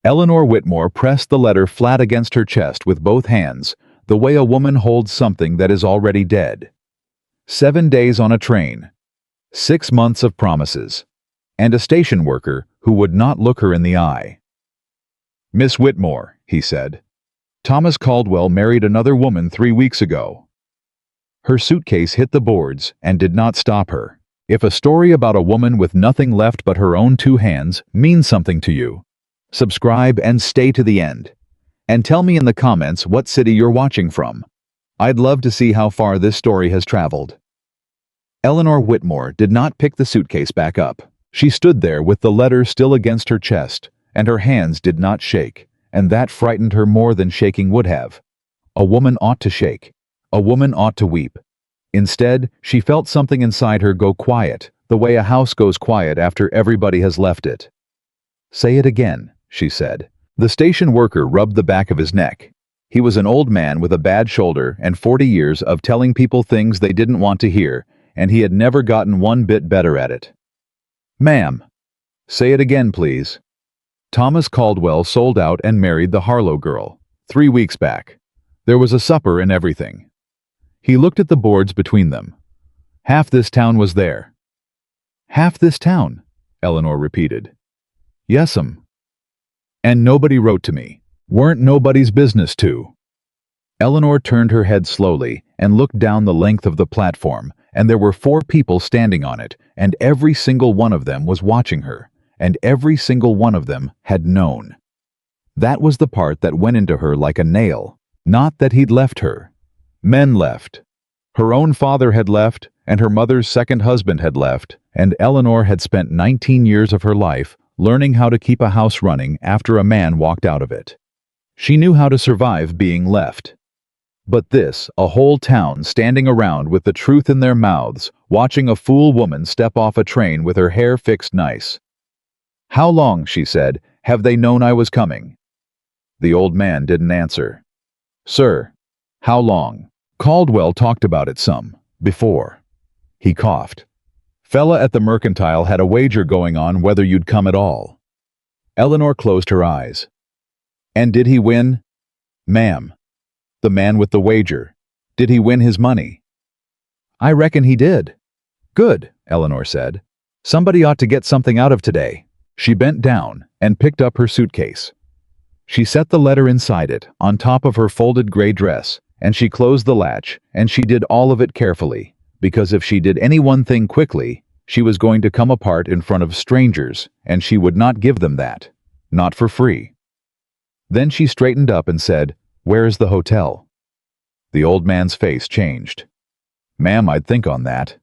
Eleanor Whitmore pressed the letter flat against her chest with both hands, the way a woman holds something that is already dead. 7 days on a train, 6 months of promises, and a station worker who would not look her in the eye. "Miss Whitmore," he said, "Thomas Caldwell married another woman 3 weeks ago." Her suitcase hit the boards and did not stop her. If a story about a woman with nothing left but her own 2 hands means something to you, subscribe and stay to the end. And tell me in the comments what city you're watching from. I'd love to see how far this story has traveled. Eleanor Whitmore did not pick the suitcase back up. She stood there with the letter still against her chest, and her hands did not shake, and that frightened her more than shaking would have. A woman ought to shake. A woman ought to weep. Instead, she felt something inside her go quiet, the way a house goes quiet after everybody has left it. "Say it again," she said. The station worker rubbed the back of his neck. He was an old man with a bad shoulder and 40 years of telling people things they didn't want to hear, and he had never gotten one bit better at it. "Ma'am." "Say it again, please." "Thomas Caldwell sold out and married the Harlow girl 3 weeks back. There was a supper and everything." He looked at the boards between them. "Half this town was there." "Half this town," Eleanor repeated. "Yes'm. And nobody wrote to me. Weren't nobody's business to." Eleanor turned her head slowly and looked down the length of the platform, and there were 4 people standing on it, and every single one of them was watching her, and every single one of them had known. That was the part that went into her like a nail. Not that he'd left her. Men left. Her own father had left, and her mother's second husband had left, and Eleanor had spent 19 years of her life learning how to keep a house running after a man walked out of it. She knew how to survive being left. But this, a whole town standing around with the truth in their mouths, watching a fool woman step off a train with her hair fixed nice. "How long," she said, "have they known I was coming?" The old man didn't answer. "Sir, how long?" Caldwell talked about it some, before. He coughed. "Fella at the Mercantile had a wager going on whether you'd come at all." Eleanor closed her eyes. "And did he win?" "Ma'am." "The man with the wager. Did he win his money?" "I reckon he did." "Good," Eleanor said. "Somebody ought to get something out of today." She bent down and picked up her suitcase. She set the letter inside it, on top of her folded gray dress, and she closed the latch, and she did all of it carefully, because if she did any one thing quickly, she was going to come apart in front of strangers, and she would not give them that. Not for free. Then she straightened up and said, "Where's the hotel?" The old man's face changed. "Ma'am, I'd think on that."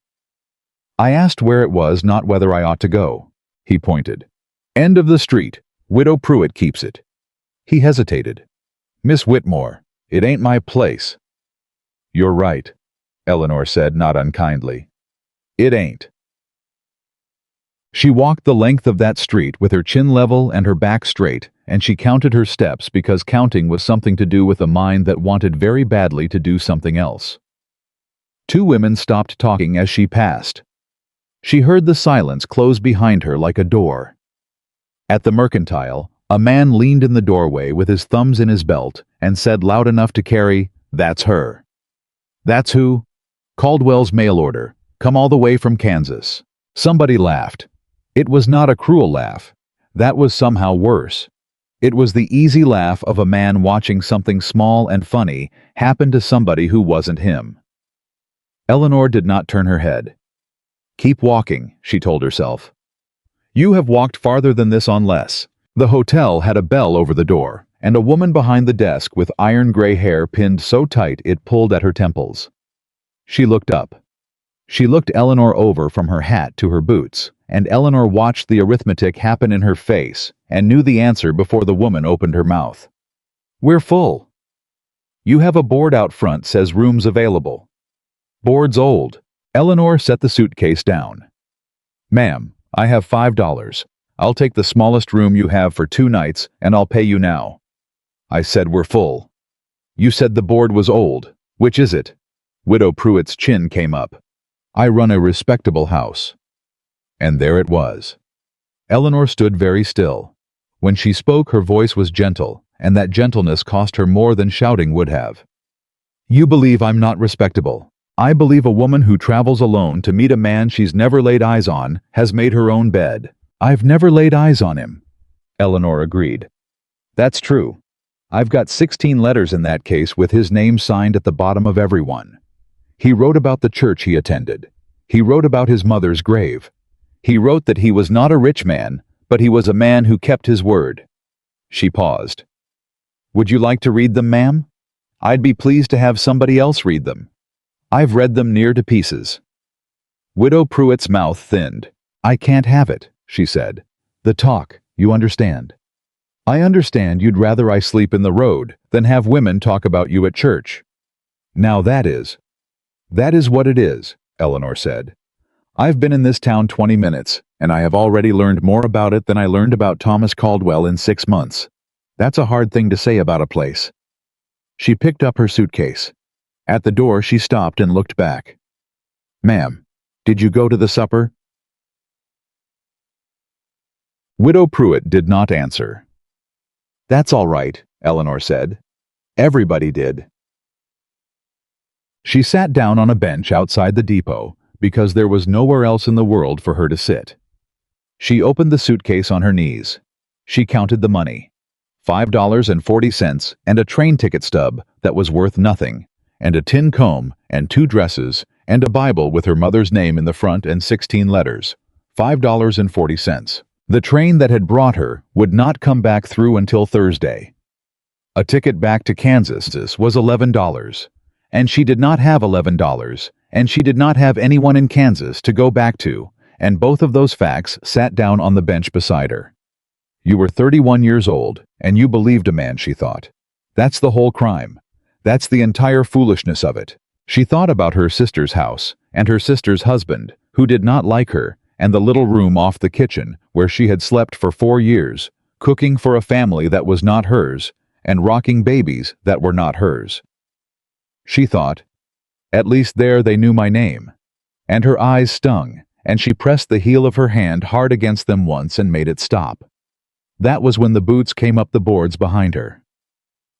"I asked where it was, not whether I ought to go." He pointed. "End of the street. Widow Pruitt keeps it." He hesitated. "Miss Whitmore, it ain't my place." "You're right," Eleanor said, not unkindly. "It ain't." She walked the length of that street with her chin level and her back straight, and she counted her steps because counting was something to do with a mind that wanted very badly to do something else. 2 women stopped talking as she passed. She heard the silence close behind her like a door. At the Mercantile, a man leaned in the doorway with his thumbs in his belt and said loud enough to carry, "That's her." "That's who?" "Caldwell's mail order. Come all the way from Kansas." Somebody laughed. It was not a cruel laugh. That was somehow worse. It was the easy laugh of a man watching something small and funny happen to somebody who wasn't him. Eleanor did not turn her head. "Keep walking," she told herself. "You have walked farther than this on less." The hotel had a bell over the door, and a woman behind the desk with iron gray hair pinned so tight it pulled at her temples. She looked up. She looked Eleanor over from her hat to her boots, and Eleanor watched the arithmetic happen in her face and knew the answer before the woman opened her mouth. "We're full." "You have a board out front says rooms available." "Board's old." Eleanor set the suitcase down. "Ma'am, I have $5. I'll take the smallest room you have for 2 nights, and I'll pay you now." "I said we're full." "You said the board was old. Which is it?" Widow Pruitt's chin came up. "I run a respectable house." And there it was. Eleanor stood very still. When she spoke, her voice was gentle, and that gentleness cost her more than shouting would have. "You believe I'm not respectable. I believe a woman who travels alone to meet a man she's never laid eyes on has made her own bed." "I've never laid eyes on him," Eleanor agreed. "That's true. I've got 16 letters in that case with his name signed at the bottom of every one. He wrote about the church he attended. He wrote about his mother's grave. He wrote that he was not a rich man, but he was a man who kept his word." She paused. "Would you like to read them, ma'am? I'd be pleased to have somebody else read them. I've read them near to pieces." Widow Pruitt's mouth thinned. "I can't have it," she said. "The talk, you understand. I understand you'd rather I sleep in the road than have women talk about you at church. Now that is what it is," Eleanor said. "I've been in this town 20 minutes, and I have already learned more about it than I learned about Thomas Caldwell in 6 months. That's a hard thing to say about a place." She picked up her suitcase. At the door, she stopped and looked back. "Ma'am, did you go to the supper?" Widow Pruitt did not answer. "That's all right," Eleanor said. "Everybody did." She sat down on a bench outside the depot because there was nowhere else in the world for her to sit. She opened the suitcase on her knees. She counted the money. $5.40 and a train ticket stub that was worth nothing, and a tin comb and 2 dresses and a Bible with her mother's name in the front and 16 letters. $5.40. The train that had brought her would not come back through until Thursday. A ticket back to Kansas was $11, and she did not have $11, and she did not have anyone in Kansas to go back to, and both of those facts sat down on the bench beside her. You were 31 years old, and you believed a man, she thought. That's the whole crime. That's the entire foolishness of it. She thought about her sister's house, and her sister's husband, who did not like her, and the little room off the kitchen where she had slept for 4 years, cooking for a family that was not hers, and rocking babies that were not hers. She thought, "At least there they knew my name." And her eyes stung, and she pressed the heel of her hand hard against them once and made it stop. That was when the boots came up the boards behind her.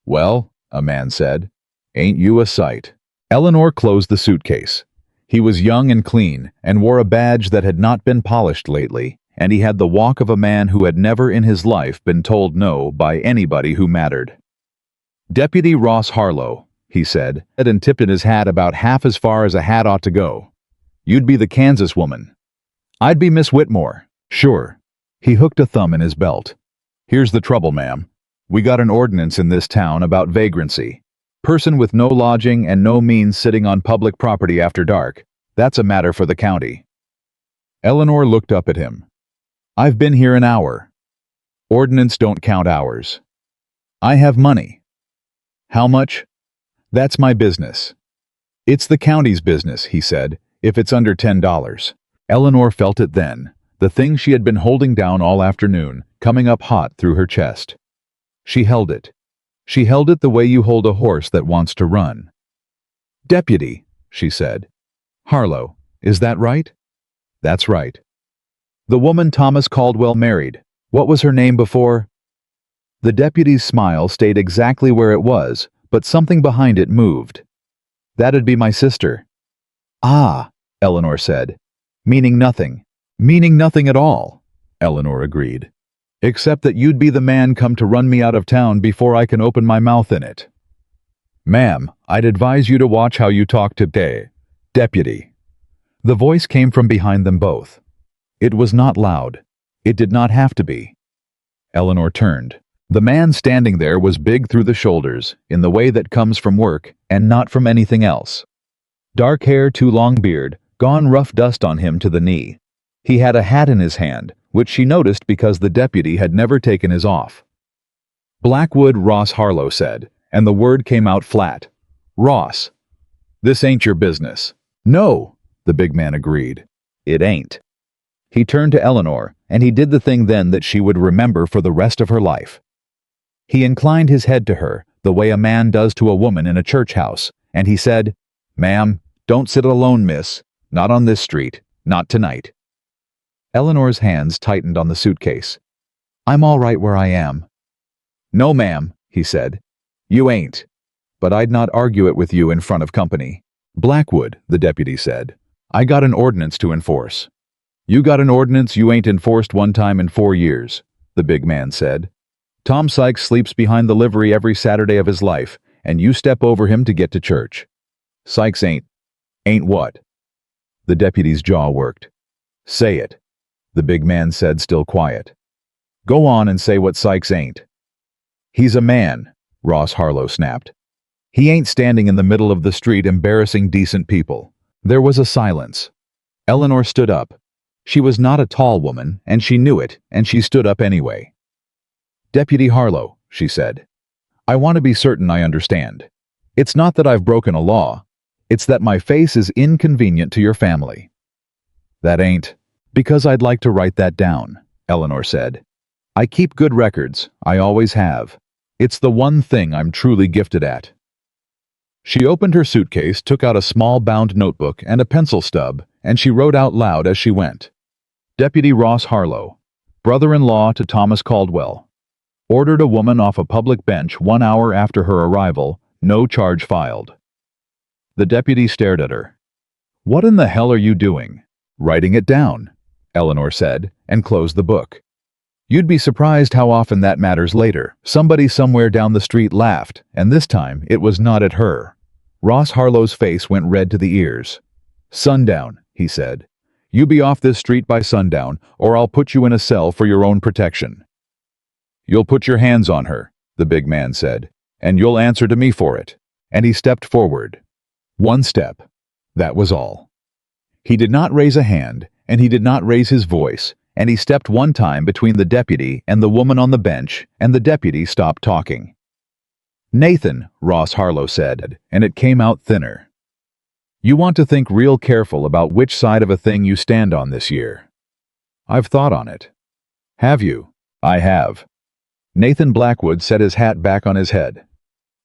"Well," a man said, "ain't you a sight?" Eleanor closed the suitcase. He was young and clean, and wore a badge that had not been polished lately, and he had the walk of a man who had never in his life been told no by anybody who mattered. "Deputy Ross Harlow," he said, and tipped his hat about half as far as a hat ought to go. "You'd be the Kansas woman." "I'd be Miss Whitmore." "Sure." He hooked a thumb in his belt. "Here's the trouble, ma'am. We got an ordinance in this town about vagrancy. Person with no lodging and no means sitting on public property after dark. That's a matter for the county." Eleanor looked up at him. "I've been here an hour." "Ordinance don't count hours." "I have money." "How much?" "That's my business." "It's the county's business," he said, "if it's under $10. Eleanor felt it then, the thing she had been holding down all afternoon, coming up hot through her chest. She held it. She held it the way you hold a horse that wants to run. "Deputy," she said. "Harlow, is that right?" "That's right." "The woman Thomas Caldwell married, what was her name before?" The deputy's smile stayed exactly where it was, but something behind it moved. "That'd be my sister." "Ah," Eleanor said. "Meaning nothing." "Meaning nothing at all," Eleanor agreed. "Except that you'd be the man come to run me out of town before I can open my mouth in it." "Ma'am, I'd advise you to watch how you talk to Deputy." The voice came from behind them both. It was not loud. It did not have to be. Eleanor turned. The man standing there was big through the shoulders, in the way that comes from work, and not from anything else. Dark hair, too long beard, gone rough dust on him to the knee. He had a hat in his hand, which she noticed because the deputy had never taken his off. "Blackwood Ross Harlow," said, and the word came out flat. "Ross. This ain't your business." "No," the big man agreed. "It ain't." He turned to Eleanor, and he did the thing then that she would remember for the rest of her life. He inclined his head to her, the way a man does to a woman in a church house, and he said, "Ma'am, don't sit alone, miss. Not on this street. Not tonight." Eleanor's hands tightened on the suitcase. I'm all right where I am." "No, ma'am," he said. "You ain't. But I'd not argue it with you in front of company." "Blackwood," the deputy said, "I got an ordinance to enforce." "You got an ordinance you ain't enforced one time in 4 years," the big man said. "Tom Sykes sleeps behind the livery every Saturday of his life, and you step over him to get to church. Sykes ain't what?" The deputy's jaw worked. "Say it," the big man said, still quiet. "Go on and say what Sykes ain't." "He's a man," Ross Harlow snapped. "He ain't standing in the middle of the street embarrassing decent people." There was a silence. Eleanor stood up. She was not a tall woman, and she knew it, and she stood up anyway. "Deputy Harlow," she said, "I want to be certain I understand. It's not that I've broken a law. It's that my face is inconvenient to your family." "That ain't." "Because I'd like to write that down," Eleanor said. "I keep good records. I always have. It's the one thing I'm truly gifted at." She opened her suitcase, took out a small bound notebook and a pencil stub, and she wrote out loud as she went. "Deputy Ross Harlow, brother-in-law to Thomas Caldwell. Ordered a woman off a public bench 1 hour after her arrival, no charge filed." The deputy stared at her. "What in the hell are you doing?" "Writing it down," Eleanor said, and closed the book. "You'd be surprised how often that matters later." Somebody somewhere down the street laughed, and this time it was not at her. Ross Harlow's face went red to the ears. "Sundown," he said. "You be off this street by sundown, or I'll put you in a cell for your own protection." "You'll put your hands on her," the big man said, "and you'll answer to me for it." And he stepped forward. 1 step. That was all. He did not raise a hand, and he did not raise his voice, and he stepped 1 time between the deputy and the woman on the bench, and the deputy stopped talking. "Nathan," Ross Harlow said, and it came out thinner. "You want to think real careful about which side of a thing you stand on this year." "I've thought on it." "Have you?" "I have." Nathan Blackwood set his hat back on his head.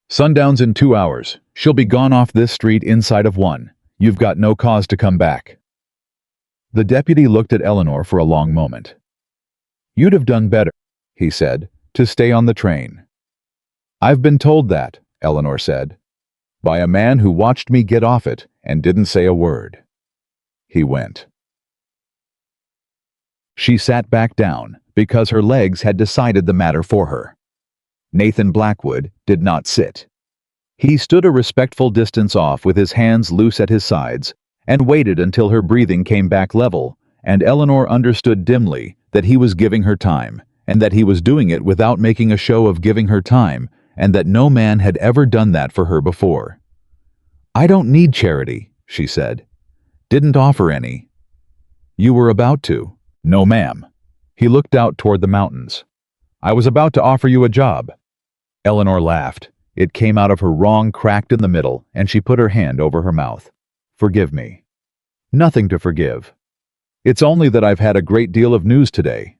"Sundown's in 2 hours. She'll be gone off this street inside of 1. You've got no cause to come back." The deputy looked at Eleanor for a long moment. "You'd have done better," he said, "to stay on the train." "I've been told that," Eleanor said, "by a man who watched me get off it and didn't say a word." He went. She sat back down because her legs had decided the matter for her. Nathan Blackwood did not sit. He stood a respectful distance off with his hands loose at his sides and waited until her breathing came back level, and Eleanor understood dimly that he was giving her time, and that he was doing it without making a show of giving her time, and that no man had ever done that for her before. "I don't need charity," she said. "Didn't offer any." "You were about to." "No, ma'am." He looked out toward the mountains. "I was about to offer you a job." Eleanor laughed. It came out of her wrong, cracked in the middle, and she put her hand over her mouth. "Forgive me." "Nothing to forgive. It's only that I've had a great deal of news today."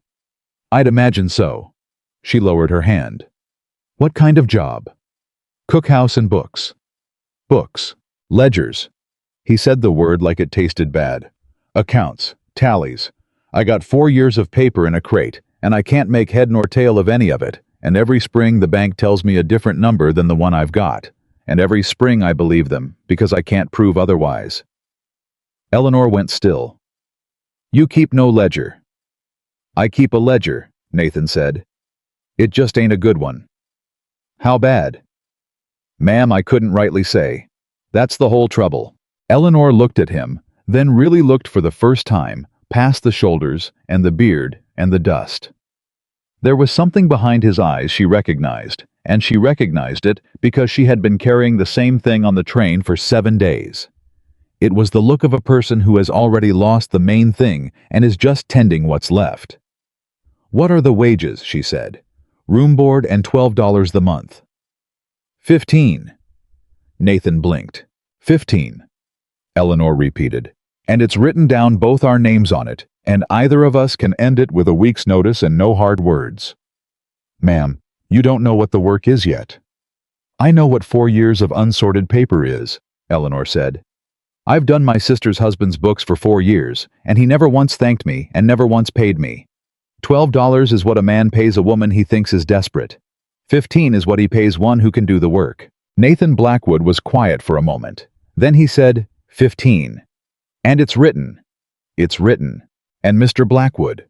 "I'd imagine so." She lowered her hand. "What kind of job?" "Cookhouse and books." "Books. Ledgers." He said the word like it tasted bad. "Accounts. Tallies. I got 4 years of paper in a crate, and I can't make head nor tail of any of it, and every spring the bank tells me a different number than the one I've got, and every spring I believe them, because I can't prove otherwise." Eleanor went still. "You keep no ledger." "I keep a ledger," Nathan said. "It just ain't a good one." "How bad?" "Ma'am, I couldn't rightly say. That's the whole trouble." Eleanor looked at him, then really looked for the first time, past the shoulders and the beard and the dust. There was something behind his eyes she recognized, and she recognized it because she had been carrying the same thing on the train for 7 days. It was the look of a person who has already lost the main thing and is just tending what's left. "What are the wages?" she said. "Room board and $12 the month." 15. Nathan blinked. 15. Eleanor repeated. "And it's written down both our names on it, and either of us can end it with a week's notice and no hard words." "Ma'am, you don't know what the work is yet." "I know what 4 years of unsorted paper is," Eleanor said. "I've done my sister's husband's books for 4 years, and he never once thanked me and never once paid me. $12 is what a man pays a woman he thinks is desperate. 15 is what he pays one who can do the work. Nathan Blackwood was quiet for a moment. Then he said, 15. And it's written. It's written. And Mr. Blackwood.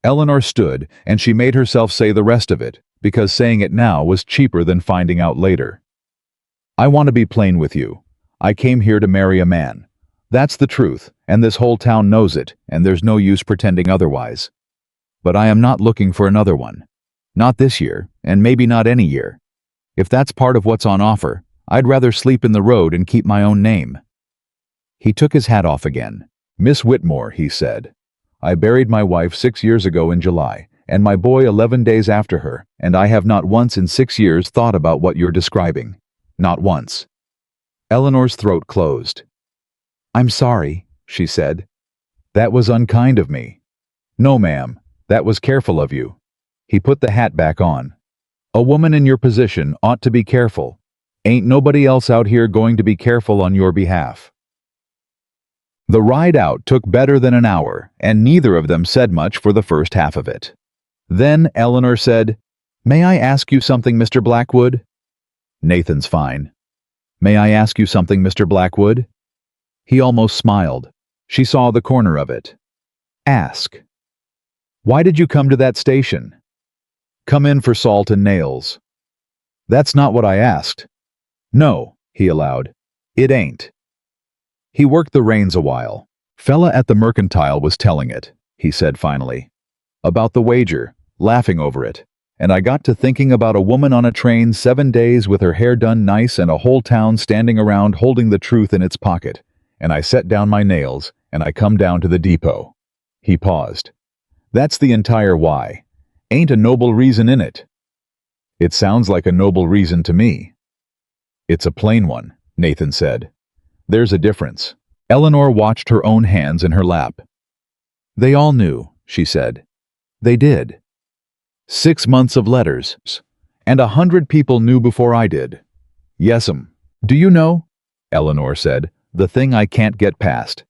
Eleanor stood, and she made herself say the rest of it, because saying it now was cheaper than finding out later. I want to be plain with you. I came here to marry a man. That's the truth, and this whole town knows it, and there's no use pretending otherwise. But I am not looking for another one. Not this year, and maybe not any year. If that's part of what's on offer, I'd rather sleep in the road and keep my own name. He took his hat off again. Miss Whitmore, he said. I buried my wife 6 years ago in July, and my boy 11 days after her, and I have not once in 6 years thought about what you're describing. Not once. Eleanor's throat closed. I'm sorry, she said. That was unkind of me. No, ma'am, that was careful of you. He put the hat back on. A woman in your position ought to be careful. Ain't nobody else out here going to be careful on your behalf. The ride out took better than an hour, and neither of them said much for the first half of it. Then Eleanor said, May I ask you something, Mr. Blackwood? Nathan's fine. May I ask you something, Mr. Blackwood? He almost smiled. She saw the corner of it. Ask. Why did you come to that station? Come in for salt and nails. That's not what I asked. No, he allowed. It ain't. He worked the reins a while. Fella at the mercantile was telling it, he said finally. About the wager, laughing over it. And I got to thinking about a woman on a train 7 days with her hair done nice and a whole town standing around holding the truth in its pocket. And I set down my nails, and I come down to the depot. He paused. That's the entire why. Ain't a noble reason in it. It sounds like a noble reason to me. It's a plain one, Nathan said. There's a difference. Eleanor watched her own hands in her lap. They all knew, she said. They did. 6 months of letters. And 100 people knew before I did. Yes'm. Do you know? Eleanor said. The thing I can't get past.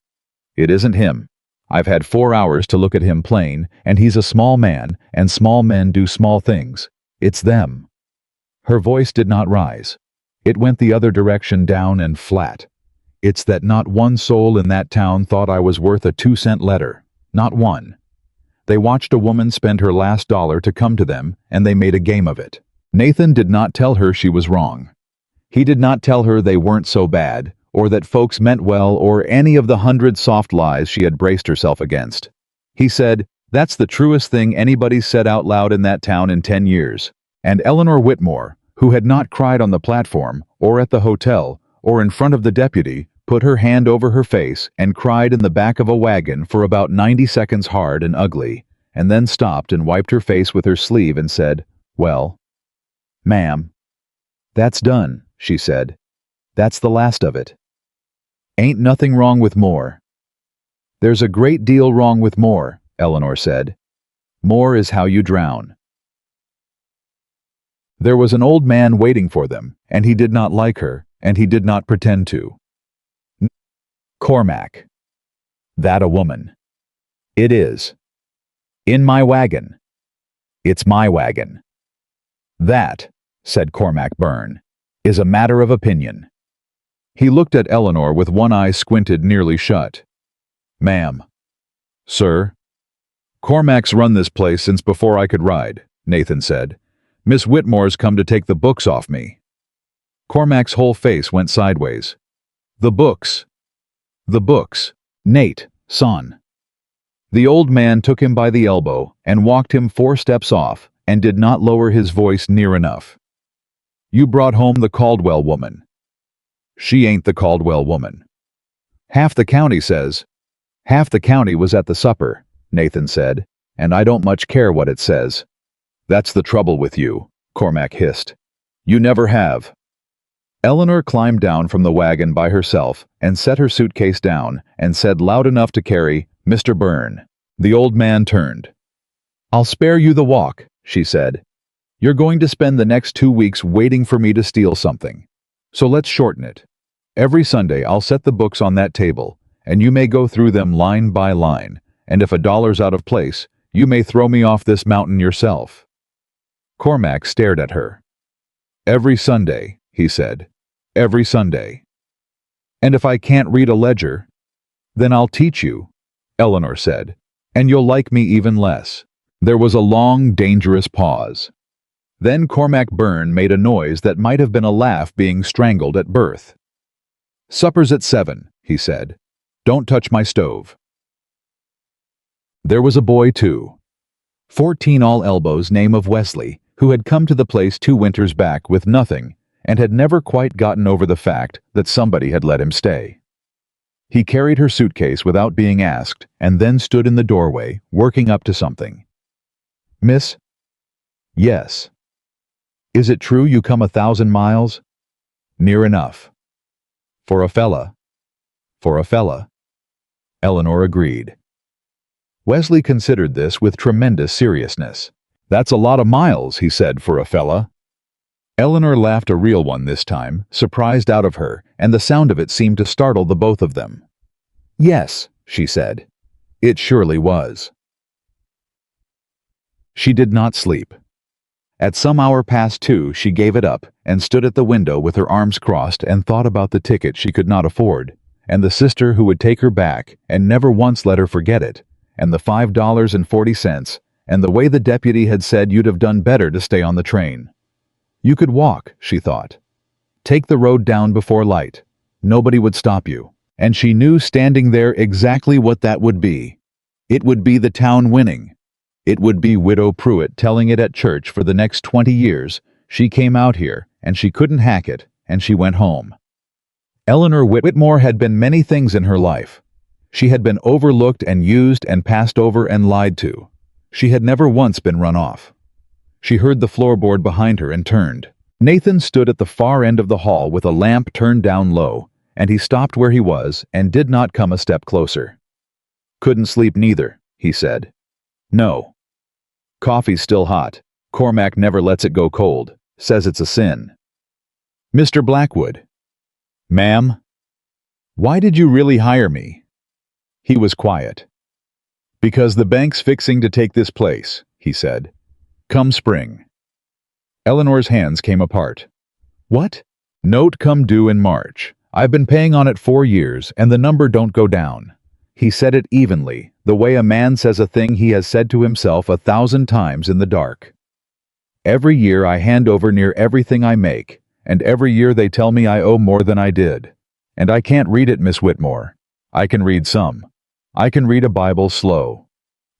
It isn't him. I've had 4 hours to look at him plain, and he's a small man, and small men do small things. It's them. Her voice did not rise. It went the other direction, down and flat. It's that not one soul in that town thought I was worth a 2-cent letter. Not one. They watched a woman spend her last dollar to come to them, and they made a game of it. Nathan did not tell her she was wrong. He did not tell her they weren't so bad, or that folks meant well, or any of the 100 soft lies she had braced herself against. He said, That's the truest thing anybody's said out loud in that town in 10 years. And Eleanor Whitmore, who had not cried on the platform, or at the hotel, or in front of the deputy, put her hand over her face and cried in the back of a wagon for about 90 seconds hard and ugly, and then stopped and wiped her face with her sleeve and said, Well, ma'am. That's done, she said. That's the last of it. Ain't nothing wrong with more. There's a great deal wrong with more, Eleanor said. More is how you drown. There was an old man waiting for them, and he did not like her, and he did not pretend to. Cormac. That a woman. It is. In my wagon. It's my wagon. That, said Cormac Byrne, is a matter of opinion. He looked at Eleanor with one eye squinted nearly shut. Ma'am. Sir. Cormac's run this place since before I could ride, Nathan said. Miss Whitmore's come to take the books off me. Cormac's whole face went sideways. The books. The books. Nate, son. The old man took him by the elbow and walked him 4 steps off and did not lower his voice near enough. You brought home the Caldwell woman. She ain't the Caldwell woman. Half the county says. Half the county was at the supper, Nathan said, and I don't much care what it says. That's the trouble with you, Cormac hissed. You never have. Eleanor climbed down from the wagon by herself and set her suitcase down and said loud enough to carry, Mr. Byrne. The old man turned. I'll spare you the walk, she said. You're going to spend the next 2 weeks waiting for me to steal something. So let's shorten it. Every Sunday I'll set the books on that table, and you may go through them line by line, and if $1's out of place, You may throw me off this mountain yourself." Cormac stared at her. "Every Sunday," he said. "Every Sunday." "And if I can't read a ledger?" "Then I'll teach you," Eleanor said, "and you'll like me even less." There was a long, dangerous pause. Then Cormac Byrne made a noise that might have been a laugh being strangled at birth. "Supper's at 7, he said. "Don't touch my stove." There was a boy, too. 14 all elbows, name of Wesley, who had come to the place 2 winters back with nothing and had never quite gotten over the fact that somebody had let him stay. He carried her suitcase without being asked and then stood in the doorway, working up to something. "Miss?" "Yes." "Is it true you come 1,000 miles?" "Near enough." "For a fella?" "For a fella." Eleanor agreed. Wesley considered this with tremendous seriousness. "That's a lot of miles," he said, "for a fella." Eleanor laughed, a real one this time, surprised out of her, and the sound of it seemed to startle the both of them. "Yes," she said. "It surely was." She did not sleep. At some hour past 2, she gave it up and stood at the window with her arms crossed and thought about the ticket she could not afford, and the sister who would take her back and never once let her forget it, and the $5.40, and the way the deputy had said you'd have done better to stay on the train. You could walk, she thought. Take the road down before light. Nobody would stop you. And she knew standing there exactly what that would be. It would be the town winning. It would be Widow Pruitt telling it at church for the next 20 years. She came out here, and she couldn't hack it, and she went home. Eleanor Whitmore had been many things in her life. She had been overlooked and used and passed over and lied to. She had never once been run off. She heard the floorboard behind her and turned. Nathan stood at the far end of the hall with a lamp turned down low, and he stopped where he was and did not come a step closer. "Couldn't sleep neither," he said. "No. Coffee's still hot. Cormac never lets it go cold. Says it's a sin." "Mr. Blackwood." "Ma'am?" "Why did you really hire me?" He was quiet. "Because the bank's fixing to take this place," he said. "Come spring." Eleanor's hands came apart. "What?" "Note come due in March. I've been paying on it 4 years, and the number don't go down." He said it evenly, the way a man says a thing he has said to himself 1,000 times in the dark. "Every year I hand over near everything I make, and every year they tell me I owe more than I did. And I can't read it, Miss Whitmore. I can read some. I can read a Bible slow.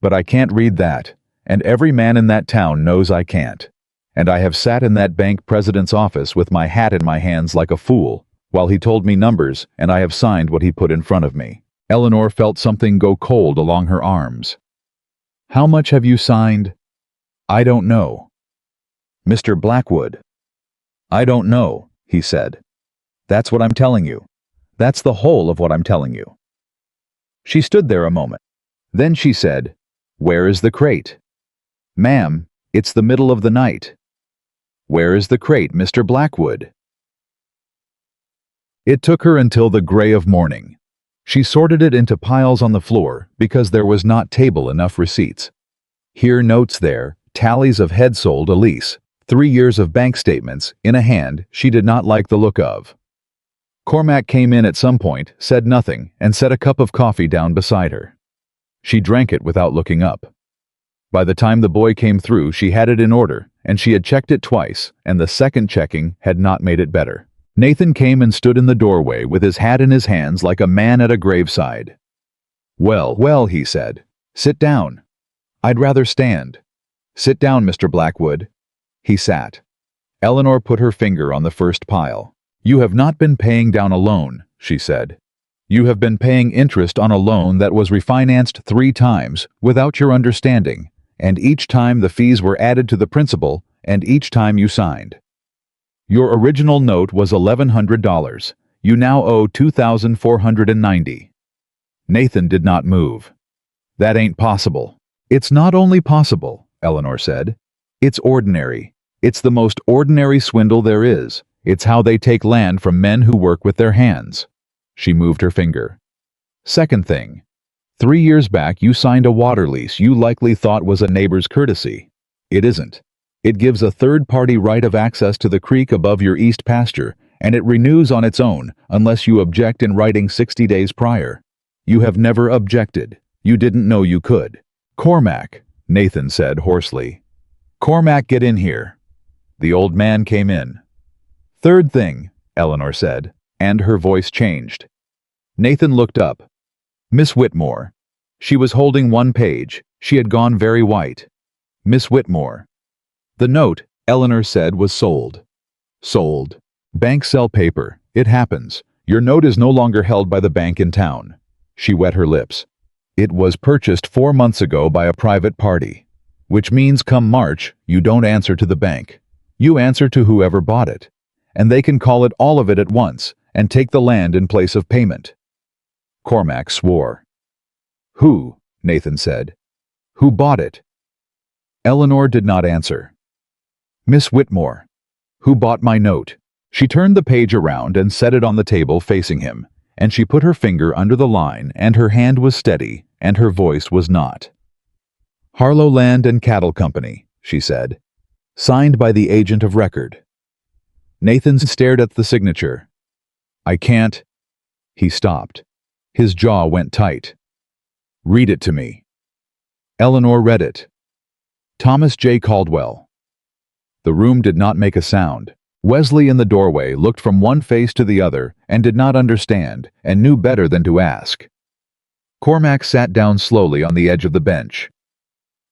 But I can't read that, and every man in that town knows I can't. And I have sat in that bank president's office with my hat in my hands like a fool, while he told me numbers, and I have signed what he put in front of me." Eleanor felt something go cold along her arms. "How much have you signed?" "I don't know." "Mr. Blackwood." "I don't know," he said. "That's what I'm telling you. That's the whole of what I'm telling you." She stood there a moment. Then she said, "Where is the crate?" "Ma'am, it's the middle of the night." "Where is the crate, Mr. Blackwood?" It took her until the gray of morning. She sorted it into piles on the floor because there was not table enough receipts. Here notes, there, tallies of head sold a lease, 3 years of bank statements, in a hand she did not like the look of. Cormac came in at some point, said nothing, and set a cup of coffee down beside her. She drank it without looking up. By the time the boy came through, she had it in order, and she had checked it twice, and the second checking had not made it better. Nathan came and stood in the doorway with his hat in his hands like a man at a graveside. "Well, well," he said. "Sit down." "I'd rather stand." "Sit down, Mr. Blackwood." He sat. Eleanor put her finger on the first pile. "You have not been paying down a loan," she said. "You have been paying interest on a loan that was refinanced 3 times without your understanding, and each time the fees were added to the principal, and each time you signed. Your original note was $1,100. You now owe $2,490. Nathan did not move. "That ain't possible." "It's not only possible," Eleanor said. "It's ordinary. It's the most ordinary swindle there is. It's how they take land from men who work with their hands." She moved her finger. "Second thing. 3 years back you signed a water lease you likely thought was a neighbor's courtesy. It isn't. It gives a third-party right of access to the creek above your east pasture, and it renews on its own unless you object in writing 60 days prior. You have never objected. You didn't know you could. Cormac, Nathan said hoarsely. Cormac, get in here. The old man came in. Third thing, Eleanor said, and her voice changed. Nathan looked up. Miss Whitmore. She was holding one page. She had gone very white. Miss Whitmore. The note, Eleanor said, was sold. Sold. Banks sell paper. It happens. Your note is no longer held by the bank in town. She wet her lips. It was purchased 4 months ago by a private party. Which means come March, you don't answer to the bank. You answer to whoever bought it. And they can call it all of it at once, and take the land in place of payment. Cormac swore. Who? Nathan said. Who bought it? Eleanor did not answer. Miss Whitmore. Who bought my note? She turned the page around and set it on the table facing him, and she put her finger under the line, and her hand was steady, and her voice was not. Harlow Land and Cattle Company, she said. Signed by the agent of record. Nathan stared at the signature. I can't. He stopped. His jaw went tight. Read it to me. Eleanor read it. Thomas J. Caldwell. The room did not make a sound. Wesley in the doorway looked from one face to the other and did not understand and knew better than to ask. Cormac sat down slowly on the edge of the bench.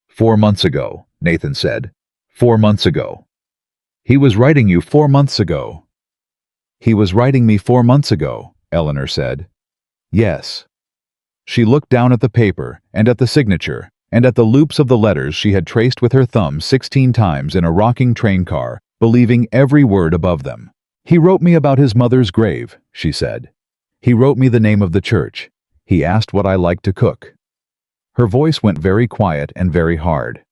4 months ago, Nathan said. 4 months ago. He was writing you 4 months ago. He was writing me 4 months ago, Eleanor said. Yes. She looked down at the paper and at the signature and at the loops of the letters she had traced with her thumb 16 times in a rocking train car, believing every word above them. He wrote me about his mother's grave, she said. He wrote me the name of the church. He asked what I liked to cook. Her voice went very quiet and very hard.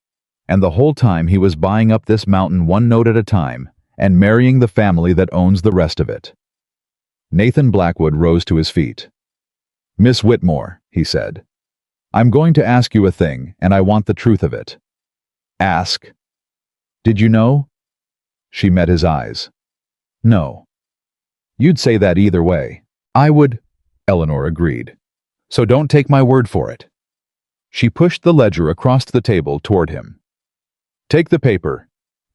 And the whole time he was buying up this mountain one note at a time and marrying the family that owns the rest of it. Nathan Blackwood rose to his feet. Miss Whitmore, he said. I'm going to ask you a thing, and I want the truth of it. Ask. Did you know? She met his eyes. No. You'd say that either way. I would, Eleanor agreed. So don't take my word for it. She pushed the ledger across the table toward him. Take the paper.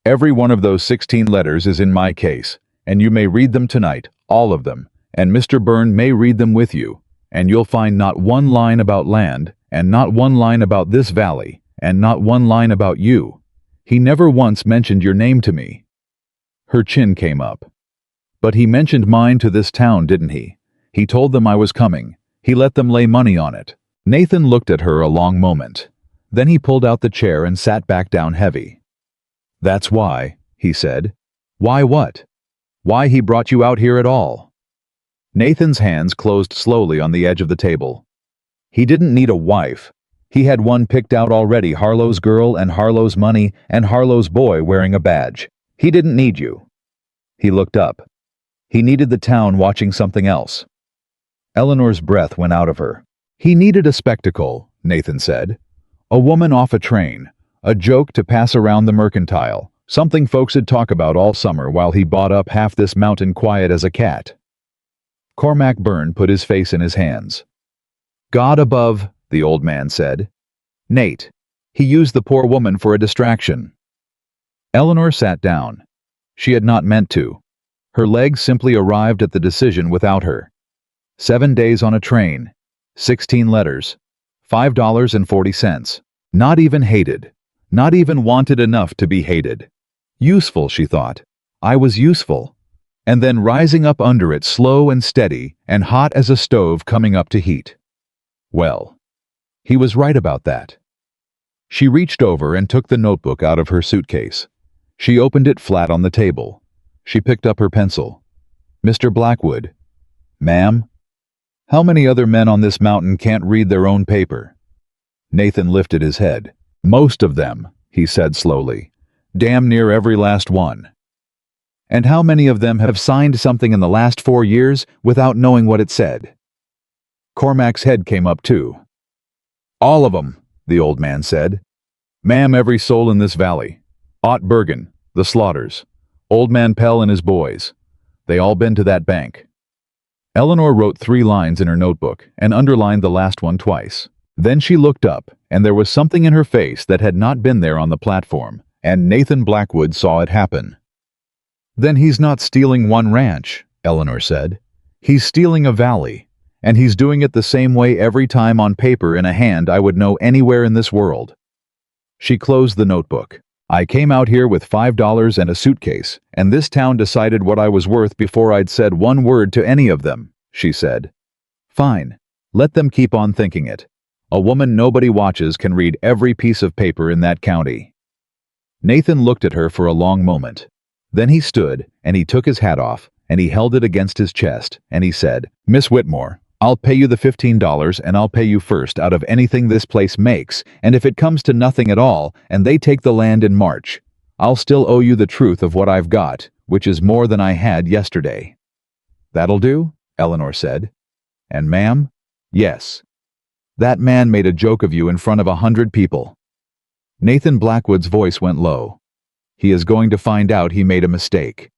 Every one of those 16 letters is in my case, and you may read them tonight, all of them, and Mr. Byrne may read them with you, and you'll find not one line about land, and not one line about this valley, and not one line about you. He never once mentioned your name to me. Her chin came up. But he mentioned mine to this town, didn't he? He told them I was coming. He let them lay money on it. Nathan looked at her a long moment. Then he pulled out the chair and sat back down heavy. That's why, he said. Why what? Why he brought you out here at all? Nathan's hands closed slowly on the edge of the table. He didn't need a wife. He had one picked out already, Harlow's girl and Harlow's money and Harlow's boy wearing a badge. He didn't need you. He looked up. He needed the town watching something else. Eleanor's breath went out of her. He needed a spectacle, Nathan said. A woman off a train. A joke to pass around the mercantile. Something folks'd talk about all summer while he bought up half this mountain quiet as a cat. Cormac Byrne put his face in his hands. God above, the old man said. Nate. He used the poor woman for a distraction. Eleanor sat down. She had not meant to. Her legs simply arrived at the decision without her. 7 days on a train. 16 letters. $5.40. Not even hated. Not even wanted enough to be hated. Useful, she thought. I was useful. And then rising up under it slow and steady and hot as a stove coming up to heat. Well, he was right about that. She reached over and took the notebook out of her suitcase. She opened it flat on the table. She picked up her pencil. Mr. Blackwood. Ma'am? How many other men on this mountain can't read their own paper? Nathan lifted his head. Most of them, he said slowly. Damn near every last one. And how many of them have signed something in the last 4 years without knowing what it said? Cormac's head came up too. All of 'em, the old man said. Ma'am, every soul in this valley. Ott Bergen, the Slaughters, Old Man Pell and his boys. They all been to that bank. Eleanor wrote 3 lines in her notebook and underlined the last one twice. Then she looked up, and there was something in her face that had not been there on the platform, and Nathan Blackwood saw it happen. Then he's not stealing one ranch, Eleanor said. He's stealing a valley, and he's doing it the same way every time on paper in a hand I would know anywhere in this world. She closed the notebook. I came out here with $5 and a suitcase, and this town decided what I was worth before I'd said one word to any of them, she said. Fine. Let them keep on thinking it. A woman nobody watches can read every piece of paper in that county. Nathan looked at her for a long moment. Then he stood, and he took his hat off, and he held it against his chest, and he said, Miss Whitmore, I'll pay you the $15 and I'll pay you first out of anything this place makes, and if it comes to nothing at all and they take the land in March, I'll still owe you the truth of what I've got, which is more than I had yesterday. That'll do, Eleanor said. And ma'am? Yes. That man made a joke of you in front of 100 people. Nathan Blackwood's voice went low. He is going to find out he made a mistake.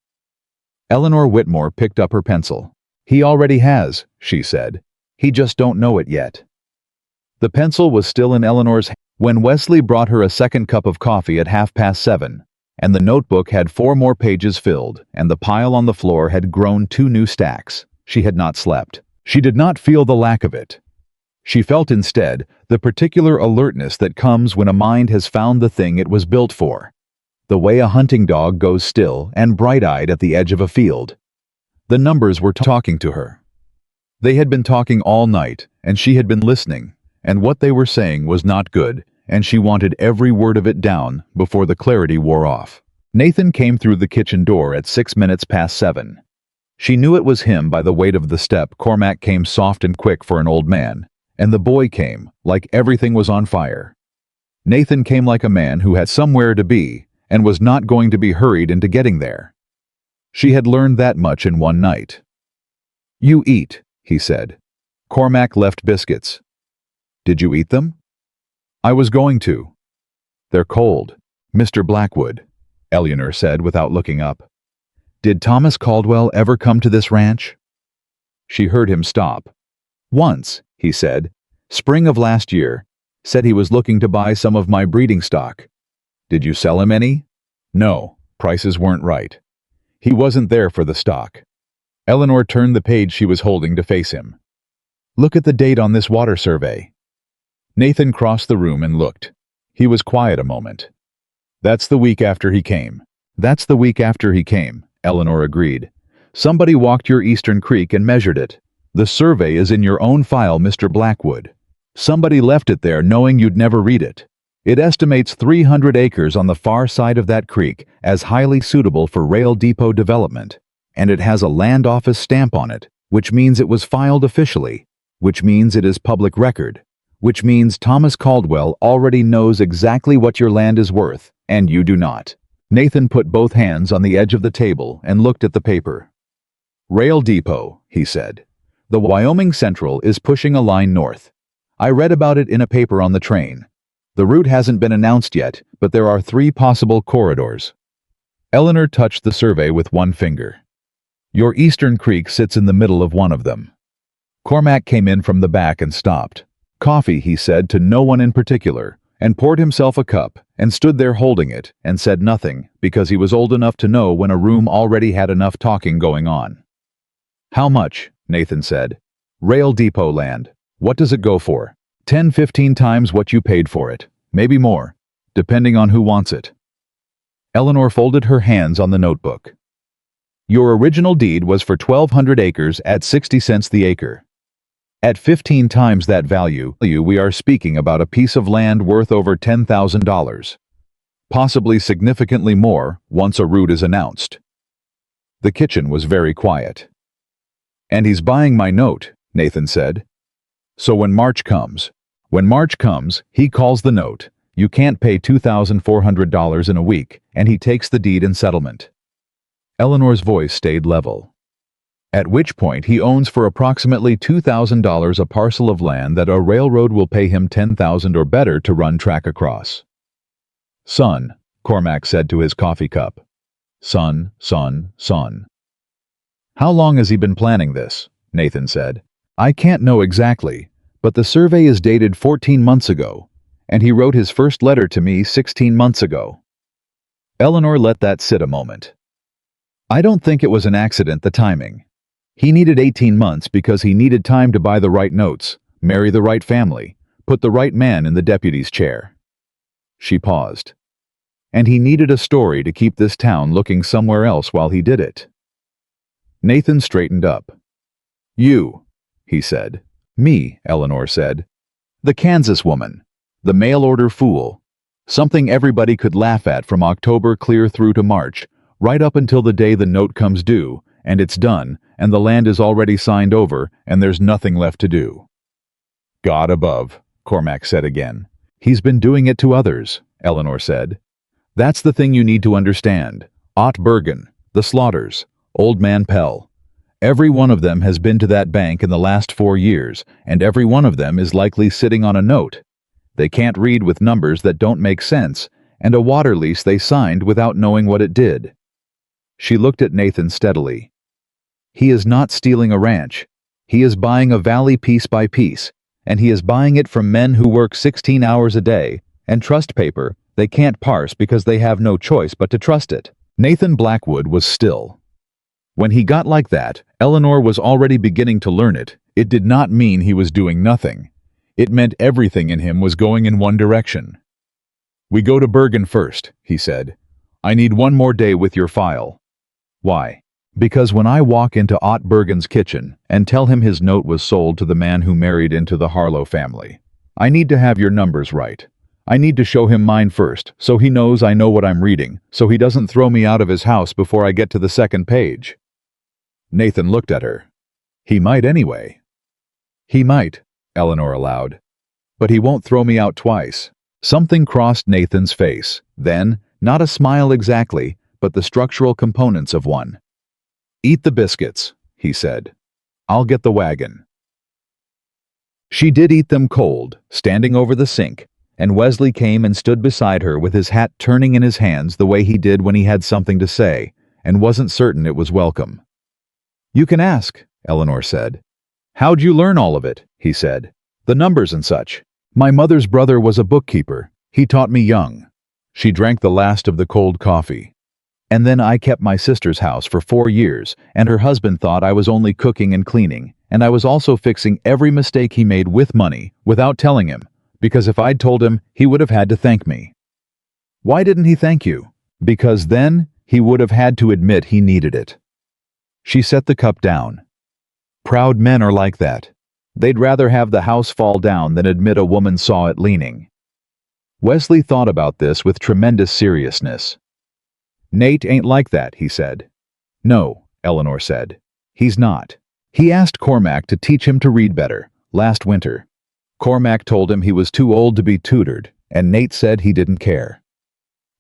Eleanor Whitmore picked up her pencil. He already has, she said. He just don't know it yet. The pencil was still in Eleanor's hand when Wesley brought her a second cup of coffee at 7:30, and the notebook had 4 more pages filled, and the pile on the floor had grown 2 new stacks. She had not slept. She did not feel the lack of it. She felt instead the particular alertness that comes when a mind has found the thing it was built for. The way a hunting dog goes still and bright-eyed at the edge of a field. The numbers were talking to her. They had been talking all night, and she had been listening, and what they were saying was not good, and she wanted every word of it down before the clarity wore off. Nathan came through the kitchen door at 7:06. She knew it was him by the weight of the step. Cormac came soft and quick for an old man, and the boy came like everything was on fire. Nathan came like a man who had somewhere to be and was not going to be hurried into getting there. She had learned that much in one night. You eat, he said. Cormac left biscuits. Did you eat them? I was going to. They're cold, Mr. Blackwood, Eleanor said without looking up. Did Thomas Caldwell ever come to this ranch? She heard him stop. Once, he said, spring of last year, said he was looking to buy some of my breeding stock. Did you sell him any? No, prices weren't right. He wasn't there for the stock. Eleanor turned the page she was holding to face him. Look at the date on this water survey. Nathan crossed the room and looked. He was quiet a moment. That's the week after he came. That's the week after he came, Eleanor agreed. Somebody walked your eastern creek and measured it. The survey is in your own file, Mr. Blackwood. Somebody left it there knowing you'd never read it. It estimates 300 acres on the far side of that creek as highly suitable for rail depot development, and it has a land office stamp on it, which means it was filed officially, which means it is public record, which means Thomas Caldwell already knows exactly what your land is worth, and you do not. Nathan put both hands on the edge of the table and looked at the paper. Rail depot, he said. The Wyoming Central is pushing a line north. I read about it in a paper on the train. The route hasn't been announced yet, but there are 3 possible corridors. Eleanor touched the survey with one finger. Your eastern creek sits in the middle of one of them. Cormac came in from the back and stopped. Coffee, he said to no one in particular, and poured himself a cup and stood there holding it and said nothing because he was old enough to know when a room already had enough talking going on. How much? Nathan said. Rail depot land. What does it go for? 10-15 times what you paid for it, maybe more, depending on who wants it. Eleanor folded her hands on the notebook. Your original deed was for 1,200 acres at 60 cents the acre. At 15 times that value, we are speaking about a piece of land worth over $10,000. Possibly significantly more once a route is announced. The kitchen was very quiet. And he's buying my note, Nathan said. So when March comes, he calls the note. You can't pay $2,400 in a week, and he takes the deed in settlement. Eleanor's voice stayed level. At which point he owns for approximately $2,000 a parcel of land that a railroad will pay him $10,000 or better to run track across. Son, Cormac said to his coffee cup. Son, son, son. How long has he been planning this? Nathan said. I can't know exactly, but the survey is dated 14 months ago, and he wrote his first letter to me 16 months ago. Eleanor let that sit a moment. I don't think it was an accident, the timing. He needed 18 months because he needed time to buy the right notes, marry the right family, put the right man in the deputy's chair. She paused. And he needed a story to keep this town looking somewhere else while he did it. Nathan straightened up. You, he said. Me, Eleanor said. The Kansas woman. The mail-order fool. Something everybody could laugh at from October clear through to March, right up until the day the note comes due, and it's done, and the land is already signed over, and there's nothing left to do. God above, Cormac said again. He's been doing it to others, Eleanor said. That's the thing you need to understand. Ott Bergen, the Slaughters, Old Man Pell. Every one of them has been to that bank in the last 4 years, and every one of them is likely sitting on a note. They can't read with numbers that don't make sense, and a water lease they signed without knowing what it did. She looked at Nathan steadily. He is not stealing a ranch. He is buying a valley piece by piece, and he is buying it from men who work 16 hours a day, and trust paper they can't parse because they have no choice but to trust it. Nathan Blackwood was still. When he got like that, Eleanor was already beginning to learn it. It did not mean he was doing nothing. It meant everything in him was going in one direction. We go to Bergen first, he said. I need 1 more day with your file. Why? Because when I walk into Ott Bergen's kitchen and tell him his note was sold to the man who married into the Harlow family, I need to have your numbers right. I need to show him mine first, so he knows I know what I'm reading, so he doesn't throw me out of his house before I get to the 2nd page. Nathan looked at her. He might anyway. He might, Eleanor allowed. But he won't throw me out twice. Something crossed Nathan's face. Then, not a smile exactly, but the structural components of one. Eat the biscuits, he said. I'll get the wagon. She did eat them cold, standing over the sink, and Wesley came and stood beside her with his hat turning in his hands the way he did when he had something to say, and wasn't certain it was welcome. You can ask, Eleanor said. How'd you learn all of it? He said. The numbers and such. My mother's brother was a bookkeeper. He taught me young. She drank the last of the cold coffee. And then I kept my sister's house for 4 years, and her husband thought I was only cooking and cleaning, and I was also fixing every mistake he made with money, without telling him, because if I'd told him, he would have had to thank me. Why didn't he thank you? Because then he would have had to admit he needed it. She set the cup down. Proud men are like that. They'd rather have the house fall down than admit a woman saw it leaning. Wesley thought about this with tremendous seriousness. Nate ain't like that, he said. No, Eleanor said. He's not. He asked Cormac to teach him to read better, last winter. Cormac told him he was too old to be tutored, and Nate said he didn't care.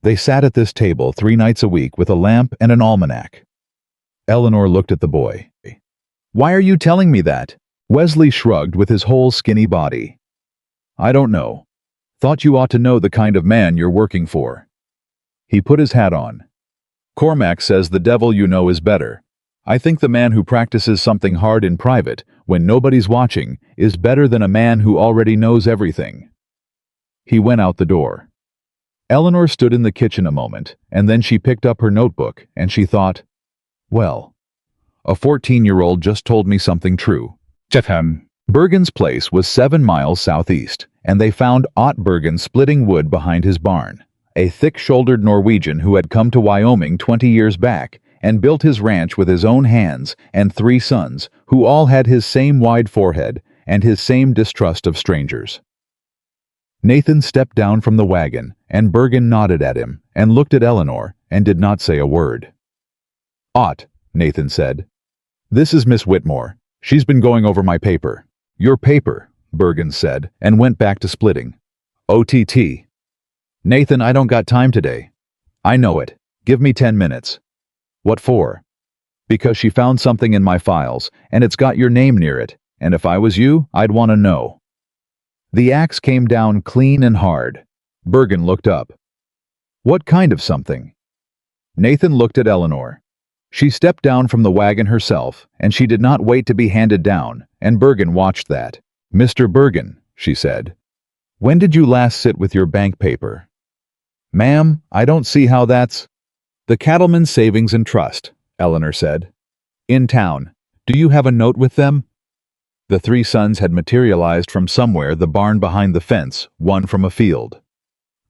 They sat at this table 3 nights a week with a lamp and an almanac. Eleanor looked at the boy. Why are you telling me that? Wesley shrugged with his whole skinny body. I don't know. Thought you ought to know the kind of man you're working for. He put his hat on. Cormac says the devil you know is better. I think the man who practices something hard in private, when nobody's watching, is better than a man who already knows everything. He went out the door. Eleanor stood in the kitchen a moment, and then she picked up her notebook, and she thought, well, a 14-year-old just told me something true. Bergen's place was 7 miles southeast, and they found Ott Bergen splitting wood behind his barn, a thick-shouldered Norwegian who had come to Wyoming 20 years back and built his ranch with his own hands, and 3 sons, who all had his same wide forehead and his same distrust of strangers. Nathan stepped down from the wagon, and Bergen nodded at him and looked at Eleanor and did not say a word. Ott, Nathan said. This is Miss Whitmore. She's been going over my paper. Your paper, Bergen said, and went back to splitting. OTT. Nathan, I don't got time today. I know it. Give me 10 minutes. What for? Because she found something in my files, and it's got your name near it, and if I was you, I'd want to know. The axe came down clean and hard. Bergen looked up. What kind of something? Nathan looked at Eleanor. She stepped down from the wagon herself, and she did not wait to be handed down, and Bergen watched that. Mr. Bergen, she said, when did you last sit with your bank paper? Ma'am, I don't see how that's... The Cattleman's Savings and Trust, Eleanor said. In town. Do you have a note with them? The three sons had materialized from somewhere, the barn behind the fence, one from a field.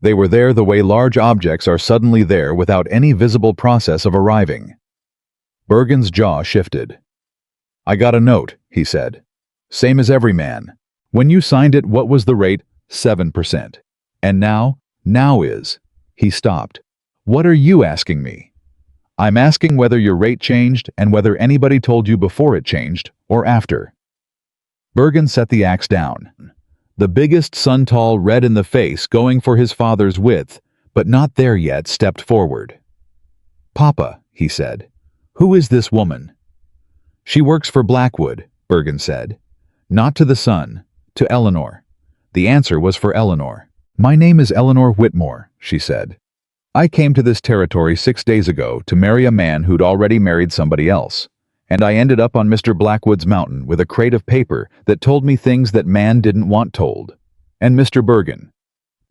They were there the way large objects are suddenly there without any visible process of arriving. Bergen's jaw shifted. I got a note, he said. Same as every man. When you signed it, what was the rate? 7%. And now? Now is. He stopped. What are you asking me? I'm asking whether your rate changed and whether anybody told you before it changed or after. Bergen set the axe down. The biggest son, tall, red in the face, going for his father's width, but not there yet, stepped forward. Papa, he said, who is this woman? She works for Blackwood, Bergen said. Not to the son, to Eleanor. The answer was for Eleanor. My name is Eleanor Whitmore, she said. I came to this territory 6 days ago to marry a man who'd already married somebody else, and I ended up on Mr. Blackwood's mountain with a crate of paper that told me things that man didn't want told. And Mr. Bergen,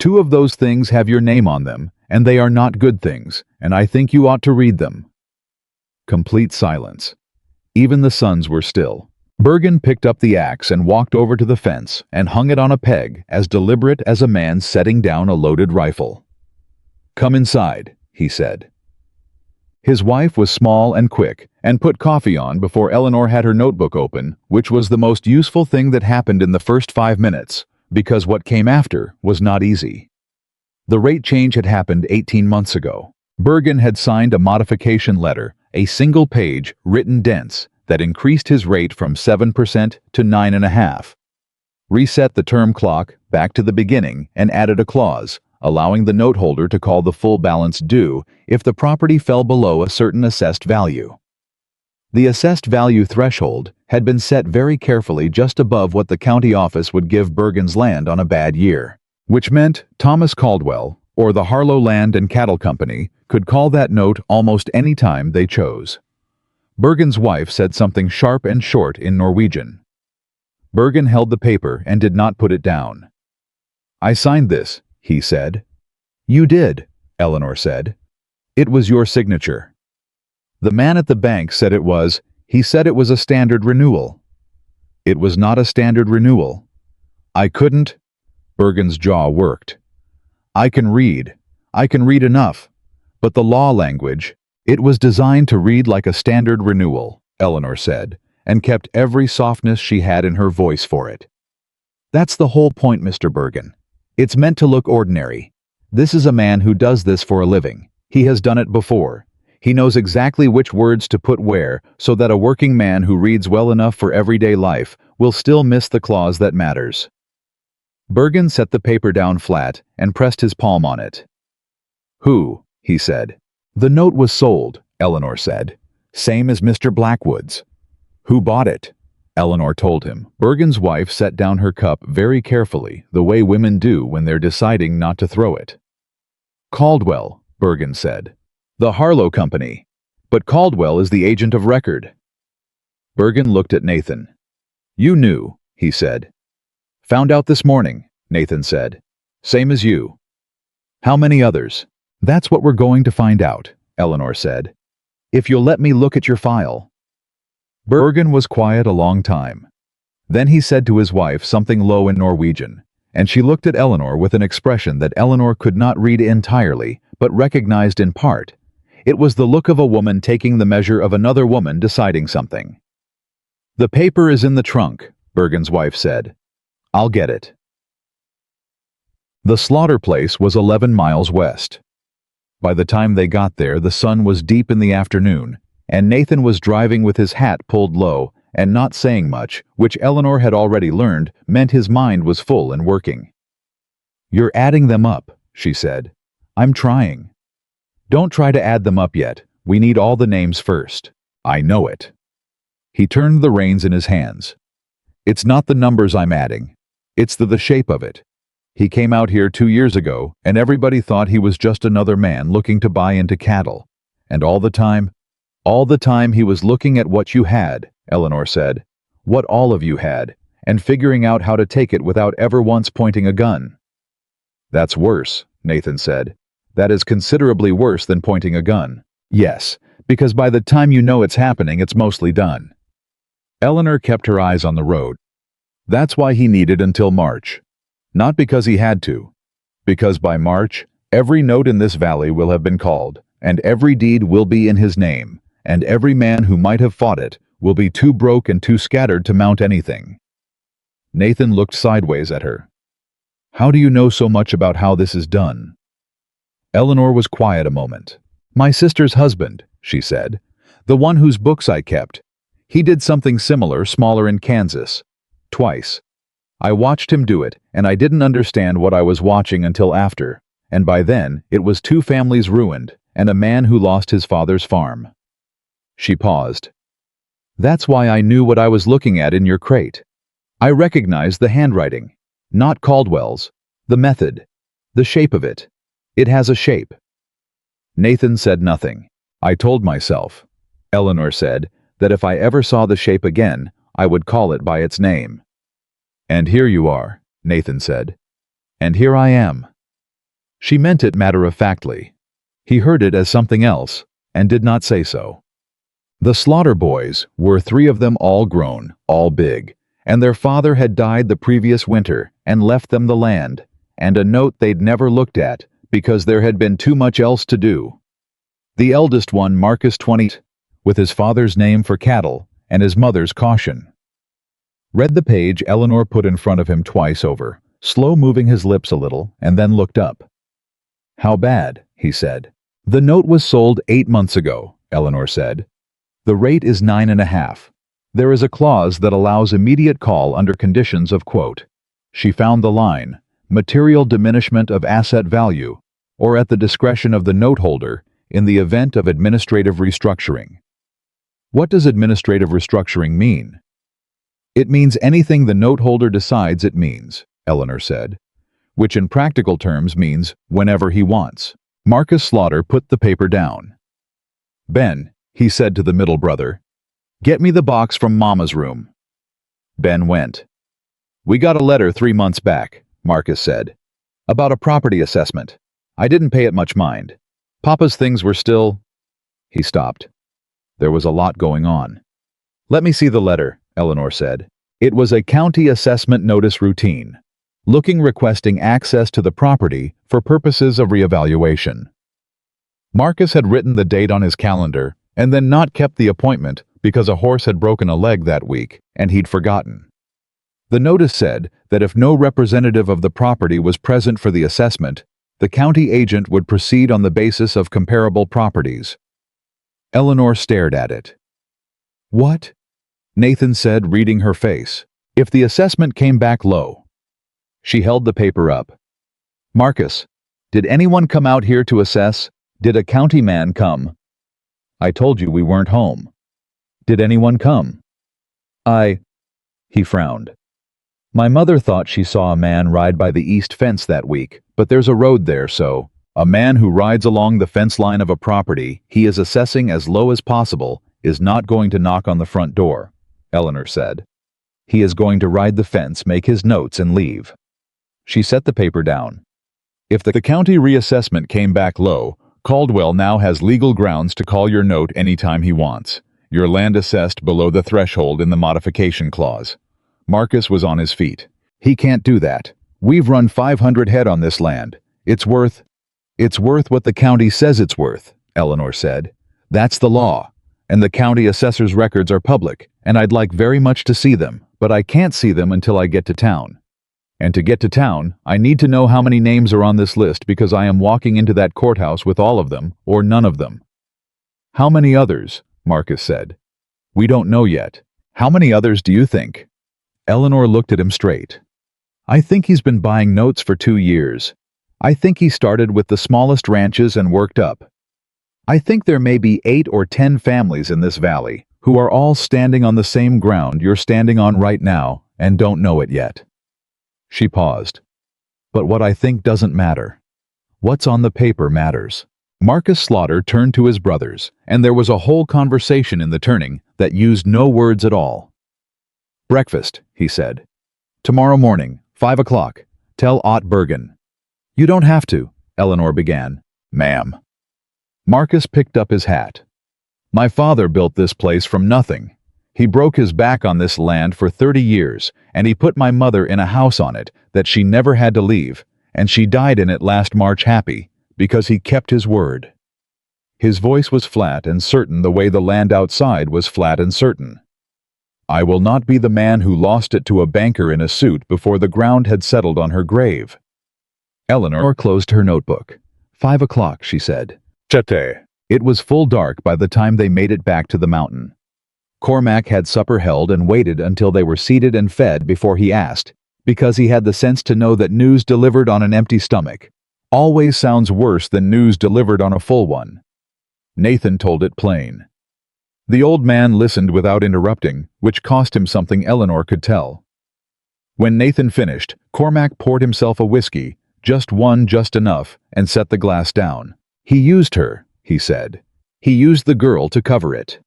2 of those things have your name on them, and they are not good things, and I think you ought to read them. Complete silence. Even the sons were still. Bergen picked up the axe and walked over to the fence and hung it on a peg, as deliberate as a man setting down a loaded rifle. Come inside, he said. His wife was small and quick, and put coffee on before Eleanor had her notebook open, which was the most useful thing that happened in the first 5 minutes, because what came after was not easy. The rate change had happened 18 months ago. Bergen had signed a modification letter, a single page, written dense, that increased his rate from 7% to 9.5%. Reset the term clock back to the beginning and added a clause, allowing the note holder to call the full balance due if the property fell below a certain assessed value. The assessed value threshold had been set very carefully just above what the county office would give Bergen's land on a bad year, which meant Thomas Caldwell, or the Harlow Land and Cattle Company, could call that note almost any time they chose. Bergen's wife said something sharp and short in Norwegian. Bergen held the paper and did not put it down. I signed this, he said. You did, Eleanor said. It was your signature. The man at the bank said it was. He said it was a standard renewal. It was not a standard renewal. I couldn't. Bergen's jaw worked. I can read enough. But the law language, it was designed to read like a standard renewal, Eleanor said, and kept every softness she had in her voice for it. That's the whole point, Mr. Bergen. It's meant to look ordinary. This is a man who does this for a living. He has done it before. He knows exactly which words to put where so that a working man who reads well enough for everyday life will still miss the clause that matters. Bergen set the paper down flat and pressed his palm on it. Who? He said. The note was sold, Eleanor said. Same as Mr. Blackwood's. Who bought it? Eleanor told him. Bergen's wife set down her cup very carefully, the way women do when they're deciding not to throw it. Caldwell, Bergen said. The Harlow Company. But Caldwell is the agent of record. Bergen looked at Nathan. You knew, he said. Found out this morning, Nathan said. Same as you. How many others? That's what we're going to find out, Eleanor said. If you'll let me look at your file. Bergen was quiet a long time. Then he said to his wife something low in Norwegian, and she looked at Eleanor with an expression that Eleanor could not read entirely, but recognized in part. It was the look of a woman taking the measure of another woman deciding something. The paper is in the trunk, Bergen's wife said. I'll get it. The slaughter place was 11 miles west. By the time they got there, the sun was deep in the afternoon, and Nathan was driving with his hat pulled low and not saying much, which Eleanor had already learned meant his mind was full and working. You're adding them up, she said. I'm trying. Don't try to add them up yet. We need all the names first. I know it. He turned the reins in his hands. It's not the numbers I'm adding. It's the shape of it. He came out here 2 years ago, and everybody thought he was just another man looking to buy into cattle. And all the time he was looking at what you had, Eleanor said. What all of you had, and figuring out how to take it without ever once pointing a gun. That's worse, Nathan said. That is considerably worse than pointing a gun. Yes, because by the time you know it's happening, it's mostly done. Eleanor kept her eyes on the road. That's why he needed until March. Not because he had to. Because by March, every note in this valley will have been called, and every deed will be in his name, and every man who might have fought it will be too broke and too scattered to mount anything. Nathan looked sideways at her. How do you know so much about how this is done? Eleanor was quiet a moment. My sister's husband, she said. The one whose books I kept. He did something similar, smaller in Kansas. Twice. I watched him do it, and I didn't understand what I was watching until after, and by then it was 2 families ruined, and a man who lost his father's farm. She paused. That's why I knew what I was looking at in your crate. I recognized the handwriting. Not Caldwell's. The method. The shape of it. It has a shape. Nathan said nothing. I told myself, Eleanor said, that if I ever saw the shape again, I would call it by its name. And here you are, Nathan said. And here I am. She meant it matter-of-factly. He heard it as something else, and did not say so. The Slaughter boys were 3 of them, all grown, all big, and their father had died the previous winter and left them the land, and a note they'd never looked at because there had been too much else to do. The eldest one, Marcus 20, with his father's name for cattle and his mother's caution. Read the page Eleanor put in front of him twice over, slow moving his lips a little, and then looked up. How bad, he said. The note was sold 8 months ago, Eleanor said. The rate is 9.5. There is a clause that allows immediate call under conditions of quote. She found the line, material diminishment of asset value, or at the discretion of the note holder in the event of administrative restructuring. What does administrative restructuring mean? It means anything the note holder decides it means, Eleanor said, which in practical terms means whenever he wants. Marcus Slaughter put the paper down. Ben, he said to the middle brother, get me the box from Mama's room. Ben went. We got a letter 3 months back, Marcus said, about a property assessment. I didn't pay it much mind. Papa's things were still... He stopped. There was a lot going on. Let me see the letter, Eleanor said. It was a county assessment notice routine, requesting access to the property for purposes of reevaluation. Marcus had written the date on his calendar and then not kept the appointment because a horse had broken a leg that week and he'd forgotten. The notice said that if no representative of the property was present for the assessment, the county agent would proceed on the basis of comparable properties. Eleanor stared at it. What? Nathan said, reading her face. If the assessment came back low. She held the paper up. Marcus, did anyone come out here to assess? Did a county man come? I told you we weren't home. Did anyone come? He frowned. My mother thought she saw a man ride by the east fence that week, but there's a road there, so... A man who rides along the fence line of a property he is assessing as low as possible is not going to knock on the front door, Eleanor said. He is going to ride the fence, make his notes, and leave. She set the paper down. If the county reassessment came back low, Caldwell now has legal grounds to call your note anytime he wants. Your land assessed below the threshold in the modification clause. Marcus was on his feet. He can't do that. We've run 500 head on this land. It's worth what the county says it's worth, Eleanor said. That's the law. And the county assessor's records are public, and I'd like very much to see them, but I can't see them until I get to town. And to get to town, I need to know how many names are on this list because I am walking into that courthouse with all of them, or none of them. How many others? Marcus said. We don't know yet. How many others do you think? Eleanor looked at him straight. I think he's been buying notes for 2 years. I think he started with the smallest ranches and worked up. I think there may be 8 or 10 families in this valley who are all standing on the same ground you're standing on right now and don't know it yet." She paused. "But what I think doesn't matter. What's on the paper matters." Marcus Slaughter turned to his brothers, and there was a whole conversation in the turning that used no words at all. "Breakfast," he said. "Tomorrow morning, 5 o'clock. Tell Ott Bergen." "You don't have to," Eleanor began. "Ma'am." Marcus picked up his hat. "My father built this place from nothing. He broke his back on this land for 30 years, and he put my mother in a house on it that she never had to leave, and she died in it last March happy, because he kept his word." His voice was flat and certain the way the land outside was flat and certain. "I will not be the man who lost it to a banker in a suit before the ground had settled on her grave." Eleanor closed her notebook. 5 o'clock, she said. "Chete." It was full dark by the time they made it back to the mountain. Cormac had supper held and waited until they were seated and fed before he asked, because he had the sense to know that news delivered on an empty stomach always sounds worse than news delivered on a full one. Nathan told it plain. The old man listened without interrupting, which cost him something Eleanor could tell. When Nathan finished, Cormac poured himself a whiskey, just one just enough, and set the glass down. "He used her," he said. "He used the girl to cover it."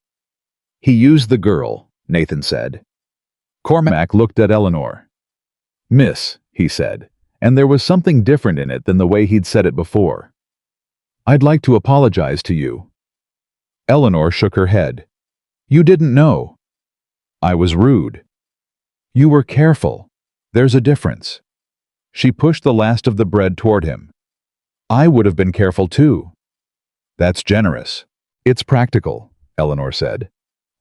"He used the girl," Nathan said. Cormac looked at Eleanor. "Miss," he said, and there was something different in it than the way he'd said it before. "I'd like to apologize to you." Eleanor shook her head. "You didn't know." "I was rude." "You were careful. There's a difference." She pushed the last of the bread toward him. "I would have been careful too." "That's generous." "It's practical," Eleanor said.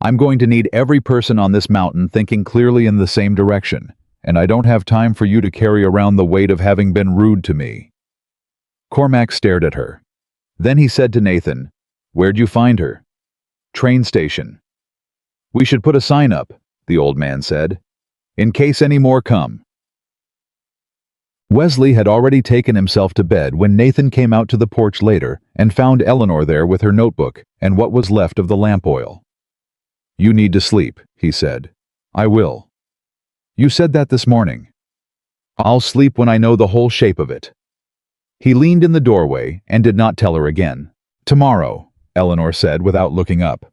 "I'm going to need every person on this mountain thinking clearly in the same direction, and I don't have time for you to carry around the weight of having been rude to me." Cormac stared at her. Then he said to Nathan, "Where'd you find her?" "Train station." "We should put a sign up," the old man said, "in case any more come." Wesley had already taken himself to bed when Nathan came out to the porch later and found Eleanor there with her notebook and what was left of the lamp oil. "You need to sleep," he said. "I will." "You said that this morning." "I'll sleep when I know the whole shape of it." He leaned in the doorway and did not tell her again. "Tomorrow," Eleanor said without looking up.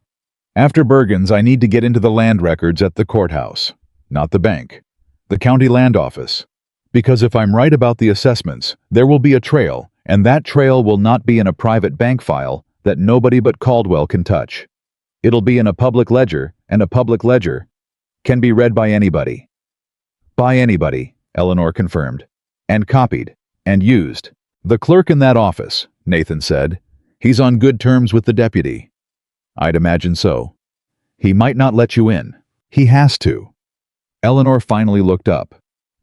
"After Bergen's, I need to get into the land records at the courthouse. Not the bank. The county land office. Because if I'm right about the assessments, there will be a trail, and that trail will not be in a private bank file that nobody but Caldwell can touch. It'll be in a public ledger, and a public ledger can be read by anybody." "By anybody," Eleanor confirmed. "And copied. And used." "The clerk in that office," Nathan said. "He's on good terms with the deputy." "I'd imagine so." "He might not let you in." "He has to." Eleanor finally looked up.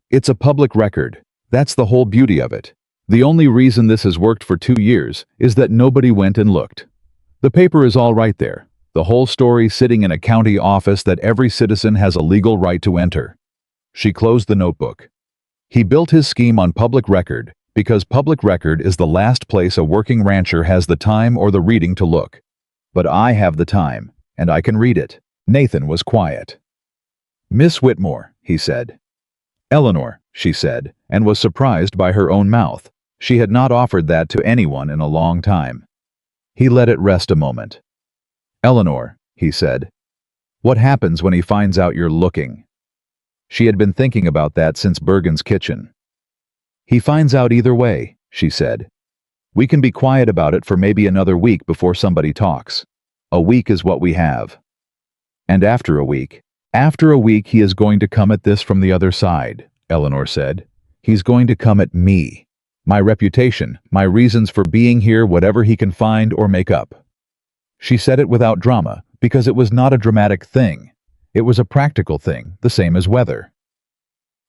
"It's a public record. That's the whole beauty of it. The only reason this has worked for 2 years is that nobody went and looked. The paper is all right there. The whole story sitting in a county office that every citizen has a legal right to enter." She closed the notebook. "He built his scheme on public record because public record is the last place a working rancher has the time or the reading to look. But I have the time, and I can read it." Nathan was quiet. "Miss Whitmore," he said. "Eleanor," she said, and was surprised by her own mouth. She had not offered that to anyone in a long time. He let it rest a moment. "Eleanor," he said, "what happens when he finds out you're looking?" She had been thinking about that since Bergen's kitchen. "He finds out either way," she said. "We can be quiet about it for maybe another week before somebody talks. A week is what we have. And after a week he is going to come at this from the other side," Eleanor said. "He's going to come at me. My reputation, my reasons for being here, whatever he can find or make up." She said it without drama, because it was not a dramatic thing. It was a practical thing, the same as weather.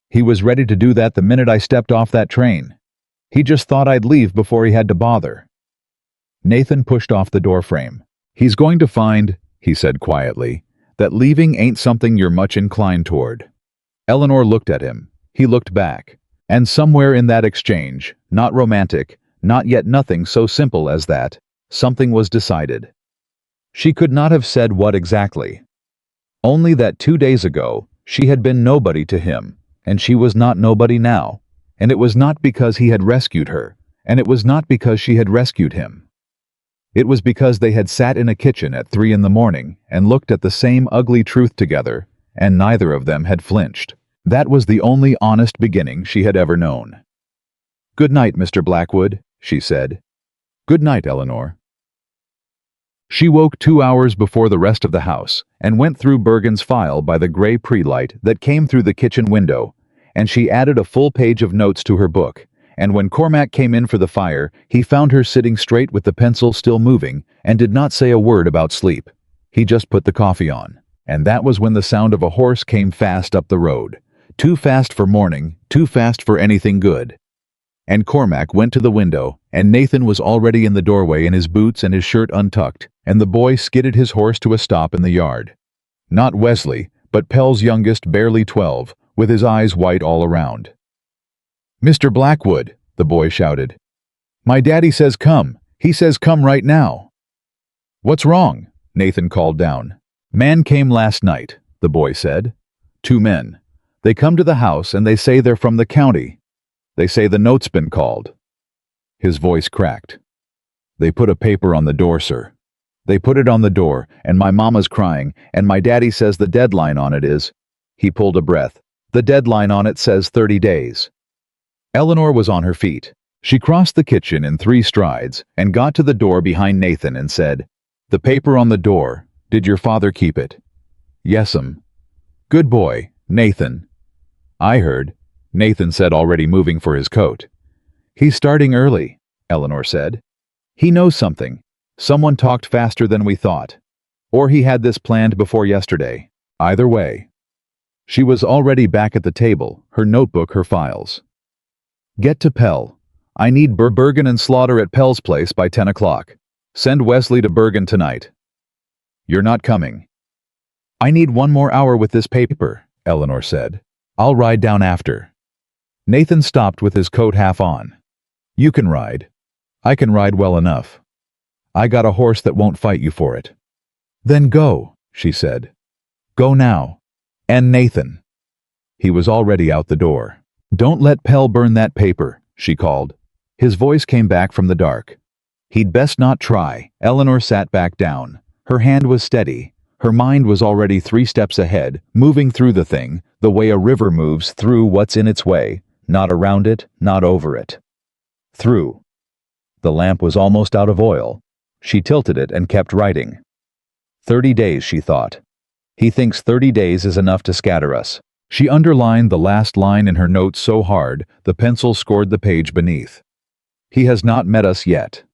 "He was ready to do that the minute I stepped off that train. He just thought I'd leave before he had to bother." Nathan pushed off the doorframe. "He's going to find," he said quietly, "that leaving ain't something you're much inclined toward." Eleanor looked at him. He looked back. And somewhere in that exchange, not romantic, not yet nothing so simple as that, Something was decided. She could not have said what exactly. Only that 2 days ago, she had been nobody to him, and she was not nobody now, and it was not because he had rescued her, and it was not because she had rescued him. It was because they had sat in a kitchen at 3 in the morning and looked at the same ugly truth together, and neither of them had flinched. That was the only honest beginning she had ever known. "Good night, Mr. Blackwood," she said. "Good night, Eleanor." She woke 2 hours before the rest of the house and went through Bergen's file by the gray pre-light that came through the kitchen window, and she added a full page of notes to her book, and when Cormac came in for the fire, he found her sitting straight with the pencil still moving and did not say a word about sleep. He just put the coffee on, and that was when the sound of a horse came fast up the road. Too fast for morning, too fast for anything good. And Cormac went to the window, and Nathan was already in the doorway in his boots and his shirt untucked, and the boy skidded his horse to a stop in the yard. Not Wesley, but Pell's youngest, barely 12, with his eyes white all around. "Mr. Blackwood," the boy shouted. "My daddy says come. He says come right now." "What's wrong?" Nathan called down. "Man came last night," the boy said. "2 men. They come to the house and they say they're from the county. They say the note's been called." His voice cracked. "They put a paper on the door, sir. They put it on the door, and my mama's crying, and my daddy says the deadline on it is—" He pulled a breath. "The deadline on it says 30 days. Eleanor was on her feet. She crossed the kitchen in 3 strides and got to the door behind Nathan and said, "The paper on the door. Did your father keep it?" "Yes'm." "Good boy, Nathan." "I heard," Nathan said, already moving for his coat. "He's starting early," Eleanor said. "He knows something. Someone talked faster than we thought. Or he had this planned before yesterday. Either way." She was already back at the table, her notebook, her files. "Get to Pell. I need Bergen and Slaughter at Pell's place by 10 o'clock. Send Wesley to Bergen tonight." "You're not coming." "I need 1 more hour with this paper," Eleanor said. "I'll ride down after." Nathan stopped with his coat half on. "You can ride. I can ride well enough. I got a horse that won't fight you for it." "Then go," she said. "Go now. And Nathan." He was already out the door. "Don't let Pell burn that paper," she called. His voice came back from the dark. "He'd best not try." Eleanor sat back down. Her hand was steady. Her mind was already 3 steps ahead, moving through the thing, the way a river moves through what's in its way, not around it, not over it. Through. The lamp was almost out of oil. She tilted it and kept writing. 30 days, she thought. He thinks 30 days is enough to scatter us. She underlined the last line in her notes so hard, the pencil scored the page beneath. He has not met us yet.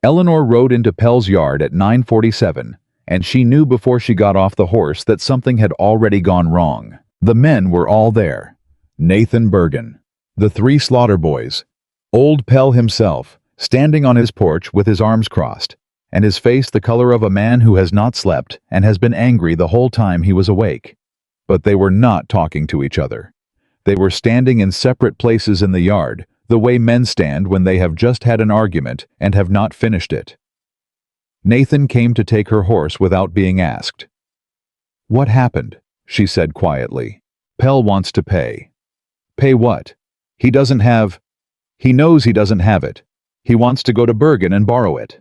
Eleanor rode into Pell's yard at 9:47, and she knew before she got off the horse that something had already gone wrong. The men were all there. Nathan Bergen, the 3 Slaughter boys, old Pell himself, standing on his porch with his arms crossed, and his face the color of a man who has not slept and has been angry the whole time he was awake. But they were not talking to each other. They were standing in separate places in the yard, the way men stand when they have just had an argument and have not finished it. Nathan came to take her horse without being asked. "What happened?" she said quietly. "Pell wants to pay." "Pay what? He doesn't have—" "He knows he doesn't have it. He wants to go to Bergen and borrow it."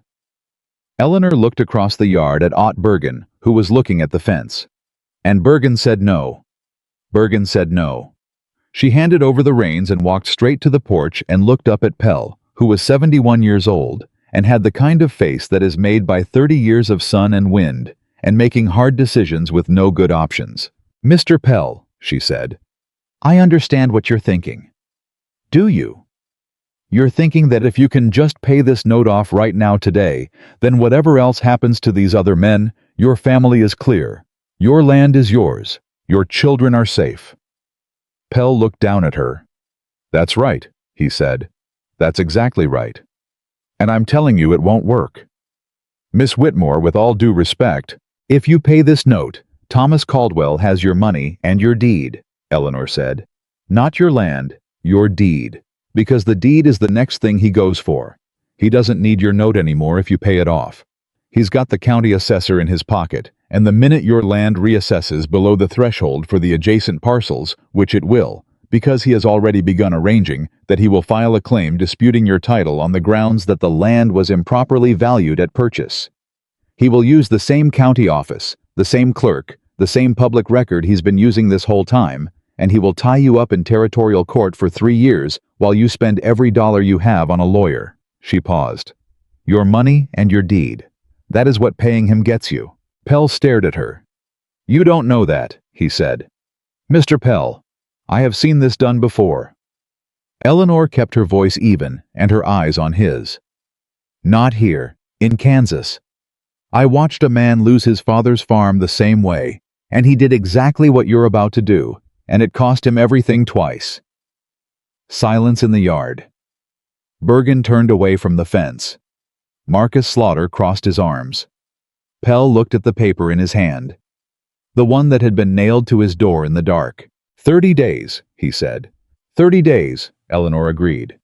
Eleanor looked across the yard at Ott Bergen, who was looking at the fence. And Bergen said no. Bergen said no. She handed over the reins and walked straight to the porch and looked up at Pell, who was 71 years old, and had the kind of face that is made by 30 years of sun and wind, and making hard decisions with no good options. "Mr. Pell," she said, "I understand what you're thinking." "Do you?" "You're thinking that if you can just pay this note off right now today, then whatever else happens to these other men, your family is clear. Your land is yours. Your children are safe." Pell looked down at her. "That's right," he said. "That's exactly right. And I'm telling you it won't work. Miss Whitmore, with all due respect, if you pay this note, Thomas Caldwell has your money and your deed," Eleanor said. "Not your land, your deed. Because the deed is the next thing he goes for. He doesn't need your note anymore if you pay it off. He's got the county assessor in his pocket, and the minute your land reassesses below the threshold for the adjacent parcels, which it will, because he has already begun arranging that he will file a claim disputing your title on the grounds that the land was improperly valued at purchase. He will use the same county office, the same clerk, the same public record he's been using this whole time, and he will tie you up in territorial court for 3 years while you spend every dollar you have on a lawyer. She paused. Your money and your deed. That is what paying him gets you. Pell stared at her. You don't know that, he said. Mr. Pell, I have seen this done before. Eleanor kept her voice even and her eyes on his. Not here, in Kansas. I watched a man lose his father's farm the same way, and he did exactly what you're about to do, and it cost him everything twice. Silence in the yard. Bergen turned away from the fence. Marcus Slaughter crossed his arms. Pell looked at the paper in his hand. The one that had been nailed to his door in the dark. 30 days, he said. 30 days, Eleanor agreed.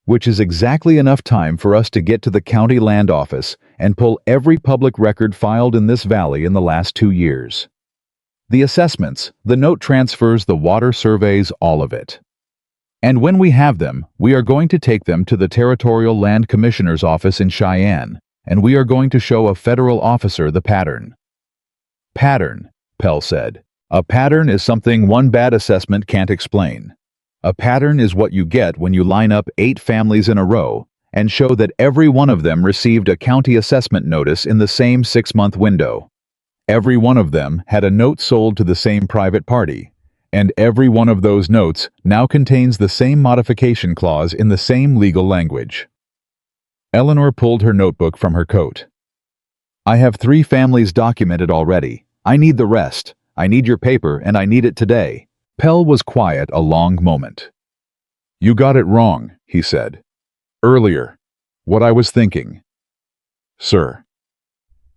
Which is exactly enough time for us to get to the county land office and pull every public record filed in this valley in the last 2 years. The assessments, the note transfers, the water surveys, all of it. And when we have them, we are going to take them to the Territorial Land Commissioner's office in Cheyenne, and we are going to show a federal officer the pattern. Pattern, Pell said. A pattern is something one bad assessment can't explain. A pattern is what you get when you line up 8 families in a row and show that every one of them received a county assessment notice in the same 6-month window. Every one of them had a note sold to the same private party, and every one of those notes now contains the same modification clause in the same legal language. Eleanor pulled her notebook from her coat. I have 3 families documented already. I need the rest. I need your paper, and I need it today. Pell was quiet a long moment. You got it wrong, he said. Earlier. What I was thinking. Sir.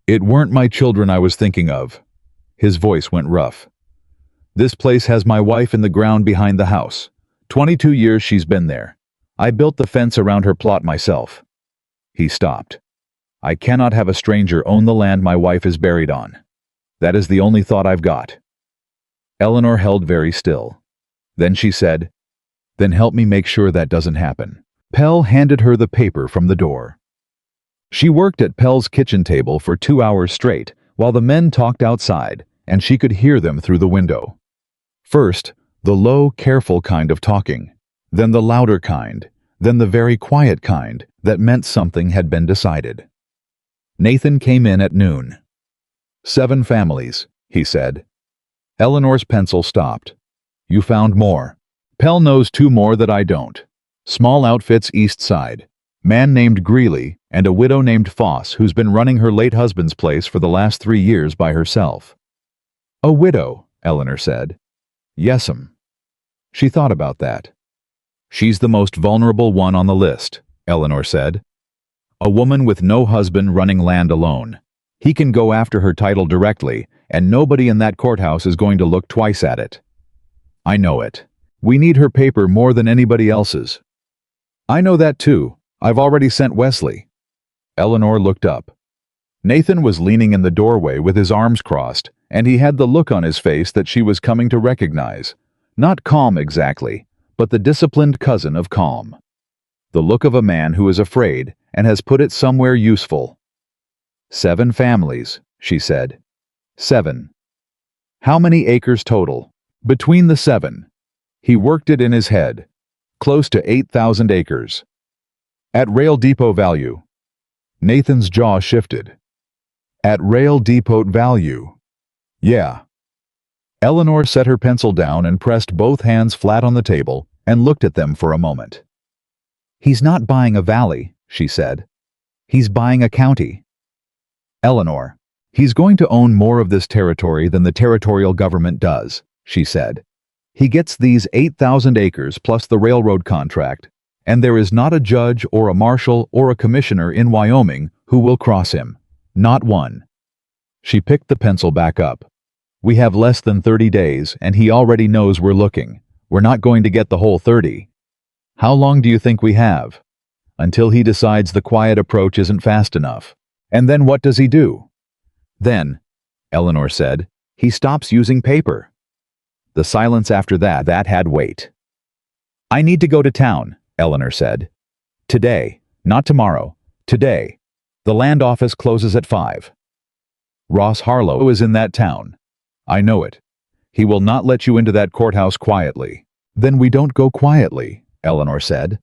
It weren't my children I was thinking of. His voice went rough. This place has my wife in the ground behind the house. 22 years she's been there. I built the fence around her plot myself. He stopped. I cannot have a stranger own the land my wife is buried on. That is the only thought I've got. Eleanor held very still. Then she said, Then help me make sure that doesn't happen. Pell handed her the paper from the door. She worked at Pell's kitchen table for 2 hours straight while the men talked outside, and she could hear them through the window. First, the low, careful kind of talking, then the louder kind, then the very quiet kind that meant something had been decided. Nathan came in at noon. 7 families, he said. Eleanor's pencil stopped. You found more. Pell knows 2 more that I don't. Small outfits east side. Man named Greeley and a widow named Foss who's been running her late husband's place for the last 3 years by herself. A widow, Eleanor said. Yes'm. She thought about that. She's the most vulnerable one on the list, Eleanor said. A woman with no husband running land alone. He can go after her title directly, and nobody in that courthouse is going to look twice at it. I know it. We need her paper more than anybody else's. I know that too. I've already sent Wesley. Eleanor looked up. Nathan was leaning in the doorway with his arms crossed, and he had the look on his face that she was coming to recognize. Not calm exactly, but the disciplined cousin of calm. The look of a man who is afraid and has put it somewhere useful. 7 families, she said. 7. How many acres total? Between the 7. He worked it in his head. Close to 8,000 acres. At rail depot value. Nathan's jaw shifted. At rail depot value. Yeah. Eleanor set her pencil down and pressed both hands flat on the table and looked at them for a moment. He's not buying a valley, she said. He's buying a county. Eleanor, he's going to own more of this territory than the territorial government does, she said. He gets these 8,000 acres plus the railroad contract, and there is not a judge or a marshal or a commissioner in Wyoming who will cross him. Not one. She picked the pencil back up. We have less than 30 days, and he already knows we're looking. We're not going to get the whole 30. How long do you think we have? until he decides the quiet approach isn't fast enough. And then what does he do? Then, Eleanor said, he stops using paper. The silence after that had weight. I need to go to town, Eleanor said. Today, not tomorrow, today. The land office closes at 5. Ross Harlow is in that town. I know it. He will not let you into that courthouse quietly. Then we don't go quietly, Eleanor said.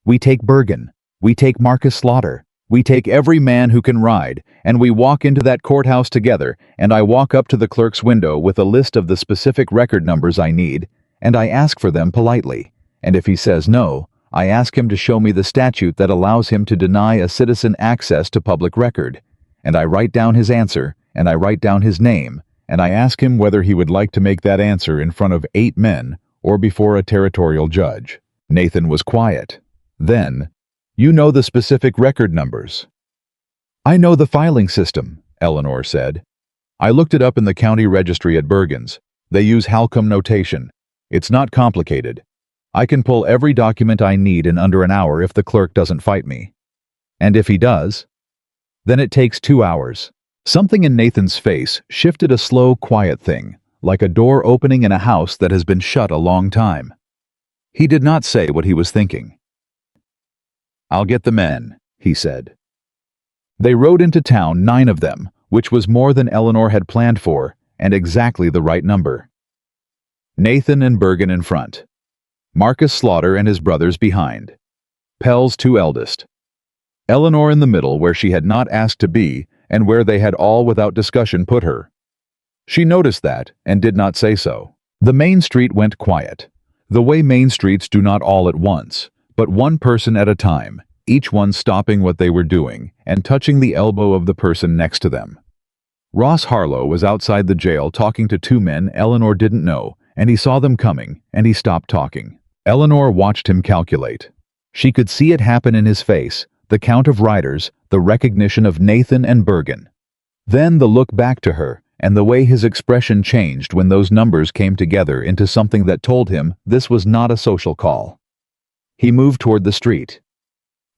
We take Bergen. We take Marcus Slaughter. We take every man who can ride, and we walk into that courthouse together, and I walk up to the clerk's window with a list of the specific record numbers I need, and I ask for them politely. And if he says no, I ask him to show me the statute that allows him to deny a citizen access to public record. And I write down his answer, and I write down his name, and I ask him whether he would like to make that answer in front of 8 men or before a territorial judge. Nathan was quiet. Then, you know the specific record numbers. I know the filing system, Eleanor said. I looked it up in the county registry at Bergen's. They use Halcombe notation. It's not complicated. I can pull every document I need in under an hour if the clerk doesn't fight me. And if he does, then it takes 2 hours. Something in Nathan's face shifted, a slow, quiet thing, like a door opening in a house that has been shut a long time. He did not say what he was thinking. I'll get the men, he said. They rode into town, 9 of them, which was more than Eleanor had planned for, and exactly the right number. Nathan and Bergen in front. Marcus Slaughter and his brothers behind. Pell's 2 eldest. Eleanor in the middle, where she had not asked to be, and where they had all without discussion put her. She noticed that, and did not say so. The main street went quiet. The way main streets do, not all at once, but one person at a time, each one stopping what they were doing and touching the elbow of the person next to them. Ross Harlow was outside the jail talking to 2 men Eleanor didn't know, and he saw them coming, and he stopped talking. Eleanor watched him calculate. She could see it happen in his face, the count of riders, the recognition of Nathan and Bergen. Then the look back to her, and the way his expression changed when those numbers came together into something that told him this was not a social call. He moved toward the street.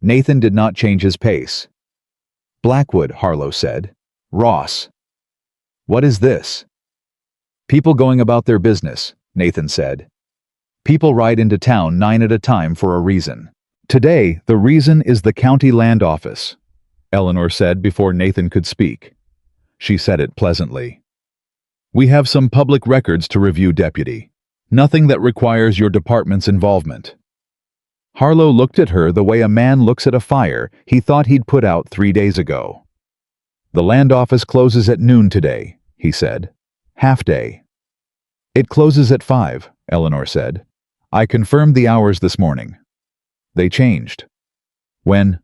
Nathan did not change his pace. Blackwood, Harlow said. Ross. What is this? People going about their business, Nathan said. People ride into town 9 at a time for a reason. Today, the reason is the county land office, Eleanor said before Nathan could speak. She said it pleasantly. We have some public records to review, Deputy. Nothing that requires your department's involvement. Harlow looked at her the way a man looks at a fire he thought he'd put out 3 days ago. The land office closes at noon today, he said. Half day. It closes at 5, Eleanor said. I confirmed the hours this morning. They changed. When?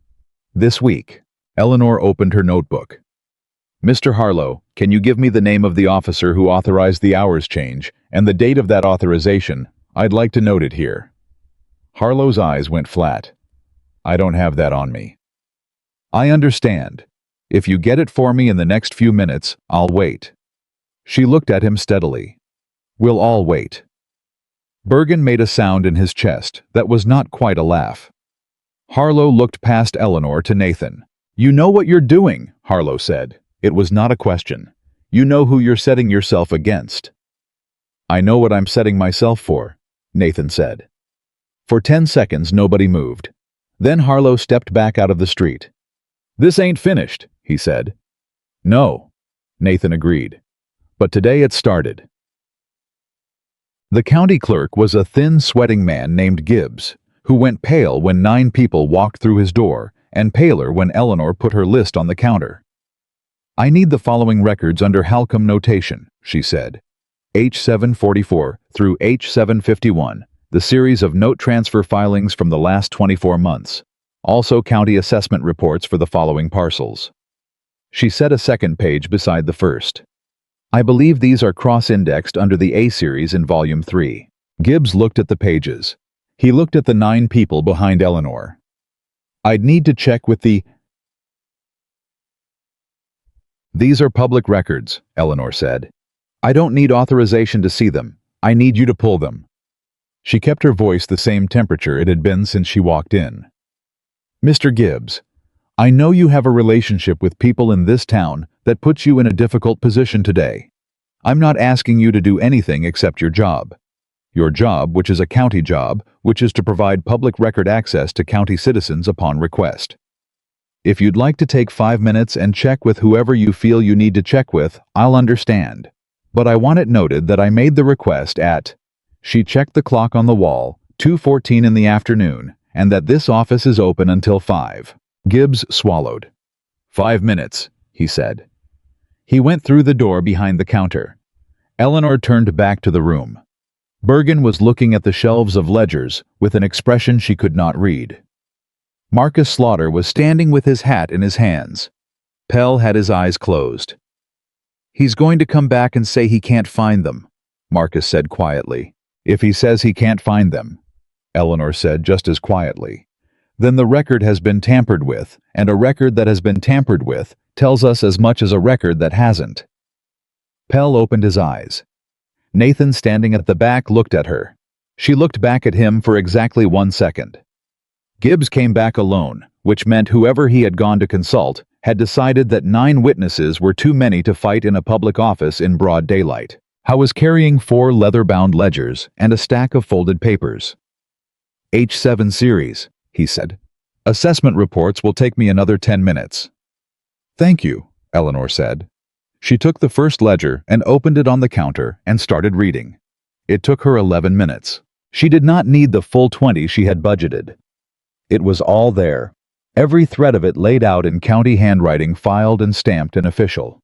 This week. Eleanor opened her notebook. Mr. Harlow, can you give me the name of the officer who authorized the hours change and the date of that authorization? I'd like to note it here. Harlow's eyes went flat. I don't have that on me. I understand. If you get it for me in the next few minutes, I'll wait. She looked at him steadily. We'll all wait. Bergen made a sound in his chest that was not quite a laugh. Harlow looked past Eleanor to Nathan. You know what you're doing, Harlow said. It was not a question. You know who you're setting yourself against. I know what I'm setting myself for, Nathan said. For 10 seconds, nobody moved. Then Harlow stepped back out of the street. This ain't finished, he said. No, Nathan agreed. But today it started. The county clerk was a thin, sweating man named Gibbs, who went pale when 9 people walked through his door, and paler when Eleanor put her list on the counter. I need the following records under Halcombe notation, she said. H744 through H751, the series of note transfer filings from the last 24 months. Also county assessment reports for the following parcels. She set a second page beside the first. I believe these are cross-indexed under the A series in Volume 3. Gibbs looked at the pages. He looked at the 9 people behind Eleanor. I'd need to check with the... These are public records, Eleanor said. I don't need authorization to see them. I need you to pull them. She kept her voice the same temperature it had been since she walked in. Mr. Gibbs, I know you have a relationship with people in this town that puts you in a difficult position today. I'm not asking you to do anything except your job. Your job, which is a county job, which is to provide public record access to county citizens upon request. If you'd like to take 5 minutes and check with whoever you feel you need to check with, I'll understand. But I want it noted that I made the request at— She checked the clock on the wall, 2:14 in the afternoon, and that this office is open until 5. Gibbs swallowed. 5 minutes, he said. He went through the door behind the counter. Eleanor turned back to the room. Bergen was looking at the shelves of ledgers with an expression she could not read. Marcus Slaughter was standing with his hat in his hands. Pell had his eyes closed. He's going to come back and say he can't find them, Marcus said quietly. If he says he can't find them, Eleanor said just as quietly, then the record has been tampered with, and a record that has been tampered with tells us as much as a record that hasn't. Pell opened his eyes. Nathan, standing at the back, looked at her. She looked back at him for exactly 1 second. Gibbs came back alone, which meant whoever he had gone to consult had decided that 9 witnesses were too many to fight in a public office in broad daylight. Howe was carrying 4 leather-bound ledgers and a stack of folded papers. H7 series, he said. Assessment reports will take me another 10 minutes. Thank you, Eleanor said. She took the first ledger and opened it on the counter and started reading. It took her 11 minutes. She did not need the full 20 she had budgeted. It was all there. Every thread of it laid out in county handwriting, filed and stamped and official.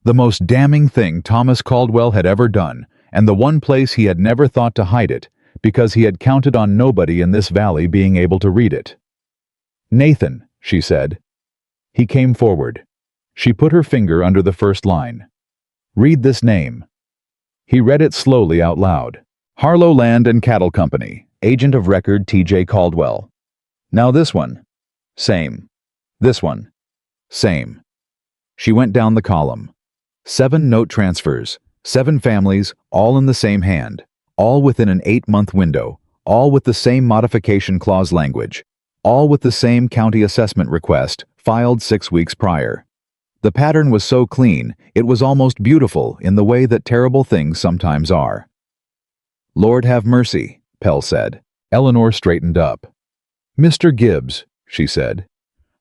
The most damning thing Thomas Caldwell had ever done, and the one place he had never thought to hide it, because he had counted on nobody in this valley being able to read it. Nathan, she said. He came forward. She put her finger under the first line. Read this name. He read it slowly out loud. Harlow Land and Cattle Company, agent of record T.J. Caldwell. Now this one. Same. This one. Same. She went down the column. 7 note transfers, 7 families, all in the same hand, all within an 8-month window, all with the same modification clause language, all with the same county assessment request, filed 6 weeks prior. The pattern was so clean, it was almost beautiful in the way that terrible things sometimes are. Lord have mercy, Pell said. Eleanor straightened up. Mr. Gibbs, she said,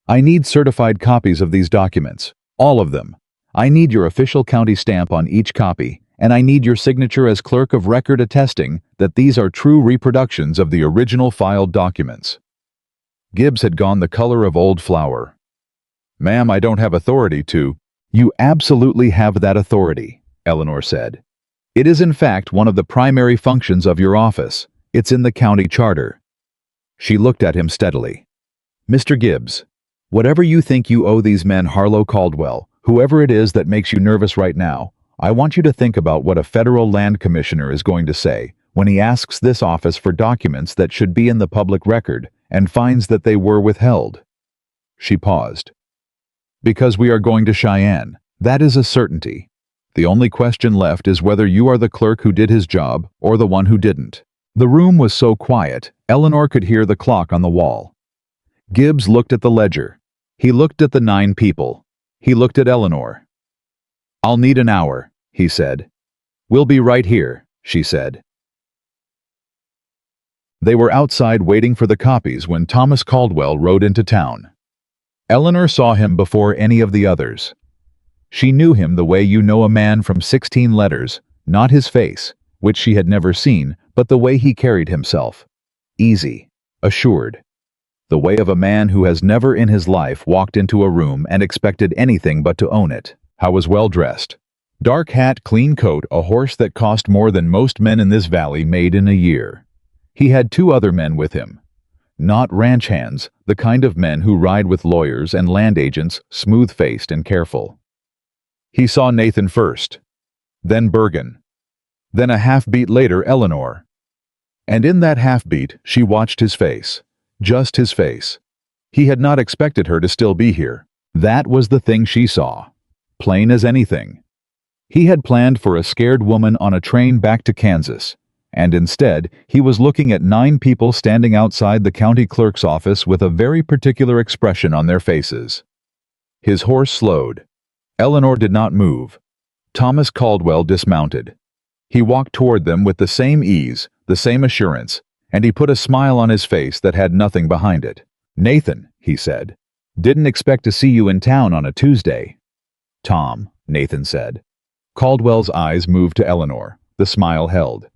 I need certified copies of these documents, all of them. I need your official county stamp on each copy, and I need your signature as clerk of record attesting that these are true reproductions of the original filed documents. Gibbs had gone the color of old flour. Ma'am, I don't have authority to— You absolutely have that authority, Eleanor said. It is in fact one of the primary functions of your office. It's in the county charter. She looked at him steadily. Mr. Gibbs, whatever you think you owe these men Harlow Caldwell, whoever it is that makes you nervous right now, I want you to think about what a federal land commissioner is going to say when he asks this office for documents that should be in the public record and finds that they were withheld. She paused. Because we are going to Cheyenne, that is a certainty. The only question left is whether you are the clerk who did his job or the one who didn't. The room was so quiet, Eleanor could hear the clock on the wall. Gibbs looked at the ledger. He looked at the 9 people. He looked at Eleanor. I'll need an hour, he said. We'll be right here, she said. They were outside waiting for the copies when Thomas Caldwell rode into town. Eleanor saw him before any of the others. She knew him the way you know a man from 16 letters, not his face, which she had never seen, but the way he carried himself. Easy, assured. The way of a man who has never in his life walked into a room and expected anything but to own it. How was well dressed. Dark hat, clean coat, a horse that cost more than most men in this valley made in a year. He had 2 other men with him. Not ranch hands, the kind of men who ride with lawyers and land agents, smooth-faced and careful. He saw Nathan first, then Bergen, then a half-beat later Eleanor. And in that half-beat she watched his face, just his face. He had not expected her to still be here. That was the thing she saw, plain as anything. He had planned for a scared woman on a train back to Kansas, And instead, he was looking at 9 people standing outside the county clerk's office with a very particular expression on their faces. His horse slowed. Eleanor did not move. Thomas Caldwell dismounted. He walked toward them with the same ease, the same assurance, and he put a smile on his face that had nothing behind it. "Nathan," he said, "didn't expect to see you in town on a Tuesday." "Tom," Nathan said. Caldwell's eyes moved to Eleanor. The smile held.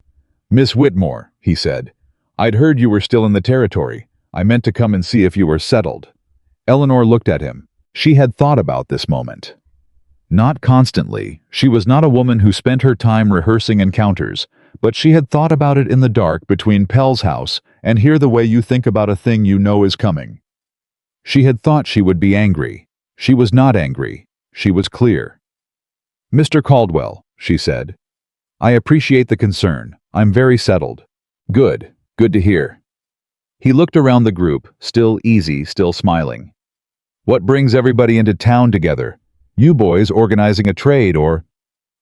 "Miss Whitmore," he said, "I'd heard you were still in the territory. I meant to come and see if you were settled." Eleanor looked at him. She had thought about this moment. Not constantly. She was not a woman who spent her time rehearsing encounters, but she had thought about it in the dark between Pell's house and here the way you think about a thing you know is coming. She had thought she would be angry. She was not angry. She was clear. "Mr. Caldwell," she said, "I appreciate the concern. I'm very settled." "Good. Good to hear." He looked around the group, still easy, still smiling. "What brings everybody into town together? You boys organizing a trade or—"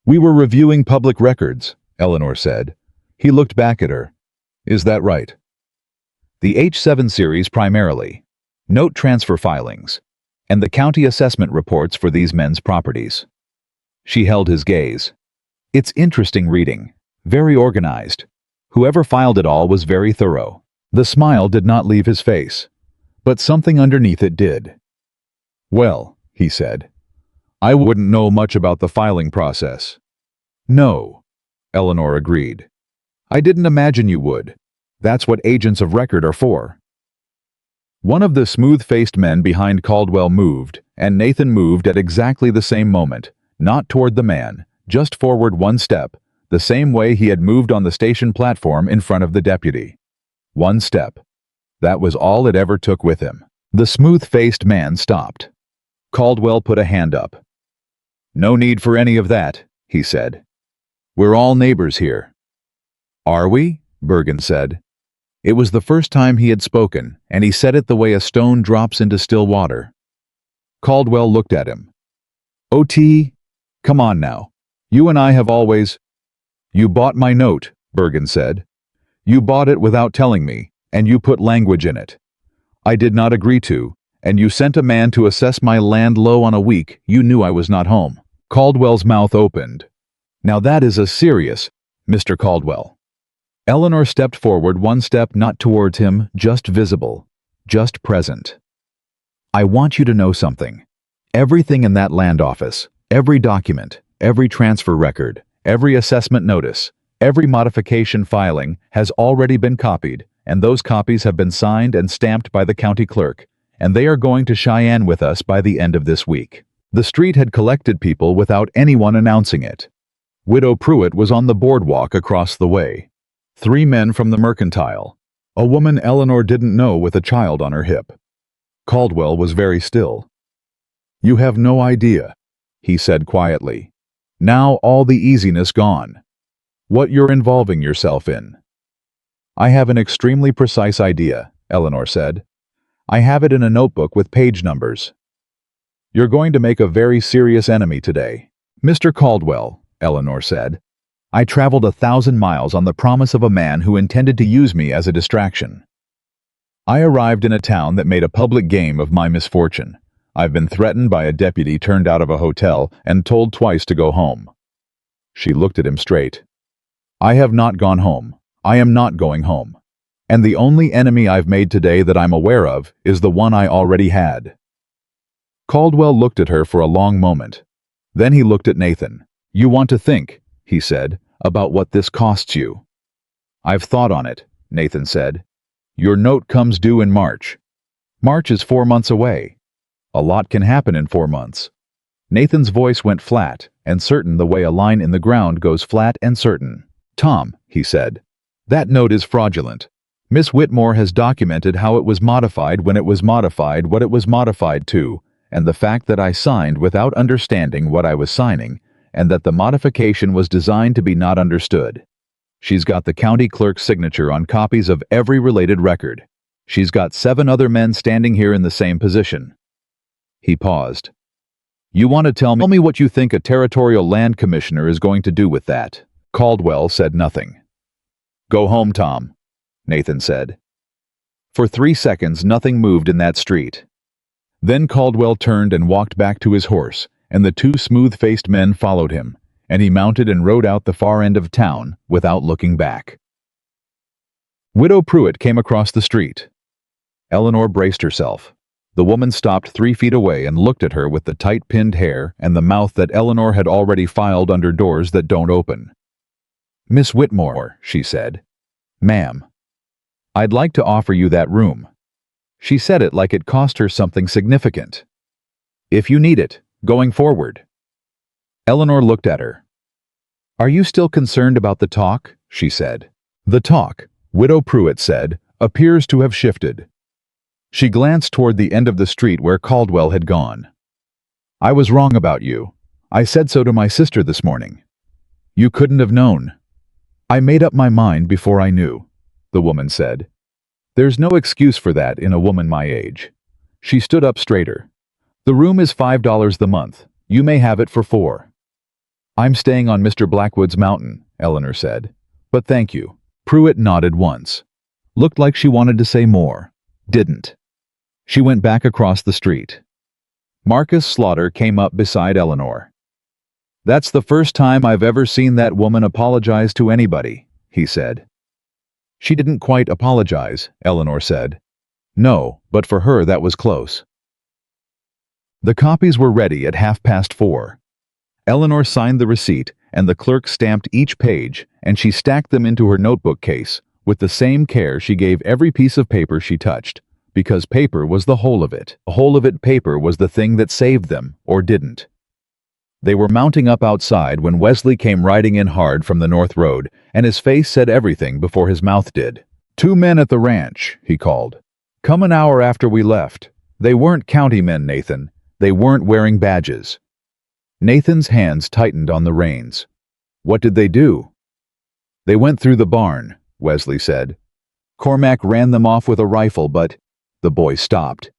"We were reviewing public records," Eleanor said. He looked back at her. "Is that right?" "The H7 series primarily. Note transfer filings. And the county assessment reports for these men's properties." She held his gaze. "It's interesting reading. Very organized. Whoever filed it all was very thorough." The smile did not leave his face, but something underneath it did. "Well," he said, "I wouldn't know much about the filing process." "No," Eleanor agreed. "I didn't imagine you would. That's what agents of record are for." One of the smooth-faced men behind Caldwell moved, and Nathan moved at exactly the same moment, not toward the man, just forward one step, the same way he had moved on the station platform in front of the deputy. One step. That was all it ever took with him. The smooth-faced man stopped. Caldwell put a hand up. "No need for any of that," he said. "We're all neighbors here." "Are we?" Bergen said. It was the first time he had spoken, and he said it the way a stone drops into still water. Caldwell looked at him. "OT? Come on now. You and I have always—" "You bought my note," Bergen said. "You bought it without telling me, and you put language in it. I did not agree to, and you sent a man to assess my land low on a week you knew I was not home." Caldwell's mouth opened. "Now that is a serious, Mr. Caldwell." Eleanor stepped forward one step, not towards him, just visible, just present. "I want you to know something. Everything in that land office, every document, every transfer record, every assessment notice, every modification filing has already been copied, and those copies have been signed and stamped by the county clerk, and they are going to Cheyenne with us by the end of this week." The street had collected people without anyone announcing it. Widow Pruitt was on the boardwalk across the way. 3 men from the mercantile. A woman Eleanor didn't know with a child on her hip. Caldwell was very still. "You have no idea," he said quietly. "Now all the easiness gone. What you're involving yourself in." "I have an extremely precise idea," Eleanor said. "I have it in a notebook with page numbers." "You're going to make a very serious enemy today." "Mr. Caldwell," Eleanor said, "I traveled 1,000 miles on the promise of a man who intended to use me as a distraction. I arrived in a town that made a public game of my misfortune. I've been threatened by a deputy turned out of a hotel and told twice to go home." She looked at him straight. "I have not gone home. I am not going home. And the only enemy I've made today that I'm aware of is the one I already had." Caldwell looked at her for a long moment. Then he looked at Nathan. "You want to think," he said, "about what this costs you." "I've thought on it," Nathan said. "Your note comes due in March. March is 4 months away. A lot can happen in 4 months. Nathan's voice went flat and certain the way a line in the ground goes flat and certain. "Tom," he said, "that note is fraudulent. Miss Whitmore has documented how it was modified when it was modified what it was modified to, and the fact that I signed without understanding what I was signing, and that the modification was designed to be not understood. She's got the county clerk's signature on copies of every related record. She's got 7 other men standing here in the same position." He paused. "You want to tell me what you think a territorial land commissioner is going to do with that?" Caldwell said nothing. "Go home, Tom," Nathan said. For 3 seconds, nothing moved in that street. Then Caldwell turned and walked back to his horse, and the two smooth-faced men followed him, and he mounted and rode out the far end of town without looking back. Widow Pruitt came across the street. Eleanor braced herself. The woman stopped 3 feet away and looked at her with the tight-pinned hair and the mouth that Eleanor had already filed under doors that don't open. "Miss Whitmore," she said. "Ma'am, I'd like to offer you that room." She said it like it cost her something significant. "If you need it, going forward." Eleanor looked at her. "Are you still concerned about the talk?" she said. "The talk," Widow Pruitt said, "appears to have shifted." She glanced toward the end of the street where Caldwell had gone. "I was wrong about you. I said so to my sister this morning. You couldn't have known." "I made up my mind before I knew," the woman said. "There's no excuse for that in a woman my age." She stood up straighter. "The room is $5 the month. You may have it for $4. "I'm staying on Mr. Blackwood's mountain," Eleanor said. "But thank you." Pruitt nodded once. Looked like she wanted to say more. Didn't. She went back across the street. Marcus Slaughter came up beside Eleanor. "That's the first time I've ever seen that woman apologize to anybody," he said. "She didn't quite apologize," Eleanor said. "No, but for her that was close." The copies were ready at 4:30. Eleanor signed the receipt, and the clerk stamped each page, and she stacked them into her notebook case, with the same care she gave every piece of paper she touched, because paper was the whole of it. The whole of it paper was the thing that saved them, or didn't. They were mounting up outside when Wesley came riding in hard from the North Road, and his face said everything before his mouth did. "2 men at the ranch," he called. "Come an hour after we left. They weren't county men, Nathan. They weren't wearing badges." Nathan's hands tightened on the reins. "What did they do?" "They went through the barn," Wesley said. "Cormac ran them off with a rifle, but—" The boy stopped.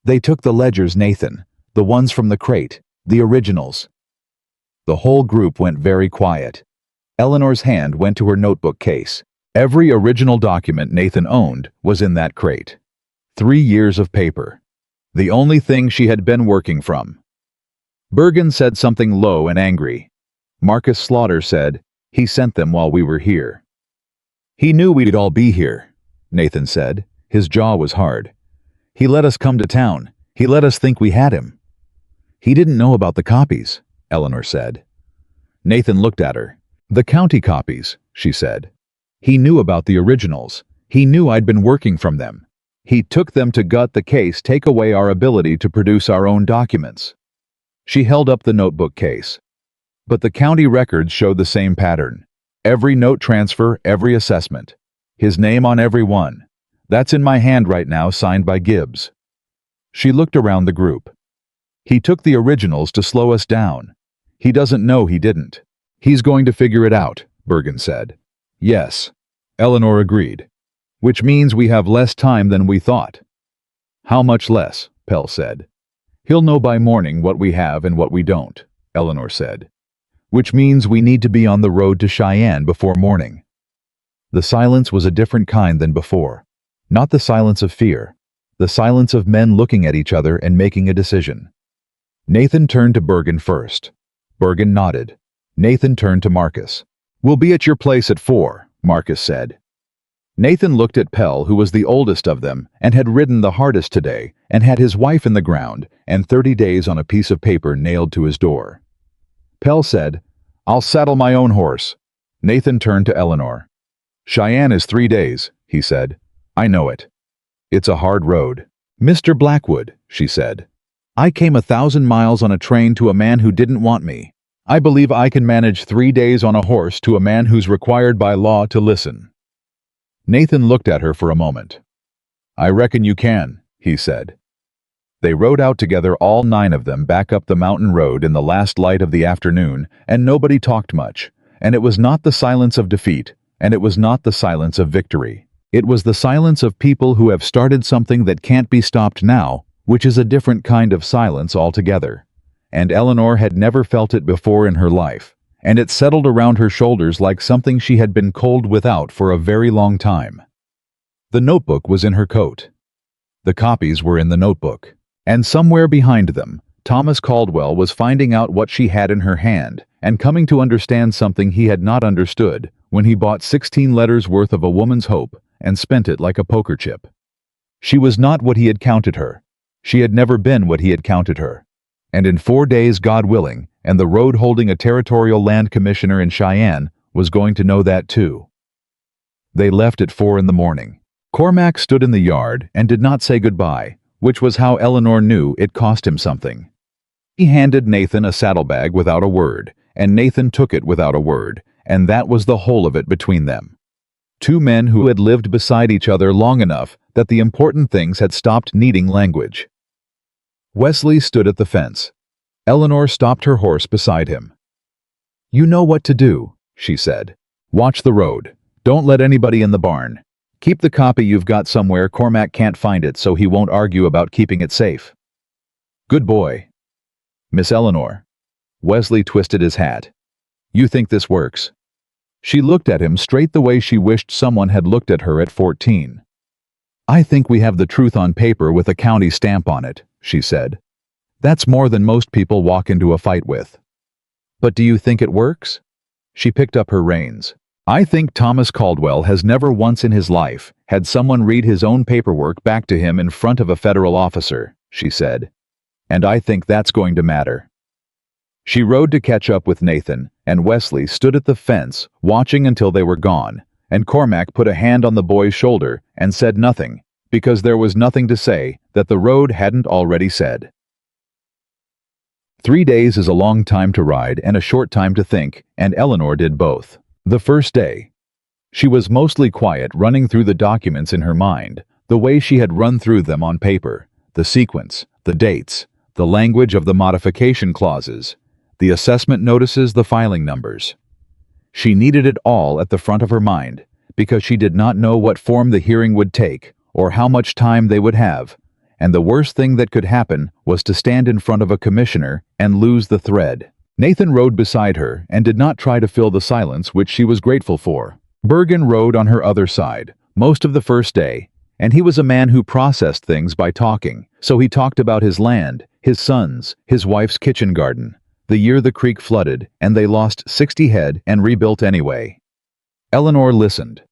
"They took the ledgers, Nathan. The ones from the crate. The originals." The whole group went very quiet. Eleanor's hand went to her notebook case. Every original document Nathan owned was in that crate. 3 years of paper. The only thing she had been working from. Bergen said something low and angry. Marcus Slaughter said, "He sent them while we were here." "He knew we'd all be here," Nathan said. His jaw was hard. "He let us come to town. He let us think we had him." "He didn't know about the copies," Eleanor said. Nathan looked at her. "The county copies," she said. "He knew about the originals. He knew I'd been working from them. He took them to gut the case, take away our ability to produce our own documents." She held up the notebook case. "But the county records showed the same pattern. Every note transfer, every assessment. His name on every one. That's in my hand right now, signed by Gibbs." She looked around the group. "He took the originals to slow us down. He doesn't know he didn't." "He's going to figure it out," Bergen said. "Yes," Eleanor agreed. "Which means we have less time than we thought." "How much less?" Pell said. "He'll know by morning what we have and what we don't," Eleanor said. "Which means we need to be on the road to Cheyenne before morning." The silence was a different kind than before. Not the silence of fear. The silence of men looking at each other and making a decision. Nathan turned to Bergen first. Bergen nodded. Nathan turned to Marcus. "We'll be at your place at 4, Marcus said. Nathan looked at Pell, who was the oldest of them, and had ridden the hardest today, and had his wife in the ground, and 30 days on a piece of paper nailed to his door. Pell said, "I'll saddle my own horse." Nathan turned to Eleanor. "Cheyenne is 3 days, he said. "I know it. It's a hard road." "Mr. Blackwood," she said, "I came 1,000 miles on a train to a man who didn't want me. I believe I can manage 3 days on a horse to a man who's required by law to listen." Nathan looked at her for a moment. "I reckon you can," he said. They rode out together, all 9 of them, back up the mountain road in the last light of the afternoon, and nobody talked much, and it was not the silence of defeat, and it was not the silence of victory. It was the silence of people who have started something that can't be stopped now, which is a different kind of silence altogether. And Eleanor had never felt it before in her life, and it settled around her shoulders like something she had been cold without for a very long time. The notebook was in her coat. The copies were in the notebook. And somewhere behind them, Thomas Caldwell was finding out what she had in her hand and coming to understand something he had not understood when he bought 16 letters worth of a woman's hope and spent it like a poker chip. She was not what he had counted her. She had never been what he had counted her. And in 4 days, God willing, and the road holding a territorial land commissioner in Cheyenne was going to know that too. They left at 4 in the morning. Cormac stood in the yard and did not say goodbye, which was how Eleanor knew it cost him something. He handed Nathan a saddlebag without a word, and Nathan took it without a word, and that was the whole of it between them. Two men who had lived beside each other long enough that the important things had stopped needing language. Wesley stood at the fence. Eleanor stopped her horse beside him. "You know what to do," she said. "Watch the road. Don't let anybody in the barn. Keep the copy you've got somewhere Cormac can't find it so he won't argue about keeping it safe." "Good boy." "Miss Eleanor." Wesley twisted his hat. "You think this works?" She looked at him straight the way she wished someone had looked at her at 14. "I think we have the truth on paper with a county stamp on it," she said. "That's more than most people walk into a fight with." "But do you think it works?" She picked up her reins. "I think Thomas Caldwell has never once in his life had someone read his own paperwork back to him in front of a federal officer," she said. "And I think that's going to matter." She rode to catch up with Nathan, and Wesley stood at the fence, watching until they were gone, and Cormac put a hand on the boy's shoulder and said nothing, because there was nothing to say that the road hadn't already said. 3 days is a long time to ride and a short time to think, and Eleanor did both. The first day, she was mostly quiet, running through the documents in her mind, the way she had run through them on paper, the sequence, the dates, the language of the modification clauses, the assessment notices, the filing numbers. She needed it all at the front of her mind, because she did not know what form the hearing would take or how much time they would have, and the worst thing that could happen was to stand in front of a commissioner and lose the thread. Nathan rode beside her and did not try to fill the silence, which she was grateful for. Bergen rode on her other side most of the first day, and he was a man who processed things by talking, so he talked about his land, his sons, his wife's kitchen garden, the year the creek flooded and they lost 60 head and rebuilt anyway. Eleanor listened.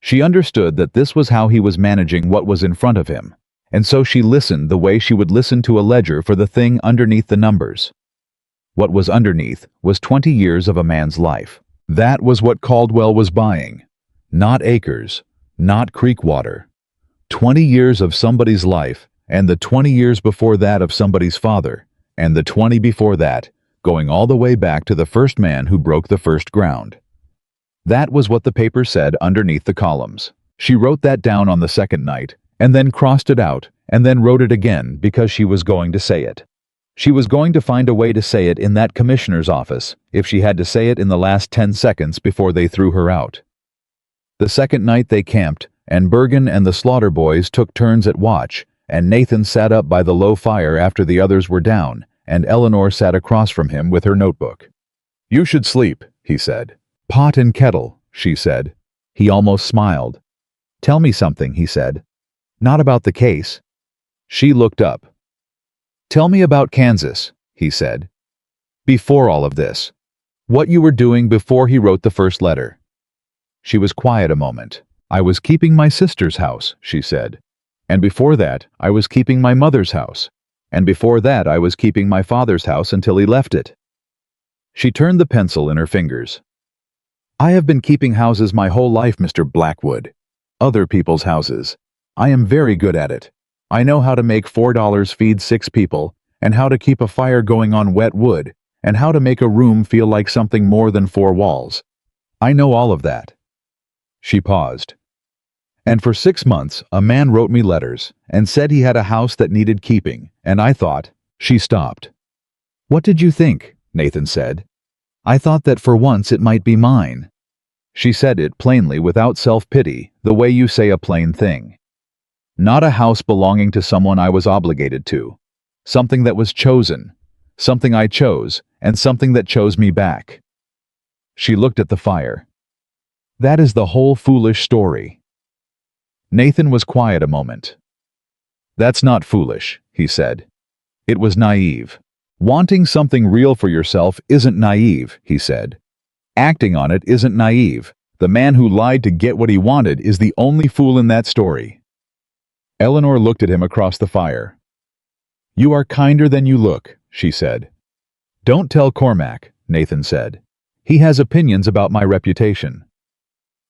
She understood that this was how he was managing what was in front of him, and so she listened the way she would listen to a ledger for the thing underneath the numbers. What was underneath was 20 years of a man's life. That was what Caldwell was buying. Not acres, not creek water. 20 years of somebody's life, and the 20 years before that of somebody's father, and the 20 before that, going all the way back to the first man who broke the first ground. That was what the paper said underneath the columns. She wrote that down on the second night, and then crossed it out, and then wrote it again because she was going to say it. She was going to find a way to say it in that commissioner's office, if she had to say it in the last 10 seconds before they threw her out. The second night they camped, and Bergen and the Slaughter boys took turns at watch, and Nathan sat up by the low fire after the others were down, and Eleanor sat across from him with her notebook. "You should sleep," he said. "Pot and kettle," she said. He almost smiled. "Tell me something," he said. "Not about the case." She looked up. "Tell me about Kansas," he said. "Before all of this. What you were doing before he wrote the first letter." She was quiet a moment. "I was keeping my sister's house," she said. "And before that, I was keeping my mother's house. And before that, I was keeping my father's house until he left it." She turned the pencil in her fingers. "I have been keeping houses my whole life, Mr. Blackwood. Other people's houses. I am very good at it. I know how to make $4 feed 6 people, and how to keep a fire going on wet wood, and how to make a room feel like something more than 4 walls. I know all of that." She paused. "And for 6 months, a man wrote me letters and said he had a house that needed keeping, and I thought—" She stopped. "What did you think?" Nathan said. "I thought that for once it might be mine." She said it plainly, without self-pity, the way you say a plain thing. "Not a house belonging to someone I was obligated to. Something that was chosen. Something I chose, and something that chose me back." She looked at the fire. That is the whole foolish story. Nathan was quiet a moment. That's not foolish, he said. It was naive. Wanting something real for yourself isn't naive, he said. Acting on it isn't naive. The man who lied to get what he wanted is the only fool in that story. Eleanor looked at him across the fire. You are kinder than you look, she said. Don't tell Cormac, Nathan said. He has opinions about my reputation.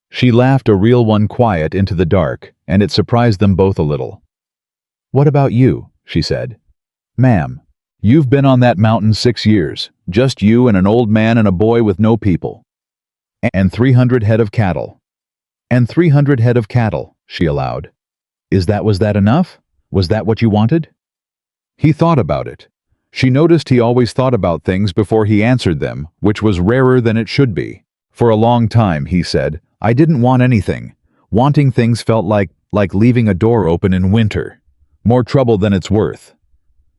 She laughed, a real one, quiet into the dark, and it surprised them both a little. What about you? She said. Ma'am, you've been on that mountain 6 years, just you and an old man and a boy with no people. And 300 head of cattle. And 300 head of cattle, she allowed. Was that enough? Was that what you wanted? He thought about it. She noticed he always thought about things before he answered them, which was rarer than it should be. For a long time, he said, I didn't want anything. Wanting things felt like leaving a door open in winter. More trouble than it's worth.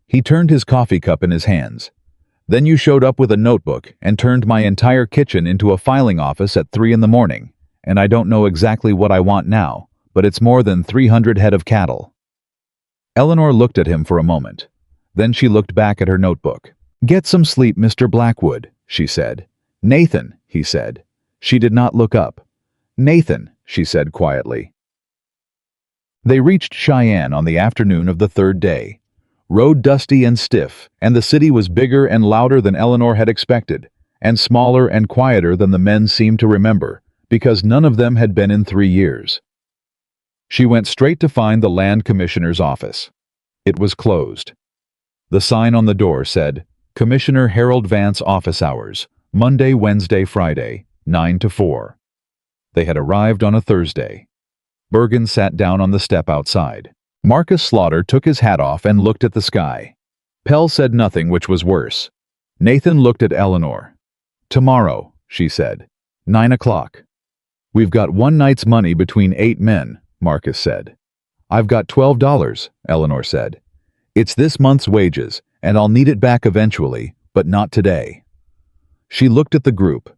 He turned his coffee cup in his hands. Then you showed up with a notebook and turned my entire kitchen into a filing office at 3 a.m, and I don't know exactly what I want now, but it's more than 300 head of cattle. Eleanor looked at him for a moment. Then she looked back at her notebook. Get some sleep, Mr. Blackwood, she said. Nathan, he said. She did not look up. Nathan, she said quietly. They reached Cheyenne on the afternoon of the 3rd day. Road dusty and stiff, and the city was bigger and louder than Eleanor had expected, and smaller and quieter than the men seemed to remember, because none of them had been in 3 years. She went straight to find the land commissioner's office. It was closed. The sign on the door said, Commissioner Harold Vance office hours, Monday, Wednesday, Friday, 9 to 4. They had arrived on a Thursday. Bergen sat down on the step outside. Marcus Slaughter took his hat off and looked at the sky. Pell said nothing, which was worse. Nathan looked at Eleanor. Tomorrow, she said. 9 o'clock. We've got one night's money between 8 men, Marcus said. I've got $12, Eleanor said. It's this month's wages, and I'll need it back eventually, but not today. She looked at the group.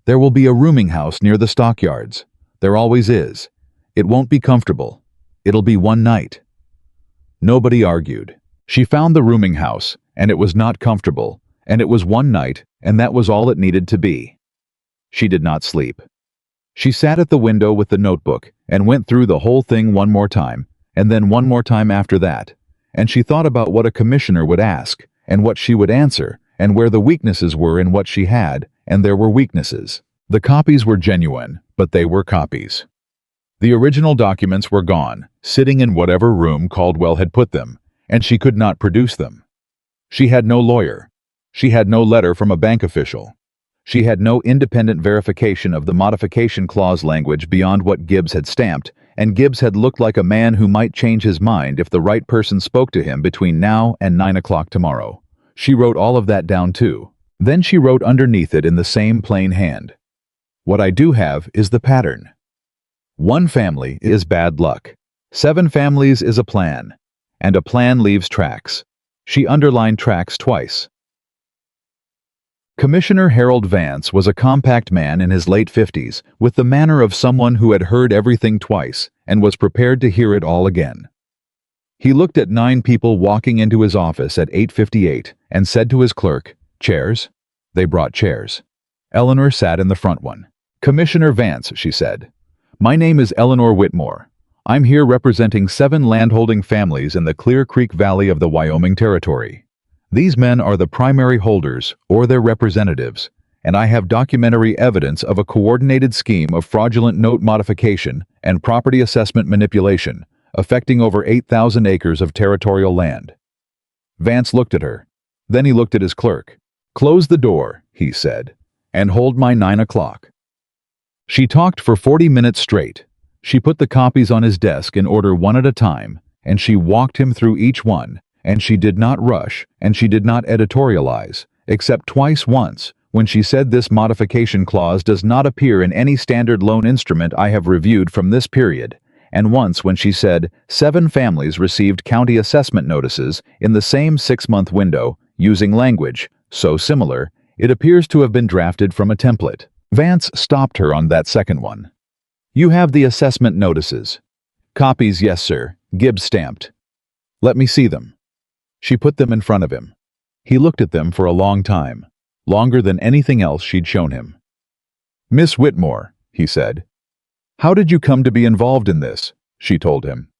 There will be a rooming house near the stockyards. There always is. It won't be comfortable. It'll be one night. Nobody argued. She found the rooming house, and it was not comfortable, and it was one night, and that was all it needed to be. She did not sleep. She sat at the window with the notebook and went through the whole thing one more time, and then one more time after that, and she thought about what a commissioner would ask, and what she would answer, and where the weaknesses were in what she had, and there were weaknesses. The copies were genuine, but they were copies. The original documents were gone, sitting in whatever room Caldwell had put them, and she could not produce them. She had no lawyer. She had no letter from a bank official. She had no independent verification of the modification clause language beyond what Gibbs had stamped, and Gibbs had looked like a man who might change his mind if the right person spoke to him between now and 9 o'clock tomorrow. She wrote all of that down too. Then she wrote underneath it in the same plain hand. What I do have is the pattern. 1 family is bad luck. 7 families is a plan. And a plan leaves tracks. She underlined tracks twice. Commissioner Harold Vance was a compact man in his late 50s, with the manner of someone who had heard everything twice and was prepared to hear it all again. He looked at 9 people walking into his office at 8:58 and said to his clerk, "Chairs?" They brought chairs. Eleanor sat in the front one. "Commissioner Vance," she said. "My name is Eleanor Whitmore. I'm here representing 7 landholding families in the Clear Creek Valley of the Wyoming Territory. These men are the primary holders, or their representatives, and I have documentary evidence of a coordinated scheme of fraudulent note modification and property assessment manipulation, affecting over 8,000 acres of territorial land." Vance looked at her. Then he looked at his clerk. "Close the door," he said, "and hold my 9 o'clock." She talked for 40 minutes straight. She put the copies on his desk in order one at a time, and she walked him through each one, and she did not rush, and she did not editorialize, except twice once, when she said this modification clause does not appear in any standard loan instrument I have reviewed from this period, and once when she said 7 families received county assessment notices in the same 6-month window, using language so similar, It appears to have been drafted from a template. Vance stopped her on that second one. You have the assessment notices. Copies, yes, sir. Gibbs stamped. Let me see them. She put them in front of him. He looked at them for a long time, longer than anything else she'd shown him. Miss Whitmore, he said. How did you come to be involved in this? She told him.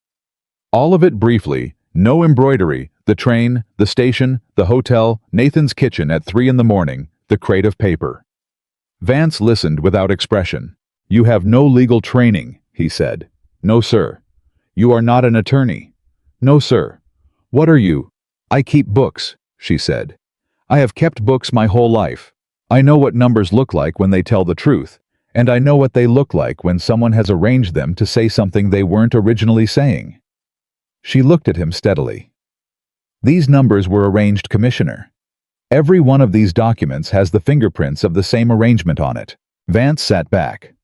All of it briefly, no embroidery, the train, the station, the hotel, Nathan's kitchen at 3 a.m, the crate of paper. Vance listened without expression. You have no legal training, he said. No, sir. You are not an attorney. No, sir. What are you? I keep books, she said. I have kept books my whole life. I know what numbers look like when they tell the truth, and I know what they look like when someone has arranged them to say something they weren't originally saying. She looked at him steadily. These numbers were arranged, Commissioner. Every one of these documents has the fingerprints of the same arrangement on it. Vance sat back.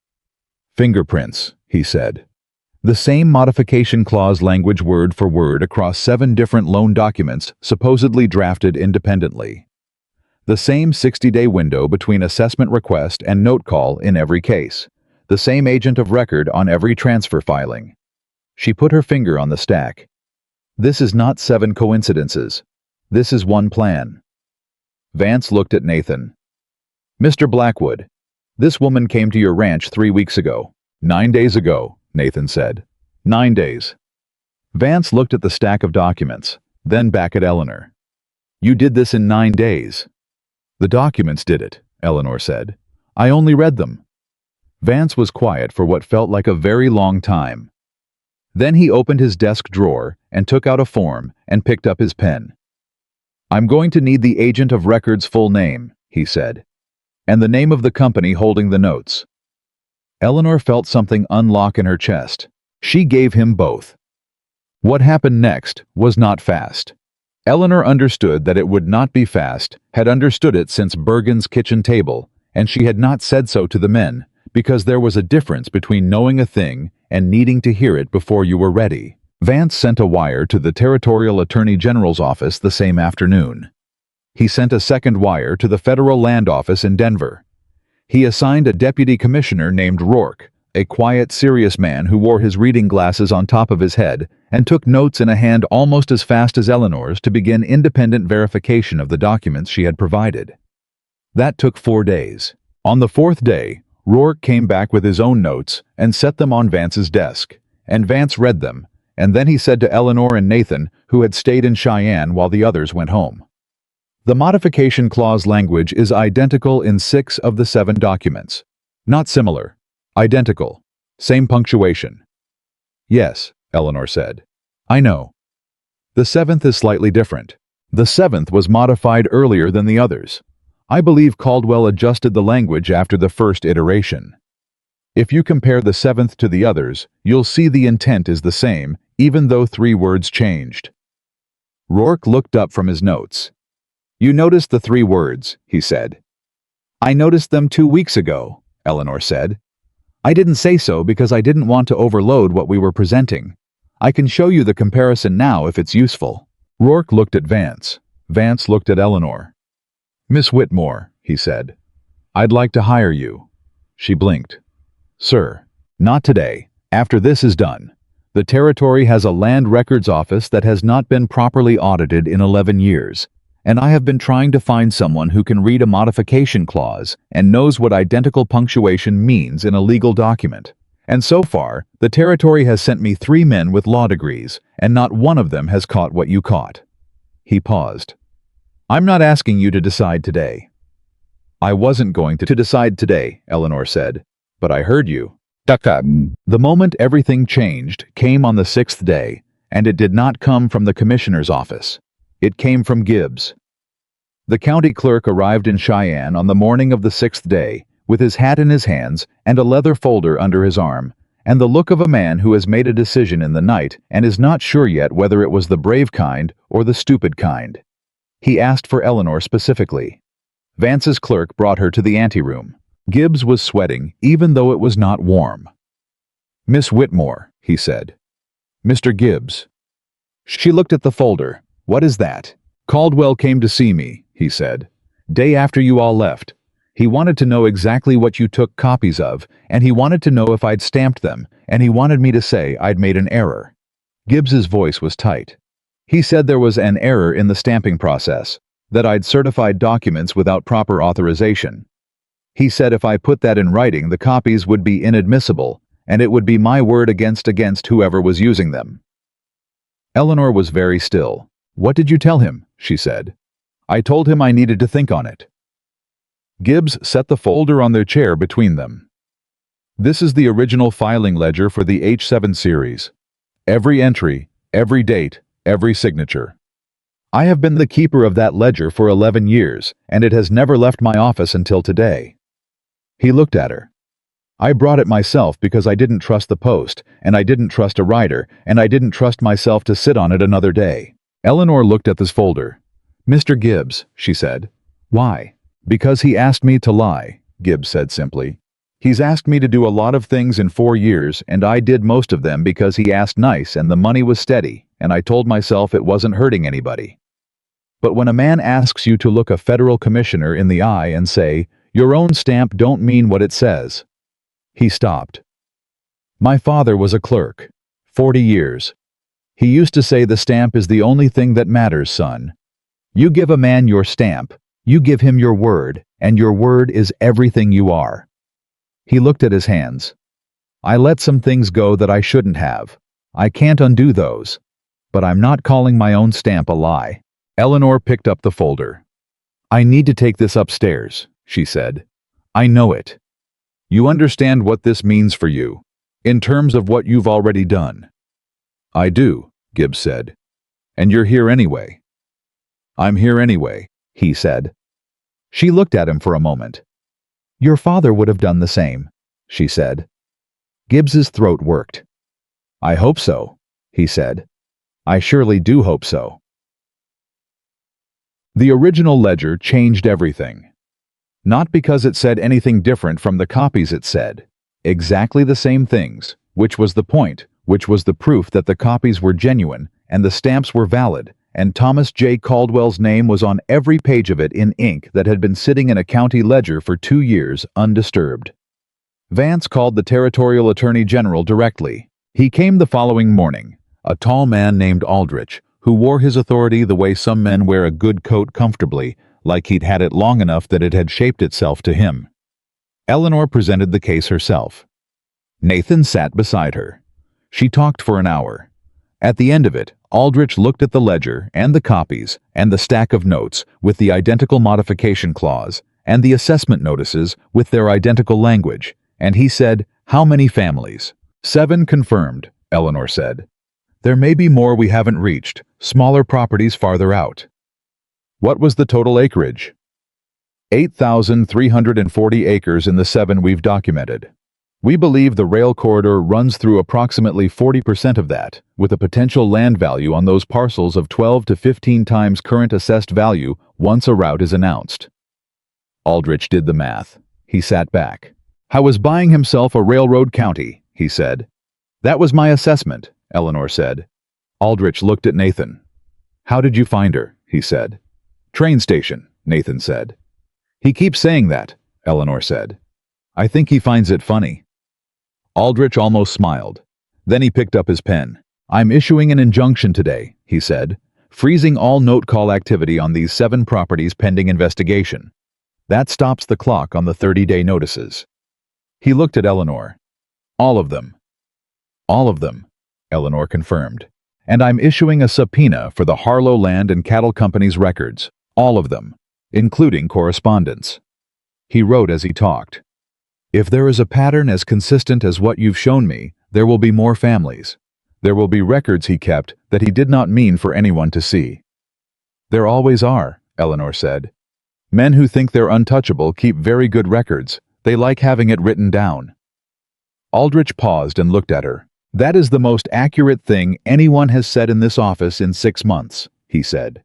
Fingerprints, he said. The same modification clause language word for word across 7 different loan documents supposedly drafted independently. The same 60-day window between assessment request and note call in every case. The same agent of record on every transfer filing. She put her finger on the stack. This is not 7 coincidences. This is one plan. Vance looked at Nathan. Mr. Blackwood, this woman came to your ranch 3 weeks ago. 9 days ago, Nathan said. 9 days. Vance looked at the stack of documents, then back at Eleanor. You did this in 9 days. The documents did it, Eleanor said. I only read them. Vance was quiet for what felt like a very long time. Then he opened his desk drawer and took out a form and picked up his pen. I'm going to need the agent of record's full name, he said, and the name of the company holding the notes. Eleanor felt something unlock in her chest. She gave him both. What happened next was not fast. Eleanor understood that it would not be fast, had understood it since Bergen's kitchen table, and she had not said so to the men, because there was a difference between knowing a thing and needing to hear it before you were ready. Vance sent a wire to the Territorial Attorney General's office the same afternoon. He sent a second wire to the Federal Land Office in Denver. He assigned a deputy commissioner named Rourke, a quiet, serious man who wore his reading glasses on top of his head and took notes in a hand almost as fast as Eleanor's to begin independent verification of the documents she had provided. That took 4 days. On the 4th day, Rourke came back with his own notes and set them on Vance's desk, and Vance read them, and then he said to Eleanor and Nathan, who had stayed in Cheyenne while the others went home. The modification clause language is identical in 6 of the 7 documents. Not similar. Identical. Same punctuation. Yes, Eleanor said. I know. The 7th is slightly different. The 7th was modified earlier than the others. I believe Caldwell adjusted the language after the first iteration. If you compare the 7th to the others, you'll see the intent is the same, even though 3 words changed. Rourke looked up from his notes. You noticed the 3 words, he said. I noticed them 2 weeks ago, Eleanor said. I didn't say so because I didn't want to overload what we were presenting. I can show you the comparison now if it's useful. Rourke looked at Vance. Vance looked at Eleanor. Miss Whitmore, he said. I'd like to hire you. She blinked. Sir, not today. After this is done. The territory has a land records office that has not been properly audited in 11 years, and I have been trying to find someone who can read a modification clause and knows what identical punctuation means in a legal document. And so far, the territory has sent me 3 men with law degrees, and not one of them has caught what you caught. He paused. I'm not asking you to decide today. I wasn't going to decide today, Eleanor said, but I heard you. The moment everything changed came on the 6th day, and it did not come from the commissioner's office. It came from Gibbs. The county clerk arrived in Cheyenne on the morning of the 6th day, with his hat in his hands and a leather folder under his arm, and the look of a man who has made a decision in the night and is not sure yet whether it was the brave kind or the stupid kind. He asked for Eleanor specifically. Vance's clerk brought her to the anteroom. Gibbs was sweating, even though it was not warm. Miss Whitmore, he said. Mr. Gibbs. She looked at the folder. What is that? Caldwell came to see me, he said. Day after you all left. He wanted to know exactly what you took copies of, and he wanted to know if I'd stamped them, and he wanted me to say I'd made an error. Gibbs's voice was tight. He said there was an error in the stamping process, that I'd certified documents without proper authorization. He said if I put that in writing, the copies would be inadmissible, and it would be my word against whoever was using them. Eleanor was very still. What did you tell him? She said. I told him I needed to think on it. Gibbs set the folder on their chair between them. This is the original filing ledger for the H7 series. Every entry, every date, every signature. I have been the keeper of that ledger for 11 years, and it has never left my office until today. He looked at her. I brought it myself because I didn't trust the post, and I didn't trust a writer, and I didn't trust myself to sit on it another day. Eleanor looked at this folder. Mr. Gibbs, she said. Why? Because he asked me to lie, Gibbs said simply. He's asked me to do a lot of things in 4 years, and I did most of them because he asked nice and the money was steady, and I told myself it wasn't hurting anybody. But when a man asks you to look a federal commissioner in the eye and say, your own stamp don't mean what it says. He stopped. My father was a clerk. 40 years. He used to say the stamp is the only thing that matters, son. You give a man your stamp, you give him your word, and your word is everything you are. He looked at his hands. I let some things go that I shouldn't have. I can't undo those. But I'm not calling my own stamp a lie. Eleanor picked up the folder. I need to take this upstairs, she said. I know it. You understand what this means for you, in terms of what you've already done. I do, Gibbs said. And you're here anyway. I'm here anyway, he said. She looked at him for a moment. Your father would have done the same, she said. Gibbs's throat worked. I hope so, he said. I surely do hope so. The original ledger changed everything. Not because it said anything different from the copies it said. Exactly the same things, which was the point, which was the proof that the copies were genuine, and the stamps were valid, and Thomas J. Caldwell's name was on every page of it in ink that had been sitting in a county ledger for 2 years undisturbed. Vance called the Territorial Attorney General directly. He came the following morning, a tall man named Aldrich, who wore his authority the way some men wear a good coat comfortably, like he'd had it long enough that it had shaped itself to him. Eleanor presented the case herself. Nathan sat beside her. She talked for an hour. At the end of it, Aldrich looked at the ledger and the copies and the stack of notes with the identical modification clause and the assessment notices with their identical language, and he said, How many families? 7 confirmed, Eleanor said. There may be more we haven't reached, smaller properties farther out. What was the total acreage? 8,340 acres in the 7 we've documented. We believe the rail corridor runs through approximately 40% of that, with a potential land value on those parcels of 12 to 15 times current assessed value once a route is announced. Aldrich did the math. He sat back. I was buying himself a railroad county, he said. That was my assessment, Eleanor said. Aldrich looked at Nathan. How did you find her? He said. Train station, Nathan said. He keeps saying that, Eleanor said. I think he finds it funny. Aldrich almost smiled. Then he picked up his pen. I'm issuing an injunction today, he said, freezing all note call activity on these 7 properties pending investigation. That stops the clock on the 30-day notices. He looked at Eleanor. All of them. All of them, Eleanor confirmed. And I'm issuing a subpoena for the Harlow Land and Cattle Company's records. All of them, including correspondence. He wrote as he talked. If there is a pattern as consistent as what you've shown me, there will be more families. There will be records he kept that he did not mean for anyone to see. There always are, Eleanor said. Men who think they're untouchable keep very good records. They like having it written down. Aldrich paused and looked at her. That is the most accurate thing anyone has said in this office in 6 months, he said.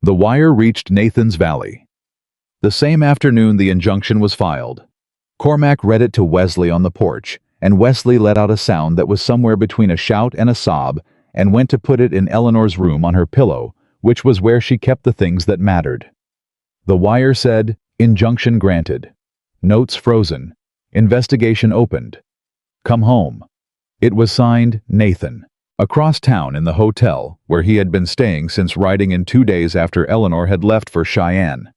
The wire reached Nathan's Valley. The same afternoon the injunction was filed. Cormac read it to Wesley on the porch, and Wesley let out a sound that was somewhere between a shout and a sob, and went to put it in Eleanor's room on her pillow, which was where she kept the things that mattered. The wire said, "Injunction granted. Notes frozen. Investigation opened. Come home." It was signed Nathan. Across town in the hotel, where he had been staying since riding in 2 days after Eleanor had left for Cheyenne,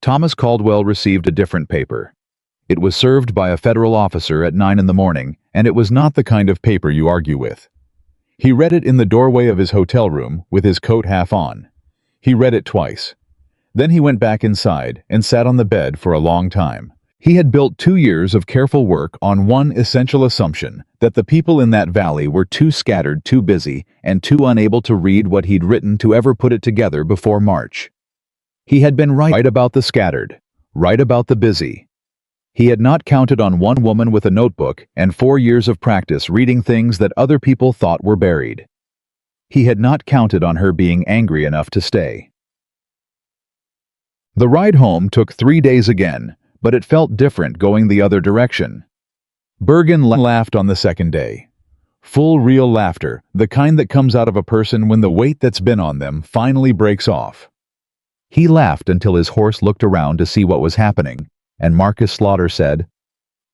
Thomas Caldwell received a different paper. It was served by a federal officer at 9 in the morning, and it was not the kind of paper you argue with. He read it in the doorway of his hotel room, with his coat half on. He read it twice. Then he went back inside and sat on the bed for a long time. He had built 2 years of careful work on one essential assumption, that the people in that valley were too scattered, too busy, and too unable to read what he'd written to ever put it together before March. He had been right about the scattered, right about the busy. He had not counted on one woman with a notebook and 4 years of practice reading things that other people thought were buried. He had not counted on her being angry enough to stay. The ride home took 3 days again, but it felt different going the other direction. Bergen laughed on the second day. Full real laughter, the kind that comes out of a person when the weight that's been on them finally breaks off. He laughed until his horse looked around to see what was happening, and Marcus Slaughter said,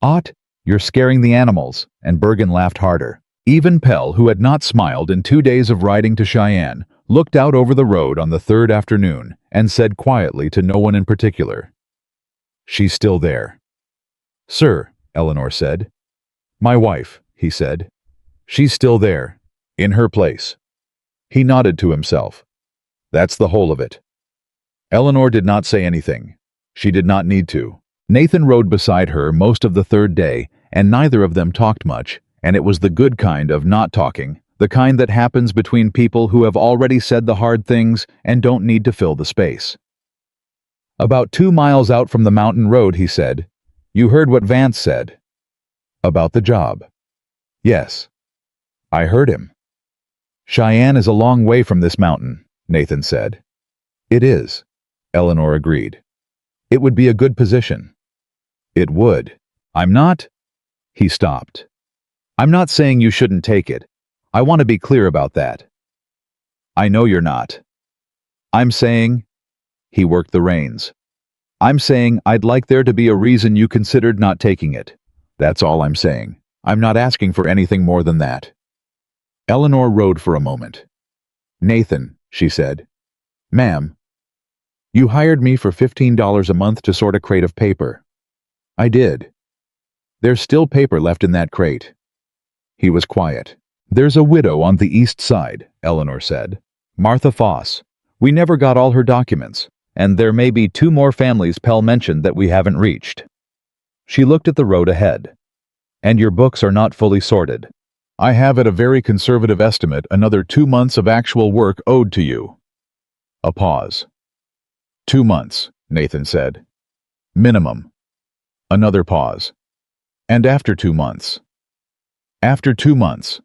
"Ott, you're scaring the animals," and Bergen laughed harder. Even Pell, who had not smiled in 2 days of riding to Cheyenne, looked out over the road on the third afternoon and said quietly to no one in particular, "She's still there." "Sir," Eleanor said. "My wife," he said. "She's still there, in her place." He nodded to himself. "That's the whole of it." Eleanor did not say anything. She did not need to. Nathan rode beside her most of the third day, and neither of them talked much, and it was the good kind of not talking, the kind that happens between people who have already said the hard things and don't need to fill the space. About 2 miles out from the mountain road, he said, "You heard what Vance said." "About the job?" "Yes." "I heard him." "Cheyenne is a long way from this mountain," Nathan said. "It is," Eleanor agreed. "It would be a good position." "It would. I'm not—" He stopped. "I'm not saying you shouldn't take it. I want to be clear about that." "I know you're not." "I'm saying—" He worked the reins. "I'm saying I'd like there to be a reason you considered not taking it. That's all I'm saying. I'm not asking for anything more than that." Eleanor rode for a moment. "Nathan," she said. "Ma'am, you hired me for $15 a month to sort a crate of paper." "I did." "There's still paper left in that crate." He was quiet. "There's a widow on the east side," Eleanor said. "Martha Foss. We never got all her documents, and there may be 2 more families Pell mentioned that we haven't reached." She looked at the road ahead. "And your books are not fully sorted. I have at a very conservative estimate another 2 months of actual work owed to you." A pause. 2 months, Nathan said. "Minimum." Another pause. "And after 2 months?" "After 2 months,"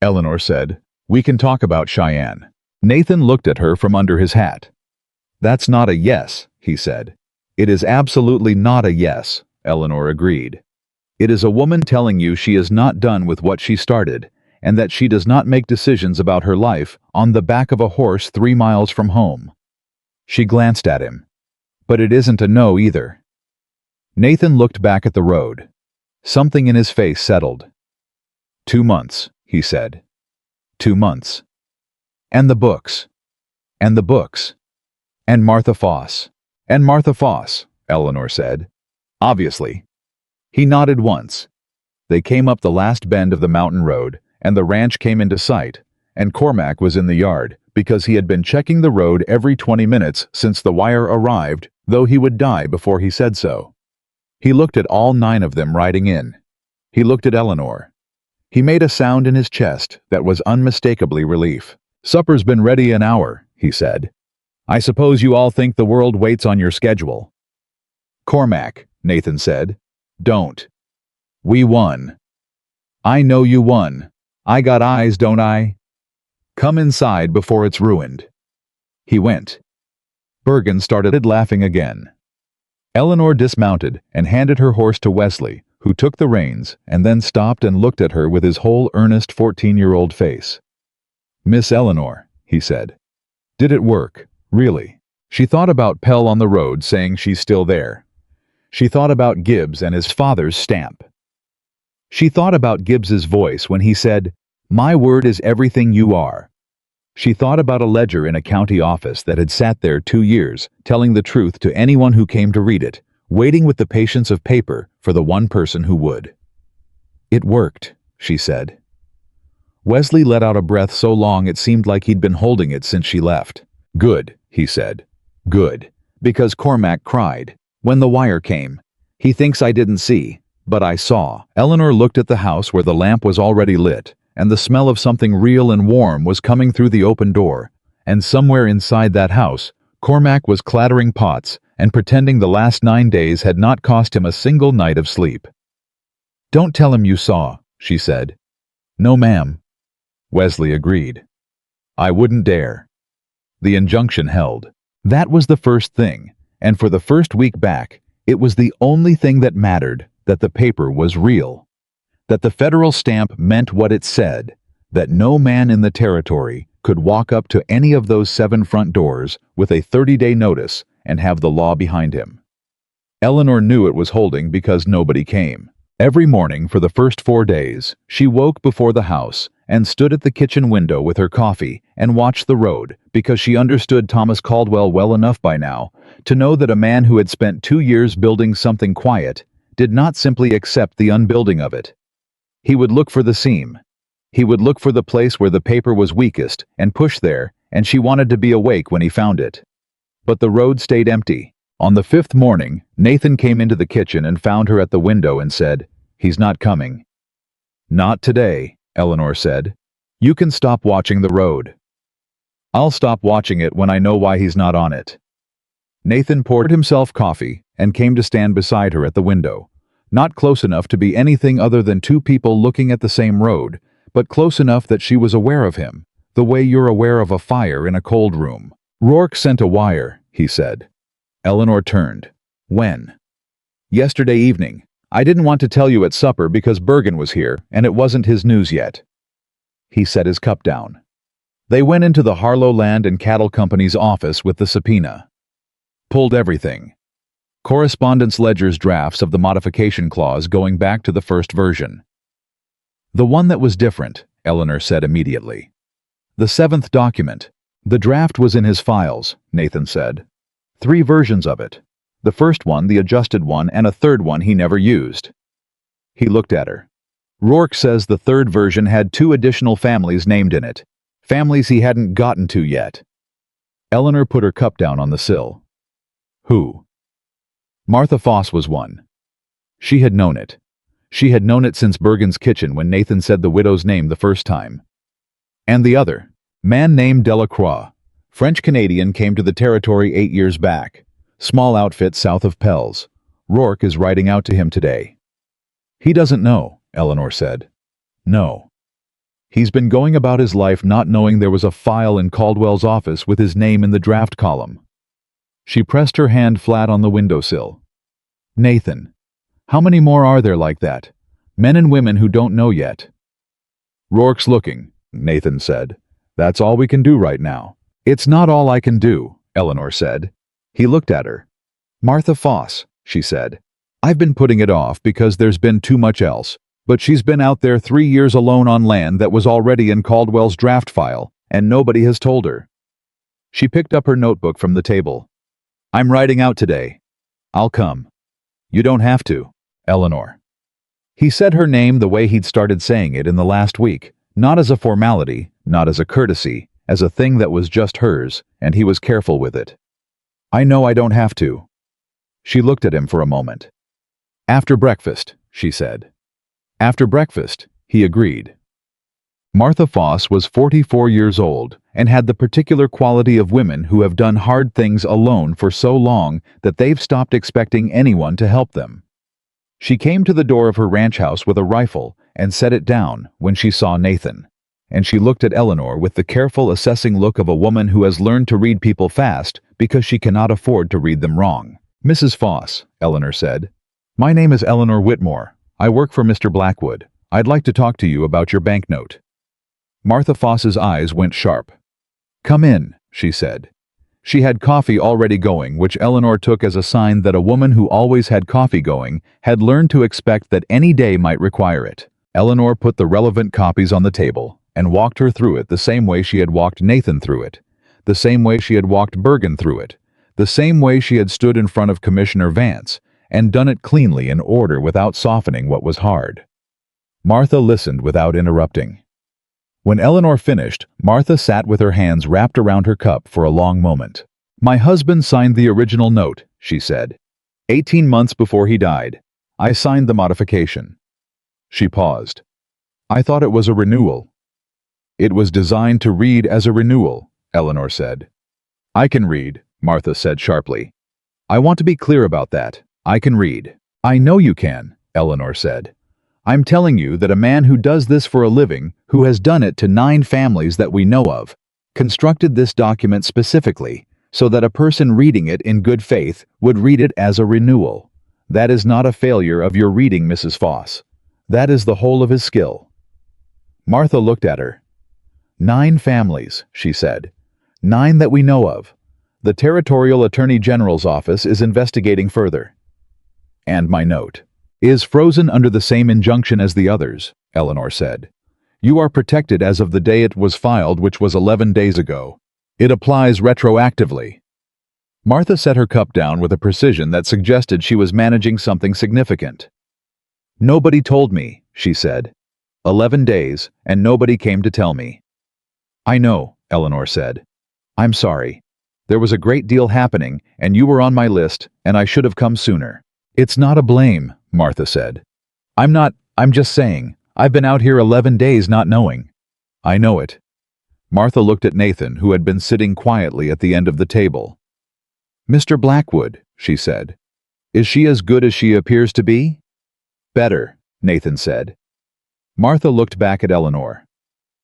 Eleanor said, "we can talk about Cheyenne." Nathan looked at her from under his hat. "That's not a yes," he said. "It is absolutely not a yes," Eleanor agreed. "It is a woman telling you she is not done with what she started, and that she does not make decisions about her life on the back of a horse 3 miles from home." She glanced at him. "But it isn't a no either." Nathan looked back at the road. Something in his face settled. 2 months, he said. 2 months. "And the books." "And the books." "And Martha Foss." "And Martha Foss," Eleanor said. "Obviously." He nodded once. They came up the last bend of the mountain road, and the ranch came into sight, and Cormac was in the yard, because he had been checking the road every 20 minutes since the wire arrived, though he would die before he said so. He looked at all 9 of them riding in. He looked at Eleanor. He made a sound in his chest that was unmistakably relief. "Supper's been ready an hour," he said. "I suppose you all think the world waits on your schedule." "Cormac," Nathan said. "Don't. We won." "I know you won. I got eyes, don't I? Come inside before it's ruined." He went. Bergen started laughing again. Eleanor dismounted and handed her horse to Wesley, who took the reins and then stopped and looked at her with his whole earnest 14-year-old face. "Miss Eleanor," he said. "Did it work, really?" She thought about Pell on the road saying she's still there. She thought about Gibbs and his father's stamp. She thought about Gibbs's voice when he said, "My word is everything you are." She thought about a ledger in a county office that had sat there 2 years, telling the truth to anyone who came to read it, waiting with the patience of paper for the one person who would. "It worked," she said. Wesley let out a breath so long it seemed like he'd been holding it since she left. "Good," he said. "Good. Because Cormac cried. When the wire came. He thinks I didn't see, but I saw." Eleanor looked at the house where the lamp was already lit, and the smell of something real and warm was coming through the open door, and somewhere inside that house, Cormac was clattering pots and pretending the last 9 days had not cost him a single night of sleep. "Don't tell him you saw," she said. "No, ma'am." Wesley agreed. "I wouldn't dare." The injunction held. That was the first thing, and for the first week back, it was the only thing that mattered, that the paper was real. That the federal stamp meant what it said, that no man in the territory could walk up to any of those 7 front doors with a 30-day notice and have the law behind him. Eleanor knew it was holding because nobody came. Every morning for the first 4 days, she woke before the house and stood at the kitchen window with her coffee and watched the road because she understood Thomas Caldwell well enough by now to know that a man who had spent 2 years building something quiet did not simply accept the unbuilding of it. He would look for the seam. He would look for the place where the paper was weakest and push there, and she wanted to be awake when he found it. But the road stayed empty. On the 5th morning, Nathan came into the kitchen and found her at the window and said, "He's not coming." "Not today," Eleanor said. "You can stop watching the road." "I'll stop watching it when I know why he's not on it." Nathan poured himself coffee and came to stand beside her at the window, not close enough to be anything other than 2 people looking at the same road, but close enough that she was aware of him, the way you're aware of a fire in a cold room. "Rourke sent a wire," he said. Eleanor turned. "When?" "Yesterday evening. I didn't want to tell you at supper because Bergen was here, and it wasn't his news yet." He set his cup down. They went into the Harlow Land and Cattle Company's office with the subpoena. Pulled everything. Correspondence ledger's drafts of the modification clause going back to the first version. "The one that was different," Eleanor said immediately. "The 7th document. The draft was in his files," Nathan said. 3 versions of it. The first one, the adjusted one, and a 3rd one he never used. He looked at her. "Rourke says the 3rd version had 2 additional families named in it. Families he hadn't gotten to yet." Eleanor put her cup down on the sill. "Who?" "Martha Foss was one." She had known it. She had known it since Bergen's kitchen when Nathan said the widow's name the first time. "And the other, man named Delacroix. French-Canadian, came to the territory 8 years back. Small outfit south of Pell's. Rourke is writing out to him today." "He doesn't know," Eleanor said. "No. He's been going about his life not knowing there was a file in Caldwell's office with his name in the draft column." She pressed her hand flat on the windowsill. "Nathan, how many more are there like that? Men and women who don't know yet?" "Rourke's looking," Nathan said. "That's all we can do right now." "It's not all I can do," Eleanor said. He looked at her. "Martha Foss," she said. "I've been putting it off because there's been too much else, but she's been out there 3 years alone on land that was already in Caldwell's draft file, and nobody has told her." She picked up her notebook from the table. "I'm writing out today. I'll come." "You don't have to, Eleanor." He said her name the way he'd started saying it in the last week, not as a formality, not as a courtesy, as a thing that was just hers, and he was careful with it. "I know I don't have to." She looked at him for a moment. "After breakfast," she said. "After breakfast," he agreed. Martha Foss was 44 years old and had the particular quality of women who have done hard things alone for so long that they've stopped expecting anyone to help them. She came to the door of her ranch house with a rifle and set it down when she saw Nathan, and she looked at Eleanor with the careful assessing look of a woman who has learned to read people fast because she cannot afford to read them wrong. "Mrs. Foss," Eleanor said. "My name is Eleanor Whitmore. I work for Mr. Blackwood. I'd like to talk to you about your banknote." Martha Foss's eyes went sharp. "Come in," she said. She had coffee already going, which Eleanor took as a sign that a woman who always had coffee going had learned to expect that any day might require it. Eleanor put the relevant copies on the table and walked her through it the same way she had walked Nathan through it, the same way she had walked Bergen through it, the same way she had stood in front of Commissioner Vance and done it cleanly in order without softening what was hard. Martha listened without interrupting. When Eleanor finished, Martha sat with her hands wrapped around her cup for a long moment. "My husband signed the original note," she said. 18 months before he died. I signed the modification." She paused. "I thought it was a renewal." "It was designed to read as a renewal," Eleanor said. "I can read," Martha said sharply. "I want to be clear about that. I can read." "I know you can," Eleanor said. "I'm telling you that a man who does this for a living, who has done it to 9 families that we know of, constructed this document specifically so that a person reading it in good faith would read it as a renewal. That is not a failure of your reading, Mrs. Foss. That is the whole of his skill." Martha looked at her. 9 families, she said. 9 that we know of. The Territorial Attorney General's office is investigating further. "And my note is frozen under the same injunction as the others," Eleanor said. "You are protected as of the day it was filed, which was 11 days ago. It applies retroactively." Martha set her cup down with a precision that suggested she was managing something significant. "Nobody told me," she said. 11 days, and nobody came to tell me." "I know," Eleanor said. "I'm sorry. There was a great deal happening, and you were on my list, and I should have come sooner." "It's not a blame," Martha said. I'm just saying, I've been out here 11 days not knowing." "I know it." Martha looked at Nathan, who had been sitting quietly at the end of the table. "Mr. Blackwood," she said. "Is she as good as she appears to be?" "Better," Nathan said. Martha looked back at Eleanor.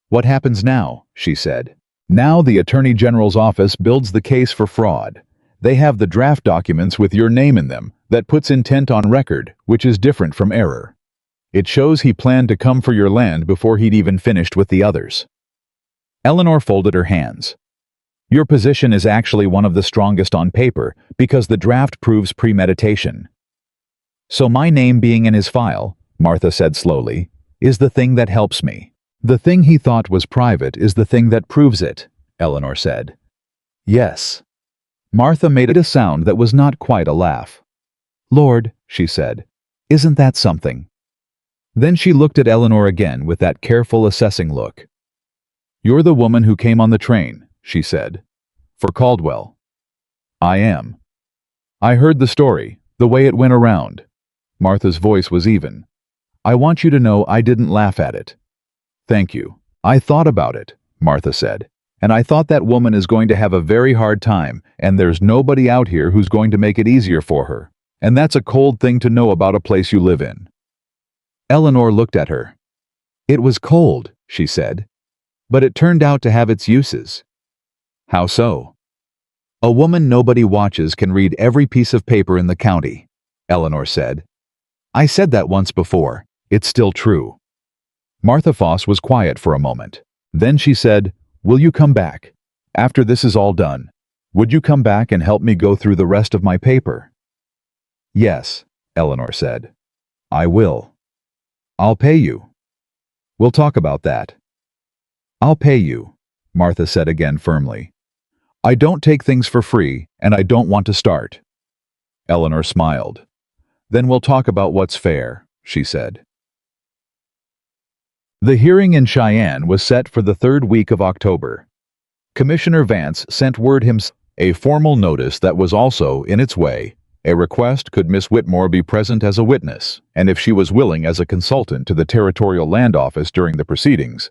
"What happens now?" she said. "Now the Attorney General's office builds the case for fraud. They have the draft documents with your name in them that puts intent on record, which is different from error. It shows he planned to come for your land before he'd even finished with the others." Eleanor folded her hands. "Your position is actually one of the strongest on paper because the draft proves premeditation." "So my name being in his file," Martha said slowly, "is the thing that helps me." "The thing he thought was private is the thing that proves it," Eleanor said. "Yes." Martha made a sound that was not quite a laugh. "Lord," she said, "isn't that something?" Then she looked at Eleanor again with that careful assessing look. "You're the woman who came on the train," she said. "For Caldwell." "I am." "I heard the story, the way it went around." Martha's voice was even. "I want you to know I didn't laugh at it." "Thank you." "I thought about it," Martha said, "and I thought that woman is going to have a very hard time, and there's nobody out here who's going to make it easier for her. And that's a cold thing to know about a place you live in." Eleanor looked at her. "It was cold," she said, "but it turned out to have its uses." "How so?" "A woman nobody watches can read every piece of paper in the county," Eleanor said. "I said that once before. It's still true." Martha Foss was quiet for a moment. Then she said, "Will you come back? After this is all done, would you come back and help me go through the rest of my paper?" "Yes," Eleanor said. "I will." "I'll pay you." "We'll talk about that." "I'll pay you," Martha said again firmly. "I don't take things for free, and I don't want to start." Eleanor smiled. "Then we'll talk about what's fair," she said. The hearing in Cheyenne was set for the 3rd week of October. Commissioner Vance sent word himself a formal notice that was also, in its way, a request could Miss Whitmore be present as a witness, and if she was willing as a consultant to the Territorial Land Office during the proceedings.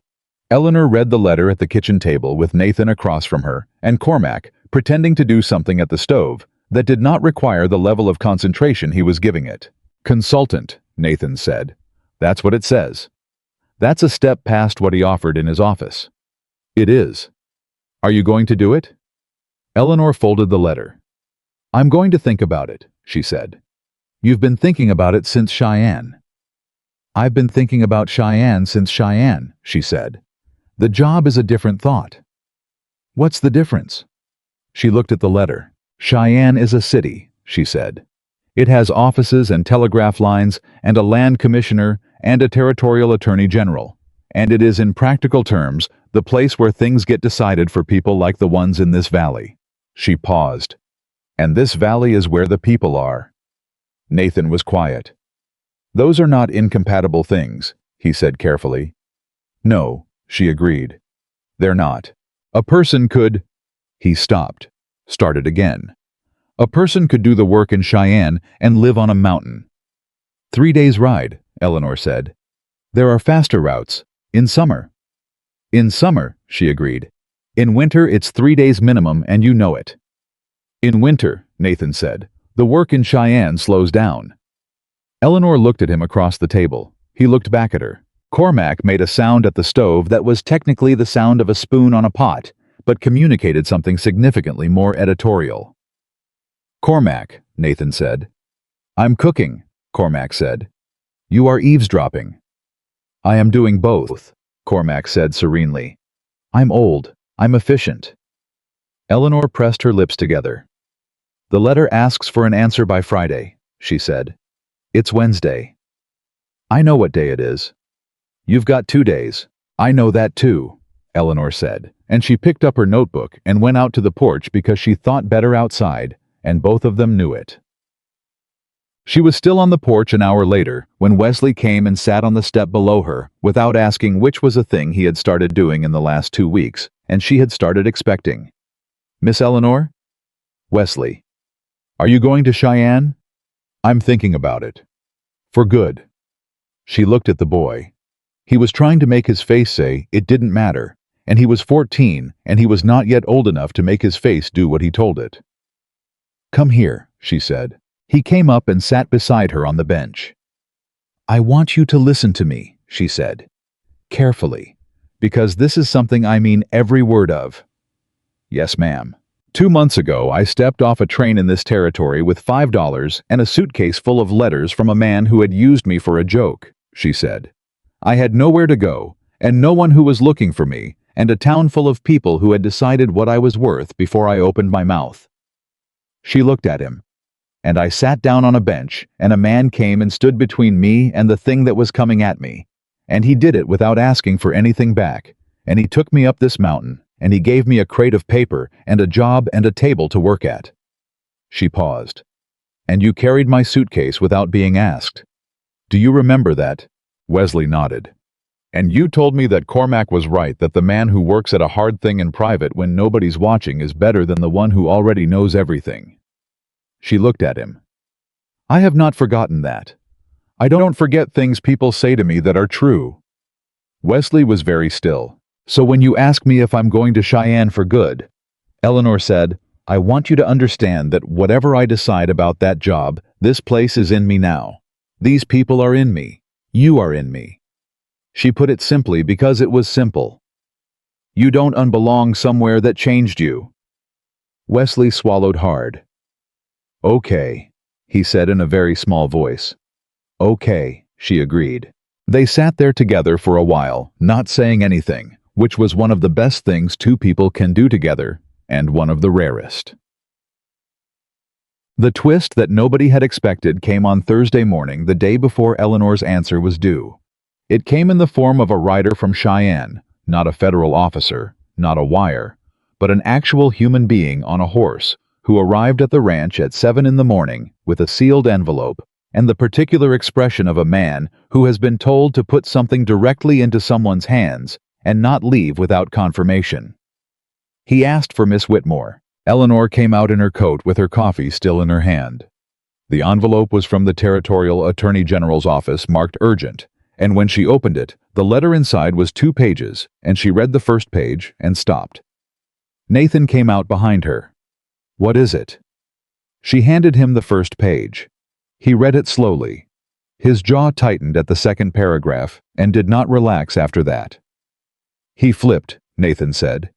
Eleanor read the letter at the kitchen table with Nathan across from her, and Cormac, pretending to do something at the stove, that did not require the level of concentration he was giving it. "Consultant," Nathan said. "That's what it says. That's a step past what he offered in his office." "It is." "Are you going to do it?" Eleanor folded the letter. "I'm going to think about it," she said. "You've been thinking about it since Cheyenne." "I've been thinking about Cheyenne since Cheyenne," she said. "The job is a different thought." "What's the difference?" She looked at the letter. Cheyenne is a city, she said. It has offices and telegraph lines and a land commissioner and a territorial attorney general. And it is in practical terms the place where things get decided for people like the ones in this valley. She paused. And this valley is where the people are. Nathan was quiet. Those are not incompatible things, he said carefully. No, she agreed. They're not. A person could... He stopped, started again. A person could do the work in Cheyenne and live on a mountain. 3 days' ride, Eleanor said. There are faster routes. In summer. In summer, she agreed. In winter, it's 3 days minimum, and you know it. In winter, Nathan said, the work in Cheyenne slows down. Eleanor looked at him across the table. He looked back at her. Cormac made a sound at the stove that was technically the sound of a spoon on a pot, but communicated something significantly more editorial. Cormac, Nathan said. I'm cooking, Cormac said. You are eavesdropping. I am doing both, Cormac said serenely. I'm old. I'm efficient. Eleanor pressed her lips together. The letter asks for an answer by Friday, she said. It's Wednesday. I know what day it is. You've got 2 days. I know that too, Eleanor said, and she picked up her notebook and went out to the porch because she thought better outside, and both of them knew it. She was still on the porch an hour later when Wesley came and sat on the step below her without asking, which was a thing he had started doing in the last 2 weeks, and she had started expecting. Miss Eleanor? Wesley. Are you going to Cheyenne? I'm thinking about it. For good. She looked at the boy. He was trying to make his face say it didn't matter, and he was 14, and he was not yet old enough to make his face do what he told it. Come here, she said. He came up and sat beside her on the bench. I want you to listen to me, she said. Carefully, because this is something I mean every word of. Yes, ma'am. 2 months ago, I stepped off a train in this territory with $5 and a suitcase full of letters from a man who had used me for a joke, she said. I had nowhere to go, and no one who was looking for me, and a town full of people who had decided what I was worth before I opened my mouth. She looked at him. And I sat down on a bench, and a man came and stood between me and the thing that was coming at me. And he did it without asking for anything back. And he took me up this mountain, and he gave me a crate of paper and a job and a table to work at. She paused. And you carried my suitcase without being asked. Do you remember that? Wesley nodded. And you told me that Cormac was right, that the man who works at a hard thing in private when nobody's watching is better than the one who already knows everything. She looked at him. I have not forgotten that. I don't forget things people say to me that are true. Wesley was very still. So when you ask me if I'm going to Cheyenne for good, Eleanor said, I want you to understand that whatever I decide about that job, this place is in me now. These people are in me. You are in me. She put it simply because it was simple. You don't unbelong somewhere that changed you. Wesley swallowed hard. Okay, he said in a very small voice. Okay, she agreed. They sat there together for a while, not saying anything, which was one of the best things two people can do together, and one of the rarest. The twist that nobody had expected came on Thursday morning, the day before Eleanor's answer was due. It came in the form of a rider from Cheyenne, not a federal officer, not a wire, but an actual human being on a horse, who arrived at the ranch at 7 in the morning with a sealed envelope and the particular expression of a man who has been told to put something directly into someone's hands and not leave without confirmation. He asked for Miss Whitmore. Eleanor came out in her coat with her coffee still in her hand. The envelope was from the Territorial Attorney General's office marked urgent, and when she opened it, the letter inside was 2 pages, and she read the first page and stopped. Nathan came out behind her. What is it? She handed him the first page. He read it slowly. His jaw tightened at the second paragraph and did not relax after that. He flipped, Nathan said.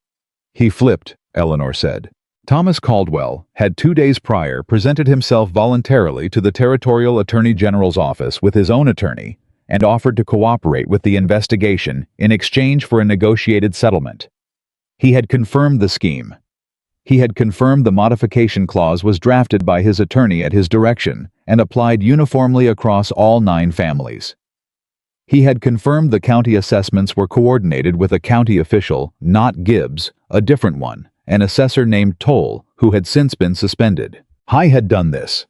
He flipped, Eleanor said. Thomas Caldwell had 2 days prior presented himself voluntarily to the Territorial Attorney General's office with his own attorney and offered to cooperate with the investigation in exchange for a negotiated settlement. He had confirmed the scheme. He had confirmed the modification clause was drafted by his attorney at his direction and applied uniformly across all 9 families. He had confirmed the county assessments were coordinated with a county official, not Gibbs, a different one, an assessor named Toll, who had since been suspended. I had done this,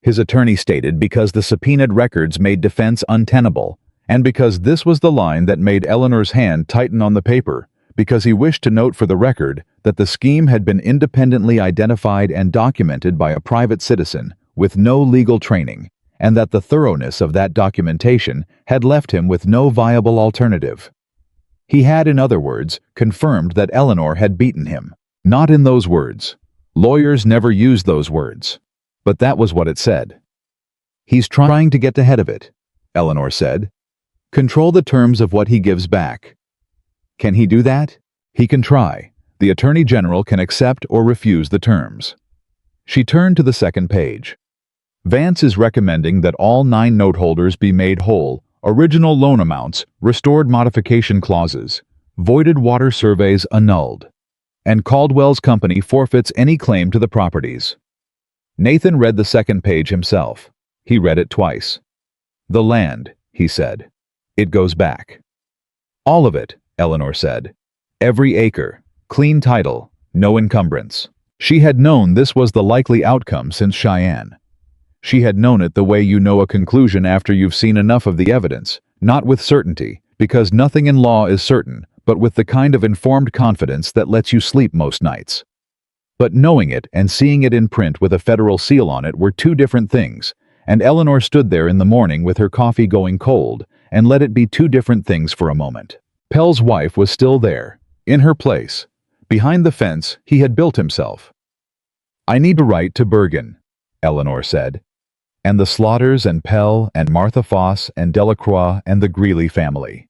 his attorney stated, because the subpoenaed records made defense untenable, and because this was the line that made Eleanor's hand tighten on the paper, because he wished to note for the record that the scheme had been independently identified and documented by a private citizen with no legal training, and that the thoroughness of that documentation had left him with no viable alternative. He had, in other words, confirmed that Eleanor had beaten him. Not in those words. Lawyers never use those words. But that was what it said. He's trying to get ahead of it, Eleanor said. Control the terms of what he gives back. Can he do that? He can try. The Attorney General can accept or refuse the terms. She turned to the second page. Vance is recommending that all 9 note holders be made whole, original loan amounts, restored modification clauses, voided water surveys annulled, and Caldwell's company forfeits any claim to the properties. Nathan read the second page himself. He read it twice. The land, he said. It goes back. All of it, Eleanor said. Every acre, clean title, no encumbrance. She had known this was the likely outcome since Cheyenne. She had known it the way you know a conclusion after you've seen enough of the evidence, not with certainty, because nothing in law is certain, but with the kind of informed confidence that lets you sleep most nights. But knowing it and seeing it in print with a federal seal on it were 2 different things, and Eleanor stood there in the morning with her coffee going cold and let it be 2 different things for a moment. Pell's wife was still there, in her place, behind the fence he had built himself. I need to write to Bergen, Eleanor said, and the Slaughters and Pell and Martha Foss and Delacroix and the Greeley family.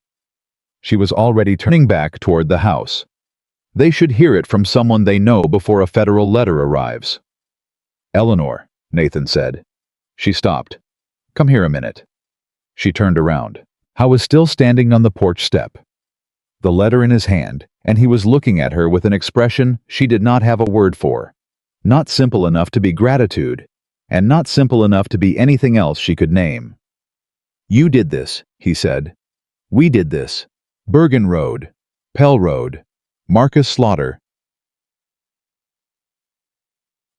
She was already turning back toward the house. They should hear it from someone they know before a federal letter arrives. Eleanor, Nathan said. She stopped. Come here a minute. She turned around. Howe was still standing on the porch step, the letter in his hand, and he was looking at her with an expression she did not have a word for. Not simple enough to be gratitude, and not simple enough to be anything else she could name. You did this, he said. We did this. Bergen Road, Pell Road, Marcus Slaughter.